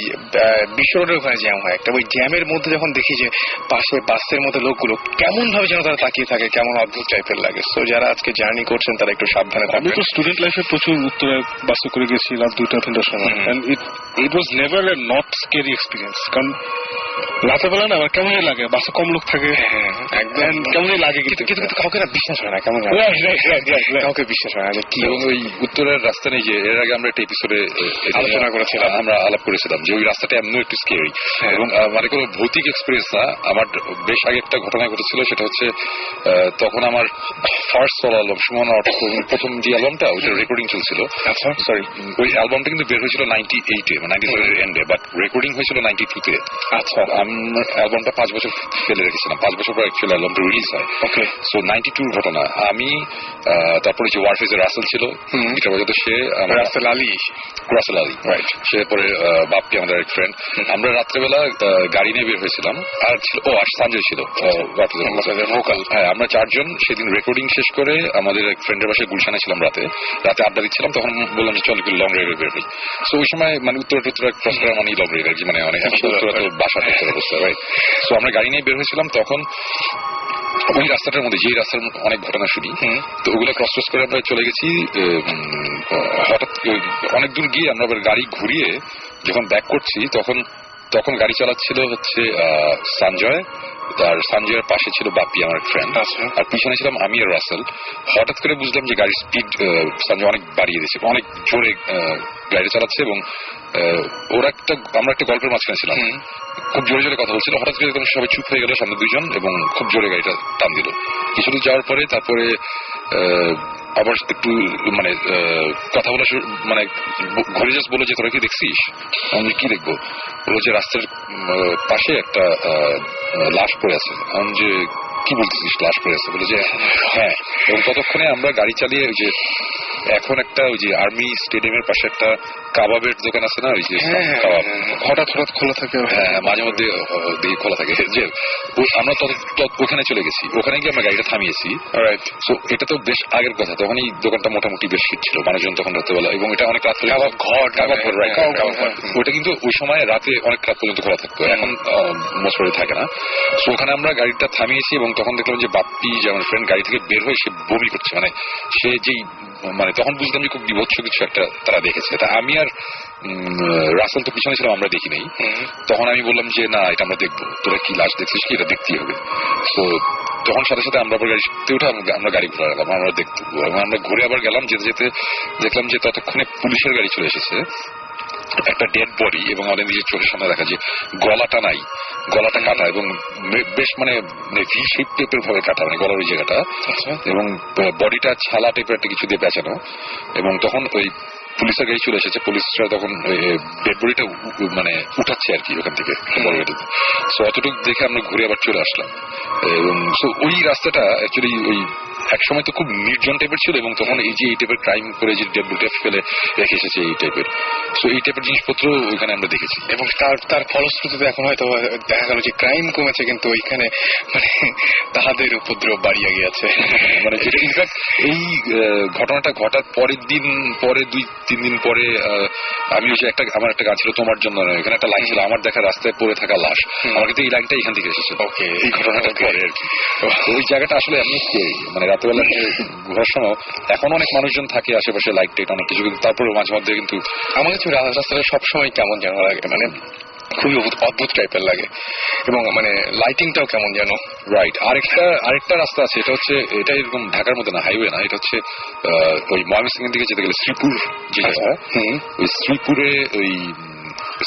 বিশ্ব রোডের ওখানে জ্যাম হয় একটা। ওই জ্যামের মধ্যে যখন দেখি যে পাশে বাসের মধ্যে লোকগুলো কেমন ভাবে যেন তারা তাকিয়ে থাকে, কেমন অদ্ভুত টাইপের লাগে। তো যারা আজকে জার্নি করছেন তারা একটু সাবধানে থাকবেন। আমি তো স্টুডেন্ট লাইফে প্রচুর উত্তরে বাসে করে গেছি রাত 2-3টার সময়, and it was never a not scary experience. কারণ রাতের বেলা না আমার কেমনই লাগে, বাসে কম লোক থাকে, একদম কেমনই লাগে, কিন্তু কাউকে না বিশ্বাস হয় না, কেমন কাউকে বিশ্বাস হয় না যে কি। এবং ওই উত্তরের রাস্তা নেই যে এর আগে আমরা একটা এপিসোডে আলোচনা করেছিলাম, আমরা আলাপ করেছিলাম যে ওই রাস্তাটা এমন একটু স্কেরি, এবং মানে কোনো ভৌতিক এক্সপিরিয়েন্স না। আমার বেশ আগে একটা ঘটনা ঘটেছিল, সেটা হচ্ছে তখন আমার ফার্স্ট সলো অ্যালবাম সুমন প্রথম যে অ্যালবামটা ওইটা রেকর্ডিং চলছিল। আচ্ছা, সরি, ওই অ্যালবামটা কিন্তু বের হয়েছিল 98-এ, 97-এর এন্ডে, বাট রেকর্ডিং হয়েছিল 92-তে। আচ্ছা, অ্যালবামটা 5 বছর ফেলে রেখেছিলাম, 5 বছর পর অ্যাকচুয়ালি অ্যালবামটা রিলিজ হয়। ওকে, সো 92-র ঘটনা। আমি তারপরে যে ওয়ারফেজে রাসেল ছিল, এটা বলতে সে রাসেল আলী, রাইট, সে পরে বাপ্পি আমাদের এক ফ্রেন্ড, আমরা রাত্রেবেলা গাড়ি নিয়ে বের হয়েছিলাম। আর ছিল আর সঞ্জয় ছিল ভোকাল। হ্যাঁ, আমরা 4 জন সেদিন রেকর্ডিং শেষ করে আমাদের এক ফ্রেন্ডের বাসায় গুলশানে ছিলাম, রাতে আড্ডা দিচ্ছিলাম। তখন বললাম যে চল একটু লং রাইডে বের হই। সো ওই সময় মানে উত্তরা ক্রস করা মানে লং রাইড আর কি, মানে অনেক উত্তরা তো বাসা অবস্থা, রাইট। সো আমরা গাড়ি নিয়ে বের হয়েছিলাম, তখন ওই রাস্তাটার মধ্যে যে রাস্তার অনেক ঘটনা শুনি, তো ওগুলো ক্রস করে আমরা চলে গেছি। হঠাৎ অনেক দূর গিয়ে আমরা আবার গাড়ি ঘুরিয়ে যখন ব্যাক করছি, তখন গাড়ি চালাচ্ছিল হচ্ছে সঞ্জয়, আর সঞ্জয়ের পাশে ছিল বাপ্পি আমার ফ্রেন্ড, আর পিছনে ছিলাম আমি আর রাসেল। হঠাৎ করে বুঝলাম যে গাড়ির স্পিড সঞ্জয় অনেক বাড়িয়ে দিয়েছে, অনেক জোরে গাড়ি চালাচ্ছে, এবং আমরা একটা গল্পের মাঝখানে ছিলাম, খুব জোরে জোরে কথা বলছিল। হঠাৎ করে সবাই চুপ হয়ে গেল সামনে 2 জন, এবং খুব জোরে গাড়িটা টান দিল। কিছুদূর যাওয়ার পরে তারপরে আবার একটু মানে কথা বলা মানে ঘরে জাস্ট বলো যে তোরা কি দেখছিস? আমি কি দেখবো? বলো যে রাস্তার পাশে একটা লাশ পড়ে আছে। আমি যে কি বলতেছিস লাশ পড়ে আছে? বলে যে হ্যাঁ। এবং ততক্ষণে আমরা গাড়ি চালিয়ে যে এখন একটা ওই যে আর্মি স্টেডিয়ামের পাশে একটা কাবাবের দোকান আছে না, ওই যে কাবাব হঠাৎ খোলা থাকে। হ্যাঁ, মাঝে মধ্যে খোলা থাকে। যে আমরা ওখানে চলে গেছি, ওখানে গিয়ে আমরা গাড়িটা থামিয়েছি। তো এটা তো বেশ আগের কথা, তখন এই দোকানটা মোটামুটি বেশ হিট ছিল, মানুষজন তখন রাত্রেবেলা, এবং এটা অনেক রাত ওটা কিন্তু ওই সময় রাতে অনেক রাত পর্যন্ত খোলা থাকতো, এখন মোস্টলি থাকে না। তো ওখানে আমরা গাড়িটা থামিয়েছি এবং তখন দেখলাম যে বাপ্পি যে আমার ফ্রেন্ড গাড়ি থেকে বের হয়ে সে বমি করছে, মানে সে যেই মানে তখন বুঝলাম যে খুব বিভৎস কিছু একটা তারা দেখেছে। তা আমি আর রাসেল তো পিছনে ছিলাম, আমরা দেখি নাই। তখন আমি বললাম যে না, এটা আমরা দেখবো, তোরা কি লাশ দেখছিস কি, এটা দেখতেই হবে। তো তখন সাথে সাথে আমরা আবার গাড়িতে উঠে আমরা গাড়ি ঘুরে গেলাম, আমরা দেখবো। এবং আমরা ঘুরে আবার গেলাম, যেতে যেতে দেখলাম যে ততক্ষণে পুলিশের গাড়ি চলে এসেছে, একটা ডেড বডি, এবং আমাদের নিজের চোখের সামনে দেখা যে গলাটা নাই, গলাটা কাটা, এবং বেশ মানে ভি শেপ টাইপের ভাবে কাটা, মানে গলার ওই জায়গাটা, এবং বডিটা ছালা টাইপের একটা কিছু দিয়ে বেঁচানো। এবং তখন ওই পুলিশের গাড়ি চলে এসেছে, পুলিশরা তখন ডেড বডিটা মানে উঠাচ্ছে আর কি ওখান থেকে বড় গাড়িতে। সো অতটুকু দেখে আমরা ঘুরে আবার চলে আসলাম। এবং ওই রাস্তাটা অ্যাকচুয়ালি ওই এক সময় তো খুব নির্জন টাইপের ছিল, এবং তখন এই যে এই টাইপের ক্রাইম করে যে ডেড বডি ফেলে রেখে এসেছে এই টাইপের, সো এই টাইপের জিনিসপত্র ওইখানে আমরা দেখেছি। এবং তার ফলশ্রুতিতে এখন হয়তো দেখা গেল যে ক্রাইম কমেছে, কিন্তু ওইখানে মানে তাহাদের উপদ্রব বাড়িয়ে গিয়েছে। মানে যেটা ইনফ্যাক্ট এই ঘটনাটা ঘটার পরের দিন পরে 2-3 দিন পরে আমি ওই যে আমার একটা গান ছিল তোমার জন্য, এখানে একটা লাইন ছিল আমার দেখা রাস্তায় পড়ে থাকা লাশ, আমার কিন্তু এই লাইনটা এখান থেকে এসেছে এই ঘটনাটা পরে আর কি। ওই জায়গাটা আসলে এমনি মানে রাতেবেলা ঘোরার সময় এখন অনেক মানুষজন থাকে আশেপাশে, লাইট টাইট অনেক কিছু, কিন্তু তারপরে মাঝে মধ্যে কিন্তু আমার কাছে রাস্তাটা সবসময় কেমন যেন লাগে, মানে খুবই অদ্ভুত টাইপের লাগে, এবং মানে লাইটিংটাও কেমন যেন। রাইট। আরেকটা রাস্তা আছে, এটা হচ্ছে এটা এরকম ঢাকার মধ্যে না, হাইওয়ে না, এটা হচ্ছে ওই ময়মনসিংহের দিকে যেতে গেলে শ্রীপুর যেটা, ওই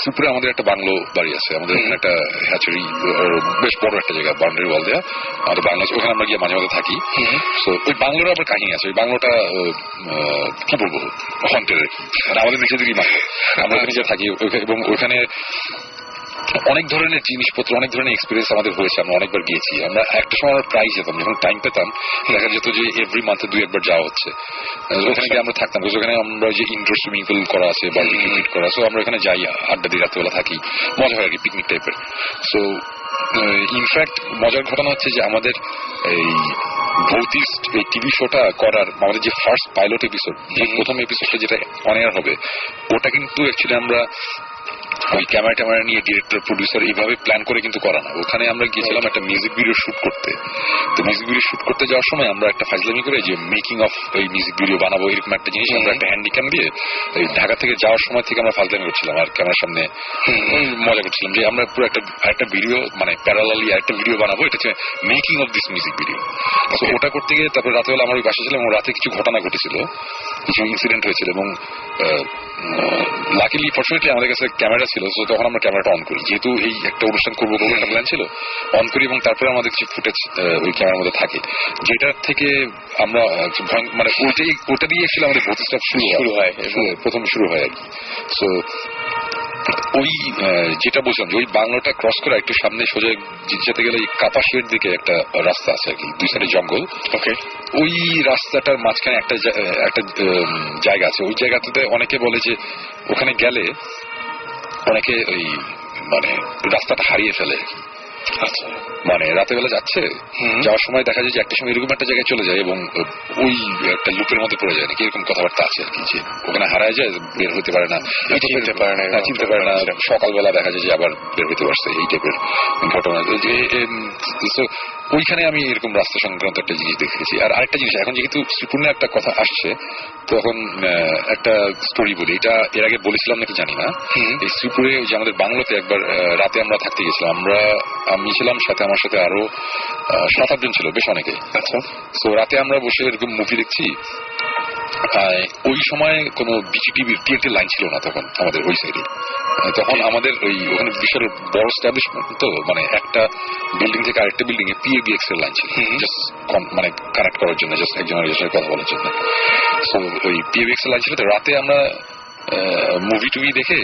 শ্রীপুরে আমাদের একটা বাংলো বাড়ি আছে, আমাদের এখানে একটা হ্যাচারি, বেশ বড় একটা জায়গা, বাউন্ডারি ওয়াল দেওয়া আমাদের বাংলা আছে, ওখানে আমরা গিয়ে মাঝে মাঝে থাকি। তো ওই বাংলোর আবার কাহিনী আছে, ওই বাংলোটা কি বলবো হন্টেড আর কি, আমাদের নিজেদেরই বাংলো, আমরা নিজে থাকি, এবং ওইখানে অনেক ধরনের জিনিসপত্র, অনেক ধরনের এক্সপিরিয়েন্স আমাদের হয়েছে, আমরা অনেকবার গিয়েছি। আমরা একটা সময় আমরা প্রায় যেতাম, যখন টাইম পেতাম দেখা যেত যে এভরি মান্থে 2-1 বার যাওয়া হচ্ছে, ওখানে গিয়ে আমরা থাকতাম। ওখানে আমরা যে ইনডোর সুইমিং পুল করা আছে, বারবিকিউ পিট করা, সো আমরা ওখানে যাই, আড্ডা দিয়ে রাত্রেবেলা থাকি, মজা হয় আর কি, পিকনিক টাইপের। সো ইনফ্যাক্ট মজার ঘটনা হচ্ছে যে আমাদের এই ভৌতিস্ট এই টিভি শোটা করার আমাদের যে ফার্স্ট পাইলট এপিসোড, যে প্রথম এপিসোডটা যেটা অন এয়ার হবে, ওটা কিন্তু অ্যাকচুয়ালি আমরা ওই ক্যামেরা নিয়ে ডিরেক্টর প্রডিউসার এইভাবে প্ল্যান করে কিন্তু করা না। ওখানে আমরা গিয়েছিলাম একটা মিউজিক ভিডিও শুট করতে। তো মিউজিক ভিডিও শুট করতে যাওয়ার সময় আমরা একটা ফাজলামি করে যে মেকিং অফ এই মিউজিক ভিডিও বানাবো এরকম একটা জিনিস আমরা একটা হ্যান্ডিক্যাম দিয়ে এই ঢাকা থেকে যাওয়ার সময় থেকে আমরা ফাজলামি করছিলাম আর ক্যামেরার সামনে মজা করছিলাম যে আমরা পুরো একটা ভিডিও মানে প্যারালালি একটা ভিডিও বানাবো, এটা হচ্ছে making of this music video. তো ওটা করতে গিয়ে তারপরে রাতেবেলা আমার ওই বাসা ছিলাম, এবং রাতে কিছু ঘটনা ঘটেছিল, কিছু ইনসিডেন্ট হয়েছিল, এবং লাকিলি ফরচুনেটলি আমাদের কাছে ক্যামেরা ছিল। তো তখন আমরা ক্যামেরাটা অন করি, যেহেতু এই একটা অনুষ্ঠান করবো একটা প্ল্যান ছিল, অন করি, এবং তারপরে আমাদের কিছু ফুটেজ ওই ক্যামেরার মধ্যে থাকে, যেটার থেকে আমরা মানে ওটা দিয়ে ছিল আমাদের ভর্তি স্টাফ শুরু হয়, প্রথম শুরু হয় আর কি। সো ওই যেটা বলছিলাম যে ওই বাংলাটা ক্রস করে একটু সামনে সোজা যেতে গেলে কাপাসিয়ার দিকে একটা রাস্তা আছে আর কি, দুই সাইডে জঙ্গল। ওকে, ওই রাস্তাটার মাঝখানে একটা জায়গা আছে, ওই জায়গাটাতে অনেকে বলে যে ওখানে গেলে অনেকে ওই মানে রাস্তাটা হারিয়ে ফেলে। আচ্ছা, মানে রাতের বেলা যাচ্ছে, যাওয়ার সময় দেখা যায় যে একটা সময় এরকম একটা জায়গায় চলে যায় এবং ওই একটা লুপের মধ্যে পড়ে যায়, নাকি এরকম কথাবার্তা আছে আর কি, যে ওখানে হারায় যায়, বের হতে পারে না, চিনতে পারে না, সকালবেলা দেখা যায় যে আবার বের হতে পারছে, এই টাইপের ঘটনা। ওইখানে আমি এরকম রাস্তা সংক্রান্ত একটা জিনিস দেখেছি। আর আরেকটা জিনিস, এখন যেহেতু শ্রীপুরে একটা কথা আসছে, তো এখন একটা স্টোরি বলি, এটা এর আগে বলেছিলাম নাকি জানি না। এই শ্রীপুরে যে আমাদের বাংলোতে একবার রাতে আমরা থাকতে গেছিলাম, আমি ছিলাম, সাথে আমার সাথে আরো 7-8 জন ছিল, বেশ অনেকে। আচ্ছা, তো রাতে আমরা বসে এরকম মুভি দেখছি। ওই সময় কোনো বিজিটিভির টিএনটি লাইন ছিল না তখন আমাদের ওই সাইডে। তখন আমাদের ওই ওখানে বিশাল বড় এস্টাবলিশমেন্ট, তো মানে একটা বিল্ডিং থেকে আরেকটা বিল্ডিং এ পিএবিএক্স এর লাইন ছিল, জাস্ট মানে কানেক্ট করার জন্য, জাস্ট একজনের সাথে কথা বলার জন্য। সো ওই পিএবিএক্স এর লাইন ছিল। তো রাতে আমরা মুভি টুভি দেখে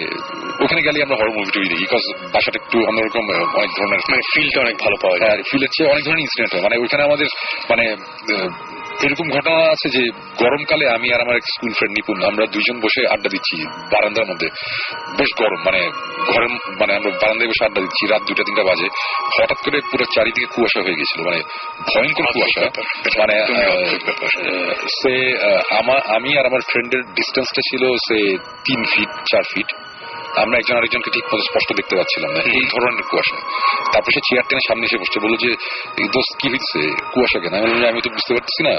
ওখানে গেলে আমরা হরর মুভি টুভি দেখি, বিকজ বাসাটা একটু অন্যরকম, অনেক ধরনের মানে ফিলটা অনেক ভালো পাওয়া যায়, আর ফিলের চেয়ে অনেক ধরনের ইনসিডেন্ট হয়। মানে ওইখানে আমাদের মানে এরকম ঘটনা আছে যে গরমকালে আমি আর আমার এক স্কুল ফ্রেন্ড নিপুণ আমরা দুইজন বসে আড্ডা দিচ্ছি বারান্দার মধ্যে, বেশ গরম, মানে ঘরের মানে আমরা বারান্দায় বসে আড্ডা দিচ্ছি, রাত 2-3 বাজে, হঠাৎ করে পুরো চারিদিকে কুয়াশা হয়ে গেছিল, মানে ভয়ঙ্কর কুয়াশা। মানে সে আমি আর আমার ফ্রেন্ডের ডিস্টেন্সটা ছিল সে 3 ফিট 4 ফিট, আমরা একজন আরেকজনকে ঠিক মতো স্পষ্ট দেখতে পাচ্ছিলাম না, এই ধরনের কুয়াশা। তারপর সে চেয়ার টেনে সামনে এসে বসছে, বললো যে দোস্ত কি হচ্ছে, কুয়াশা কেন? আমি তো বুঝতে পারছি না,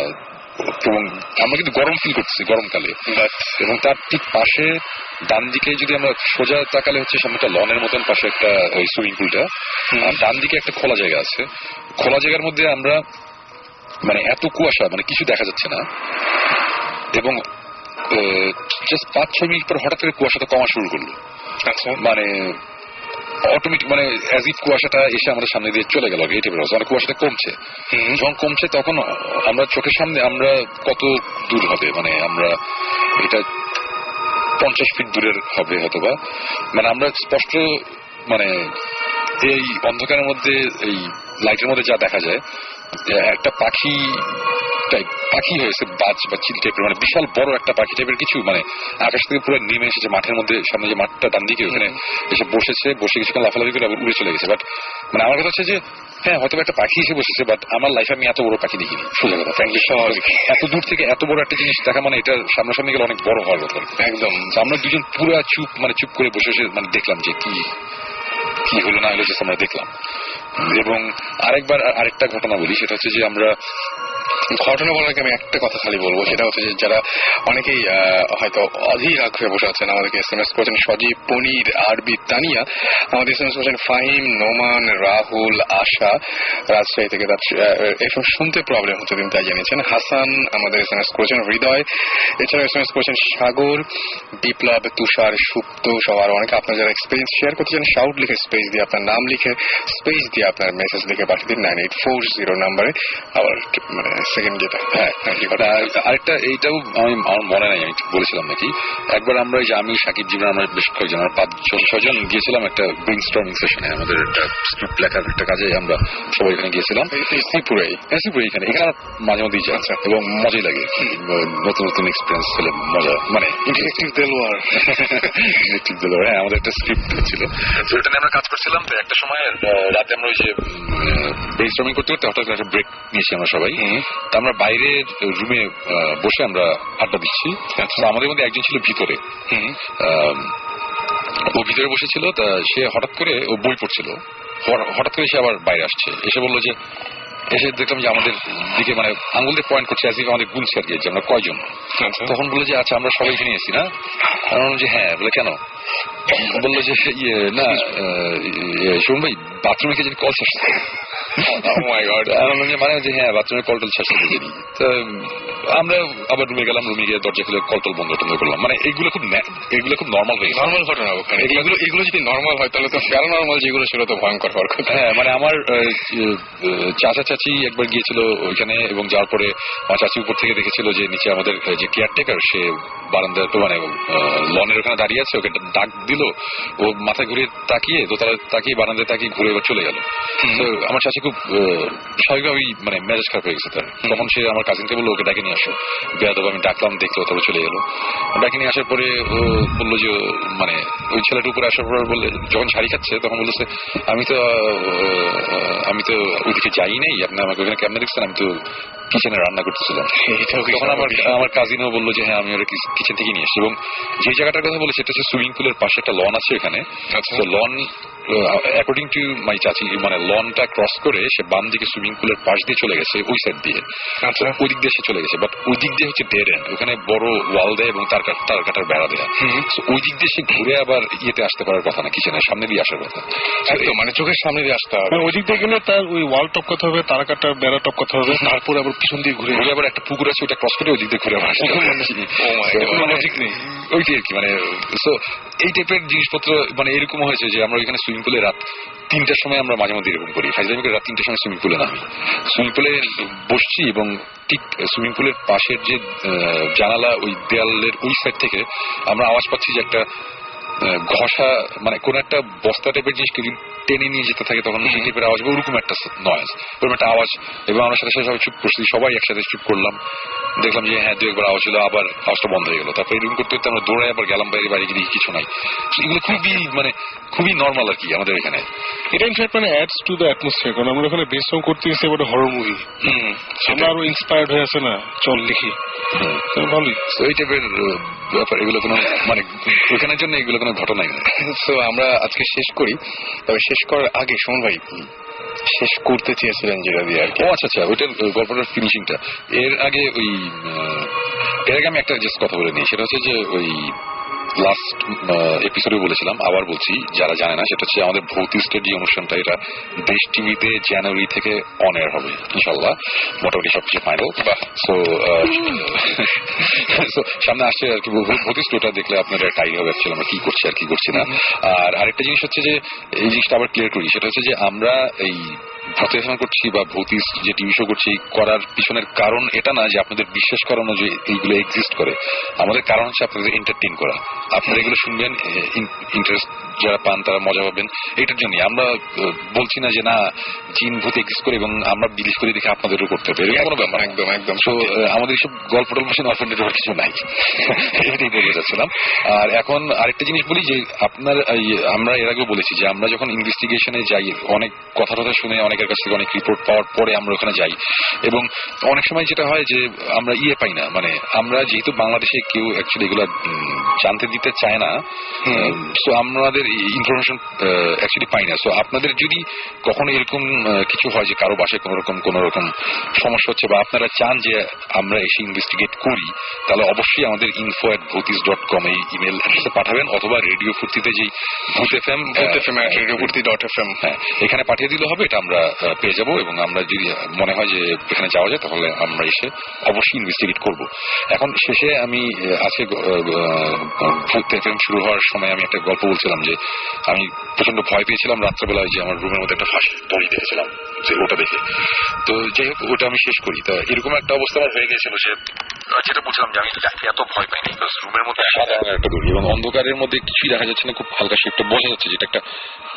এবং আমরা কিন্তু গরম ফিল করতেছি গরমকালে। এবং তার ঠিক পাশে ডান দিকে যদি আমরা সোজা তাকালে হচ্ছে সামনে একটা লনের মতন পাশে একটা ওই সুইমিং পুলটা, আর ডান দিকে একটা খোলা জায়গা আছে। খোলা জায়গার মধ্যে আমরা মানে এত কুয়াশা, মানে কিছু দেখা যাচ্ছে না, এবং জাস্ট 5-6 মিনিট পর হঠাৎ করে কুয়াশাটা কমা শুরু করলো। আচ্ছা, মানে অটোমেটিক মানে অ্যাজ ইফ কুয়াশাটা এসে আমাদের সামনে দিয়ে চলে গেল, এই টাইপের অবস্থা, মানে কুয়াশাটা কমছে। যখন কমছে তখন আমরা চোখের সামনে, আমরা কত দূর হবে, মানে আমরা এটা 50 ফিট দূরের হবে হয়তোবা, মানে আমরা স্পষ্ট মানে এই অন্ধকারের মধ্যে এই লাইটের মধ্যে যা দেখা যায়, একটা পাখি হয়েছে, বাজ বা চিল টাইপের, মানে বিশাল বড় একটা পাখি টাইপের কিছু, মানে আকাশ থেকে পুরো নেমে এসেছে মাঠের মধ্যে, সামনে যে মাঠটা ডান দিকে ওখানে এসে বসেছে, বসে কিছুক্ষণ লাফালাফি করে আবার উড়ে চলে গেছে। বাট মানে আমার কথা হচ্ছে যে হ্যাঁ হয়তো একটা পাখি এসে বসেছে, বাট আমার লাইফে আমি এত বড় পাখি দেখিনি, সোজা কথা ফ্র্যাঙ্কলি স্বাভাবিক। এত দূর থেকে এত বড় একটা জিনিস দেখা মানে এটা সামনাসামনি গেলে অনেক বড় হওয়ার কথা একদম। আমরা দুজন পুরো চুপ করে বসে এসে মানে দেখলাম যে কি হলো না হলো, আমরা দেখলাম। এবং আরেকটা ঘটনা বলি, সেটা হচ্ছে যে আমরা ঘটনা বলার আগে আমি একটা কথা খালি বলবো, সেটা হচ্ছে যে যারা অনেকেই হয়তো অধীর আগ্রহে বসে আছেন, আমাদেরকে SMS করেছেন সজীব, পনির, আরবি, তানিয়া, আমাদের SMS করেছেন ফাহিম, নোমান, রাহুল, আশা রাজশাহী থেকে, তার এসব শুনতে প্রবলেম হচ্ছে তিনি তাই জানিয়েছেন। হাসান আমাদের SMS করেছেন, হৃদয়, এছাড়া SMS করেছেন সাগর, বিপ্লব, তুষার, সুপ্ত, সবার অনেকে আপনার যারা এক্সপিরিয়েন্স শেয়ার করতে চান সাউট লিখে স্পেস দিয়ে আপনার নাম লিখে স্পেস দিয়ে আপনার মেসেজ লিখে পাঠিয়ে দিন 9840 নম্বরে। আবার মানে সেকেন্ড যেটা আরেকটা, এইটাও আমার মনে নাই আমি বলেছিলাম নাকি, একবার আমরা যে আমি সাকিব জীবন আমরা বেশ কয়েকজন, আমরা 5-6 গিয়েছিলাম একটা ব্রেইনস্টর্মিং সেশনে, আমাদের একটা স্ক্রিপ্ট লেখার একটা কাজে আমরা সবাই এখানে গিয়েছিলাম, এসিপুরে এখানে আমার মাঝে মধ্যেই যায় এবং মজাই লাগে, নতুন নতুন এক্সপিরিয়েন্স ছিল, মজা, মানে ডিটেকটিভ দেলোয়ার। হ্যাঁ, আমাদের একটা স্ক্রিপ্ট ছিল, তো এটা নিয়ে আমরা কাজ করছিলাম। তো একটা সময় রাতে আমরা ওই যে ব্রেইনস্টর্মিং করতে করতে হঠাৎ একটা ব্রেক নিয়েছি আমরা সবাই, তা আমরা বাইরের রুমে বসে আমরা আড্ডা দিচ্ছি। আমাদের মধ্যে একজন ছিল ভিতরে, ও ভিতরে বসেছিল, তা সে হঠাৎ করে ও বই পড়ছিল, হঠাৎ করে সে আবার বাইরে আসছে, এসে বললো যে, এসে দেখলাম যে আমাদের দিকে মানে আঙুল দিয়ে পয়েন্ট করছে, আজকে আমাদের গুলছে আর কি, যে আমরা কয়জন। তখন বললো যে আচ্ছা আমরা সবাই এখানে এসি না? আমি বললাম যে হ্যাঁ। বলে কেন? বললো যে না শুনুন ভাই, বাথরুমে কে যেন কল শেষ মানে যে হ্যাঁ বাথরুমে কলটল শেষ করে জানি। তো আমরা আবার রুমে গেলাম, রুমে গিয়ে দরজা খুলে কলটল বন্ধ করলাম। মানে এগুলো খুব নর্মাল হয়ে গেছে, নর্মাল ঘটনা ওখানে। এগুলো যদি নর্মাল হয় তাহলে তো প্যারানর্মাল যেগুলো ছিল তো ভয়ঙ্কর হওয়ার কথা। হ্যাঁ, মানে আমার চাচা চাচি একবার গিয়েছিল ওইখানে, এবং যাওয়ার পরে আমার চাচি উপর থেকে দেখেছিল যে নিচে আমাদের যে কেয়ারটেকার সে বারান্দা মানে লনের ওখানে দাঁড়িয়ে আছে, ওকে ডাক দিল, ও মাথায় ঘুরে তাকিয়ে দোতলায় তাকিয়ে বারান্দায় তাকিয়ে ঘুরে এবার চলে গেল। তো আমার চাচি খুব স্বাভাবিকভাবেই মানে মেজাজ খারাপ হয়ে গেছে তার। তখন সে আমার কাজিনকে বললো ওকে ডাকে নিয়ে আসো, বেয়াদব। আমি ডাকলাম, দেখলো, তারপর চলে গেল। ডাকে নিয়ে আসার পরে ও বললো যে মানে ওই ছেলেটার উপরে আসার পর বললে, যখন শাড়ি খাচ্ছে তখন বলতেছে আমি তো ওইদিকে যাই নাই, আপনি আমাকে ওখানে কেমনে দেখছেন, আমি তো কিচেনে রান্না করতেছিলাম। তখন আমার কাজিনও বললো যে হ্যাঁ আমি ওরা কিচেন থেকে নিয়ে এসেছি। এবং যে জায়গাটার কথা বলে সেটা হচ্ছে সুইমিং পুলের পাশে একটা লন আছে এখানে। তো লন অ্যাকর্ডিং টু মাই চাচি, মানে লনটা ক্রস করে সে বাম দিকে সুইমিং পুলের পাশ দিয়ে চলে গেছে, ওই সাইড দিয়ে। আচ্ছা, ওই দিক দিয়ে সে চলে গেছে, বাট ওই দিক দিয়ে হচ্ছে ডেড এন্ড, ওখানে বড় ওয়াল দেয় এবং তার কাটার বেড়া দেয়া। ওই দিক দিয়ে সে ঘুরে আবার ইয়েতে আসতে পারার কথা না, কিচেনের সামনে দিয়ে আসার কথা। মানে চোখের সামনে দিয়ে আসতে হবে, ওই দিক দিয়ে গেলে তার ওই ওয়াল টপকাতে হবে, তার কাটার বেড়া টপকাতে হবে, তারপরে আবার পিছন দিয়ে ঘুরে আবার একটা পুকুর আছে, ওটা ক্রস করে ওই দিক দিয়ে ঘুরে আবার আসতে হবে। লজিক নেই ওইটাই আর কি। মানে সো এই টাইপের জিনিসপত্র মানে এরকম হয়েছে যে আমরা ওইখানে সুইমিং পুলে রাত 3টার সময় আমরা মাঝে মধ্যে এরকম করি, ফাইজলামি করে রাত 3টার সময় সুইমিং পুলে নামি, সুইমিং পুলে বসছি, এবং ঠিক সুইমিং পুলের পাশের যে জানালা ওই দেয়ালের ওই সাইড থেকে আমরা আওয়াজ পাচ্ছি যে একটা ঘষা, মানে কোন একটা বস্তা টাইপের জিনিস টেনে নিয়ে যেতে থাকে তখন টিপের আওয়াজ বা ওরকম একটা নয়েজ, ওরকম একটা আওয়াজ। এবং আমরা সাথে সাথে সবাই চুপ করছি, সবাই একসাথে চুপ করলাম, দেখলাম যে হ্যাঁ 2-1 বার আওয়াজ ছিল, আবার আওয়াজটা বন্ধ হয়ে গেল। তারপরে এরকম করতে করতে আমরা দৌড়াই আবার গেলাম বাইরে, বাইরে গিয়ে কিছু নাই। এগুলো খুবই নর্মাল আর কি আমাদের এখানে। এটা in fact ads to the atmosphere, কারণ আমরা ওখানে বেস সং করতে গেছি এবার হরর মুভি, আমরা আরো ইন্সপায়ার্ড হয়ে আছে না, চল লিখি ভালোই। এই টাইপের ব্যাপার, এগুলো কোনো ওখানের জন্য এগুলো কোনো ঘটনাই নয়। তো আমরা আজকে শেষ করি, তবে শেষ করার আগে সুমন ভাই শেষ করতে চেয়েছিলেন যেটা দিয়ে আর কি। আচ্ছা, ওইটার গল্পটার ফিনিশিংটা এর আগে আমি একটা জাস্ট কথা বলে নিই, সেটা হচ্ছে যে ওই লাস্ট এপিসোডে বলেছিলাম, আবার বলছি যারা জানে না, সেটা হচ্ছে আমাদের ভৌতিষ্টের যে অনুষ্ঠানটা, এটা দেশ টিভিতে জানুয়ারি থেকে অন এয়ার হবে ইনশাল্লাহ, মোটামুটি সবকিছু ফাইনাল। সো সামনে আসছে আর কি ভৌতিষ্ঠ, ওটা দেখলে আপনারা একটা আইডিয়া হবে অ্যাকচুয়ালি আমরা কি করছি আর কি করছি না। আর আরেকটা জিনিস হচ্ছে যে এই জিনিসটা আবার ক্লিয়ার করি, সেটা হচ্ছে যে আমরা এই ভৌতিক করছি বা ভৌতিক যে টিভি শো করছি, করার পিছনের কারণ এটা না যে আপনাদের বিশ্বাস করানো যে এইগুলো এক্সিস্ট করে, আমাদের কারণ হচ্ছে আপনাদের এন্টারটেইন করা। আপনারা এগুলো শুনবেন, ইন্টারেস্ট যারা পান তারা মজা পাবেন, এটার জন্যই। আমরা বলছি না যে না জিন ভূত এক্সিস্ট করে এবং আমরা বিলিভ করি দেখে আপনাদেরও করতে হবে, এরকম কোনো ব্যাপার। একদম। তো আমাদের এইসব গল্প টল্প শুনে অফেন্ডেড হওয়ার কিছু নাই, এটাই বলতে চাচ্ছিলাম। আর এখন আরেকটা জিনিস বলি যে আমরা এর আগেও বলেছি যে আমরা যখন ইনভেস্টিগেশনে যাই, অনেক কথা শুনে অনেকের কাছ থেকে অনেক রিপোর্ট পাওয়ার পরে আমরা ওখানে যাই, এবং অনেক সময় যেটা হয় যে আমরা পাই না, মানে আমরা যেহেতু বাংলাদেশে কেউ অ্যাকচুয়ালি এগুলো জানতে দিতে চায় না, সো আমাদের ইনফরমেশন অ্যাকচুয়ালি পাই না। সো আপনাদের যদি কখনো এরকম কিছু হয় যে কারো বাসায় কোন রকম সমস্যা হচ্ছে বা আপনারা চান যে আমরা এসে ইনভেস্টিগেট করি, তাহলে অবশ্যই আমাদের info@bhutis.com এই ইমেল অ্যাড্রেসে পাঠাবেন, অথবা রেডিও ফুর্তিতে যে ভূত এফএম radiofurti.fm এখানে পাঠিয়ে দিলে হবে, এটা আমরা পেয়ে যাবো। এবং আমরা যদি মনে হয় যে এখানে যাওয়া যায় তাহলে আমরা এসে অবশ্যই ইনভেস্টিগেট করব। এখন শেষে আমি আজকে ভূত এফএম শুরু হওয়ার সময় আমি একটা গল্প বলছিলাম যে আমি প্রচন্ড ভয় পেয়েছিলাম রাত্রেবেলায়, যে আমার রুমের মধ্যে একটা ফাঁসির দড়ি দেখেছিলাম, যে ওটা দেখে। তো যাই হোক, ওটা আমি শেষ করি। তা এরকম একটা অবস্থা আমার হয়ে গেছিল যে যেটা বলছিলাম যে আমি এত ভয় পাইনি, রুমের মধ্যে সাদা রঙের একটা দড়ি এবং অন্ধকারের মধ্যে কিছুই দেখা যাচ্ছে না, খুব হালকা শেপটা বোঝা যাচ্ছে যেটা একটা,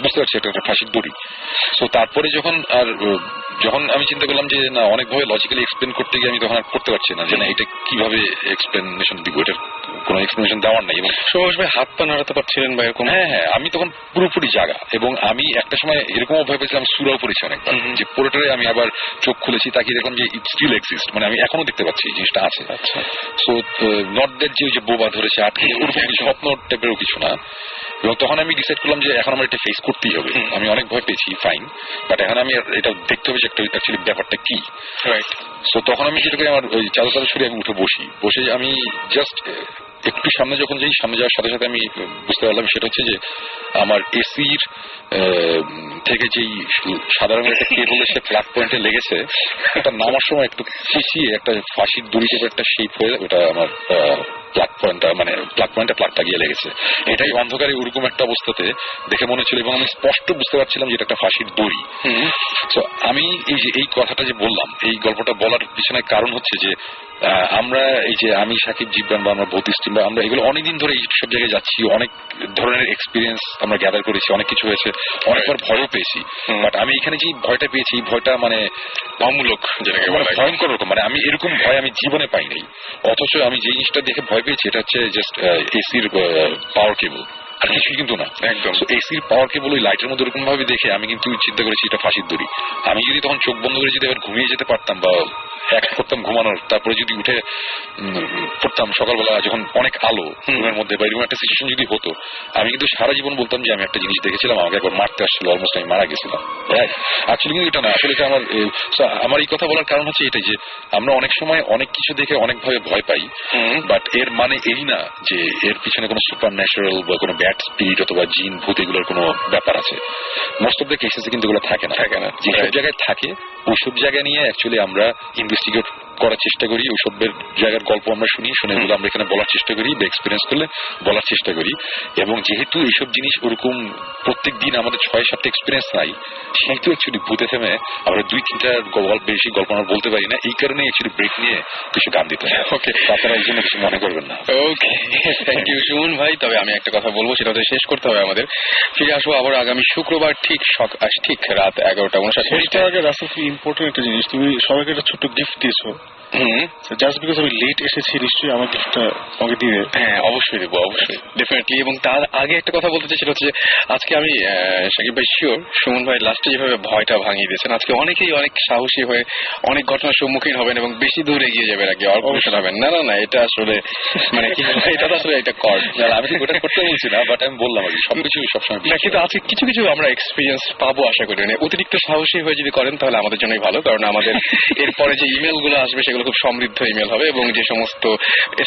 বুঝতে পারছি এটা একটা ফাঁসির দড়ি। তো তারপরে যখন আমি চিন্তা করলাম যে না, অনেকভাবে লজিক্যালি এক্সপ্লেন করতে গিয়ে আমি তখন আর করতে পারছি না যে না এটা কিভাবে এক্সপ্লেনেশন দিব, এটার কোনো এক্সপ্লেনেশন দেওয়ার নাই। এবং সহজ ভাই হাত পা নাড়াতে পারছিলেন বা এরকম? হ্যাঁ, আমি তখন পুরোপুরি জাগা, এবং আমি একটা সময় এরকমও ভয় পেয়েছিলাম, সুরাও পড়েছি অনেকবার, যে পুরোটাই আমি আবার চোখ খুলেছি, তাকিয়ে দেখলাম যে ইট স্টিল এক্সিস্ট, মানে আমি এখনো দেখতে পাচ্ছি এই জিনিসটা আছে। সো নট দ্যাট যে বোবা ধরেছে আটকে, ওরকম স্বপ্ন টাইপেরও কিছু না। এবং তখন আমি ডিসাইড করলাম যে এখন আমার এটা ফেস করতেই হবে। আমি অনেক ভয় পেয়েছি, ফাইন, বাট এখন আমি এটা দেখতে হবে যে একটা অ্যাকচুয়ালি ব্যাপারটা কি। রাইট। সো তখন আমি যেটা করি, আমার ওই চাদর ছড়িয়ে আমি উঠে বসে আমি জাস্ট একটু সামনে যখন যাই, সামনে যাওয়ার সাথে সাথে আমি বুঝতে পারলাম সেটা হচ্ছে যে আমার এসির থেকে যেই সাধারণ একটা কেবল এসে প্লাগ পয়েন্টে লেগেছে, এটা নামার সময় একটু পিছিয়ে একটা ফাঁসির দড়ি চেপে একটা শেপ হয়ে ওটা আমার প্লাগ পয়েন্টে প্লাগটা গিয়ে লেগেছে। এটাই অন্ধকারে ওরকম একটা অবস্থাতে দেখে মনে হচ্ছিল, এবং আমি স্পষ্ট বুঝতে পারছিলাম যে এটা একটা ফাঁসির দড়ি। তো আমি এই কথাটা যে বললাম, এই গল্পটা বলার পিছনে কারণ হচ্ছে যে আমরা এই যে আমি সাকিব জিব্রান বা আমরা ভৌতিক টিম বা আমরা এগুলো অনেকদিন ধরে এই সব জায়গায় যাচ্ছি, অনেক ধরনের এক্সপিরিয়েন্স আমরা গ্যাদার করেছি, অনেক কিছু হয়েছে, অনেকবার ভয়ও পেয়েছি। বাট আমি এখানে যে ভয়টা পেয়েছি, এই ভয়টা মানে অমূলক, যেটাকে ভয়ঙ্কর রকম, মানে আমি এরকম ভয় আমি জীবনে পাই নাই। অথচ আমি যে জিনিসটা দেখে ভয় পেয়েছি এটা হচ্ছে জাস্ট এসির পাওয়ার কেবল, আর কিছুই কিন্তু না। একদম এসির পাওয়ার কেবল ওই লাইটের মধ্যে এরকম ভাবে দেখে আমি কিন্তু চিন্তা করেছি এটা ফাঁসির দড়ি। আমি যদি তখন চোখ বন্ধ করে যদি এবার ঘুমিয়ে যেতে পারতাম বা এক করতাম ঘুমানোর, তারপরে যদি উঠে পড়তাম সকালবেলা যখন অনেক আলো রুমের মধ্যে বা এরকম একটা সিচুয়েশন যদি হতো, আমি কিন্তু সারা জীবন বলতাম যে আমি একটা জিনিস দেখেছিলাম, আমাকে একবার মারতে আসছিল, অলমোস্ট আমি মারা গেছিলাম। অ্যাকচুয়ালি কিন্তু এটা না, আসলে এটা আমার এই কথা বলার কারণ হচ্ছে এটাই যে আমরা অনেক সময় অনেক কিছু দেখে অনেকভাবে ভয় পাই, বাট এর মানে এই না যে এর পিছনে কোনো সুপার ন্যাচারাল বা কোনো ব্যাড স্পিরিট অথবা জিন ভূত এগুলোর কোনো ব্যাপার আছে। মোস্ট অফ দ্য কেসেসে কিন্তু এগুলো থাকে না। যেসব জায়গায় থাকে ওইসব জায়গা নিয়ে অ্যাকচুয়ালি আমরা ইনভেস্টিগেট করার চেষ্টা করি, ওইসবের জায়গার গল্প আমরা শুনি, শুনে এগুলো আমরা এখানে বলার চেষ্টা করি বা এক্সপিরিয়েন্স করলে বলার চেষ্টা করি। এবং যেহেতু এইসব জিনিস ওরকম প্রত্যেক দিন আমাদের 6-7টা এক্সপিরিয়েন্স নাই, সেহেতু অ্যাকচুয়ালি ভূত এফএমে আমরা 2-3টা বেশি গল্প আমরা বলতে পারি না, এই কারণে অ্যাকচুয়ালি ব্রেক নিয়ে কিছু গান দিতে হয়। ওকে, আপনারা এই জন্য কিছু মনে করবেন না। ওকে, থ্যাংক ইউ সুমন ভাই। তবে আমি একটা কথা বলবো, সেটা হচ্ছে শেষ করতে হবে আমাদের। ফিরে আসবো আবার আগামী শুক্রবার ঠিক রাত 11:59। আগে রাসেল খুব ইম্পর্টেন্ট একটা জিনিস, তুমি সবাইকে একটা ছোট্ট গিফট দিয়েছো, জাস্ট বিকজ আমি লেট এসেছি নিশ্চয়ই আমার গিফটটা আমাকে দিয়ে। হ্যাঁ, অবশ্যই দেবো, অবশ্যই, ডেফিনেটলি। এবং তার আগে একটা কথা বলতে চাই, সেটা হচ্ছে আজকে আমি সাকিব ভাই শিওর সুমন ভাই লাস্টে যেভাবে ভয়টা ভাঙিয়ে দিয়েছেন, আজকে অনেকেই অনেক সাহসী হয়ে অনেক ঘটনার সম্মুখীন হবেন এবং বেশি দূর এগিয়ে যাবেন, আগে অর্পণেশন হবেন। না না না, এটা আসলে মানে কি, এটা তো আসলে এটা কর, আমি ওটা করতে বলছি না, বাট আমি বললাম আর কি সবকিছু সবসময় না, কিন্তু আজকে কিছু কিছু আমরা এক্সপিরিয়েন্স পাবো আশা করি। মানে অতিরিক্ত সাহসী হয়ে যদি করেন তাহলে আমাদের জন্যই ভালো, কারণ আমাদের এরপরে যে ইমেল গুলো আসবে সেগুলো খুব সমৃদ্ধ ইমেল হবে এবং যে সমস্ত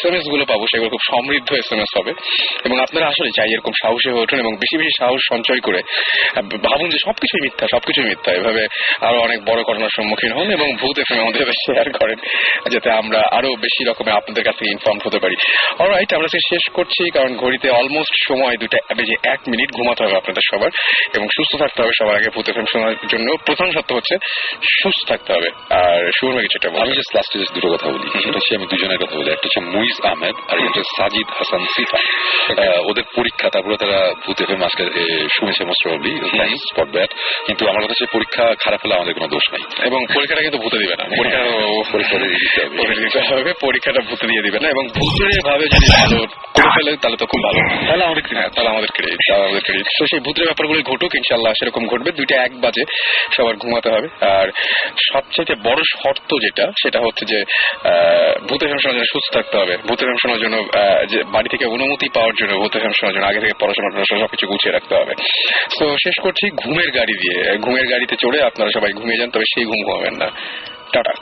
SMS গুলো পাবো সেগুলো খুব সমৃদ্ধ SMS হবে। এবং আপনারা আসলে চাই এরকম সাহসী হয়ে উঠুন এবং বেশি বেশি সাহস সঞ্চয় করে ভাবুন যে সবকিছুই মিথ্যা, এভাবে আরো অনেক বড় ঘটনার সম্মুখীন হন এবং ভূত এফএম আমাদের শেয়ার করেন, যাতে আমরা আরো বেশি রকমের আপনাদের কাছ থেকে ইনফর্ম হতে পারি। অলরাইট, আমরা শেষ করছি, কারণ ঘড়িতে অলমোস্ট সময় 2:01 ঘুমাতে হবে আপনাদের সবার এবং সুস্থ থাকতে হবে। সবার আগে ভূত এফএম শোনার জন্য প্রথম শর্ত হচ্ছে সুস্থ থাকতে হবে। আর শুরু কিছু একটা আমি জাস্ট লাস্টে দুটো কথা বলি, সেটা হচ্ছে আমি দুজনের কথা বলি। একটা হচ্ছে মুইজ আহমেদ আর একটা সাজিদ হাসান সিফা। ওদের পরীক্ষা, তারপরে তারা ভূত এফএম আজকে শুনেছে most probably, thanks for that. কিন্তু আমার কথা হচ্ছে পরীক্ষা খারাপ হলে আমাদের কোনো দোষ নাই এবং পরীক্ষাটা কিন্তু ভূতে দিবে না, পরীক্ষাটা ভূতে দিয়ে দিবে না। এবং ভূতের ভাবে যদি ভালো করে ফেলে তাহলে তো খুব ভালো, তাহলে আমাদের ক্রেডিট। তো সেই ভূতের ব্যাপারগুলো ঘটুক, ইনশাল্লাহ সেরকম ঘটবে। 2:01 বাজে সবার ঘুমাতে হবে। আর সবচেয়ে বড় শর্ত যেটা, সেটা হচ্ছে যে ভূত এফএম শোনার জন্য সুস্থ থাকতে হবে। ভূত এফএম শোনার জন্য যে বাড়ি থেকে অনুমতি পাওয়ার জন্য, ভূত এফএম শোনার জন্য আগে থেকে পড়াশোনা সবকিছু গুছিয়ে রাখতে হবে। তো শেষ করছি ঘুমের গাড়ি দিয়ে। ঘুমের গাড়িতে চড়ে আপনারা সবাই ঘুমিয়ে যান, তবে সেই ঘুম ঘুমাবেন না। টাটা।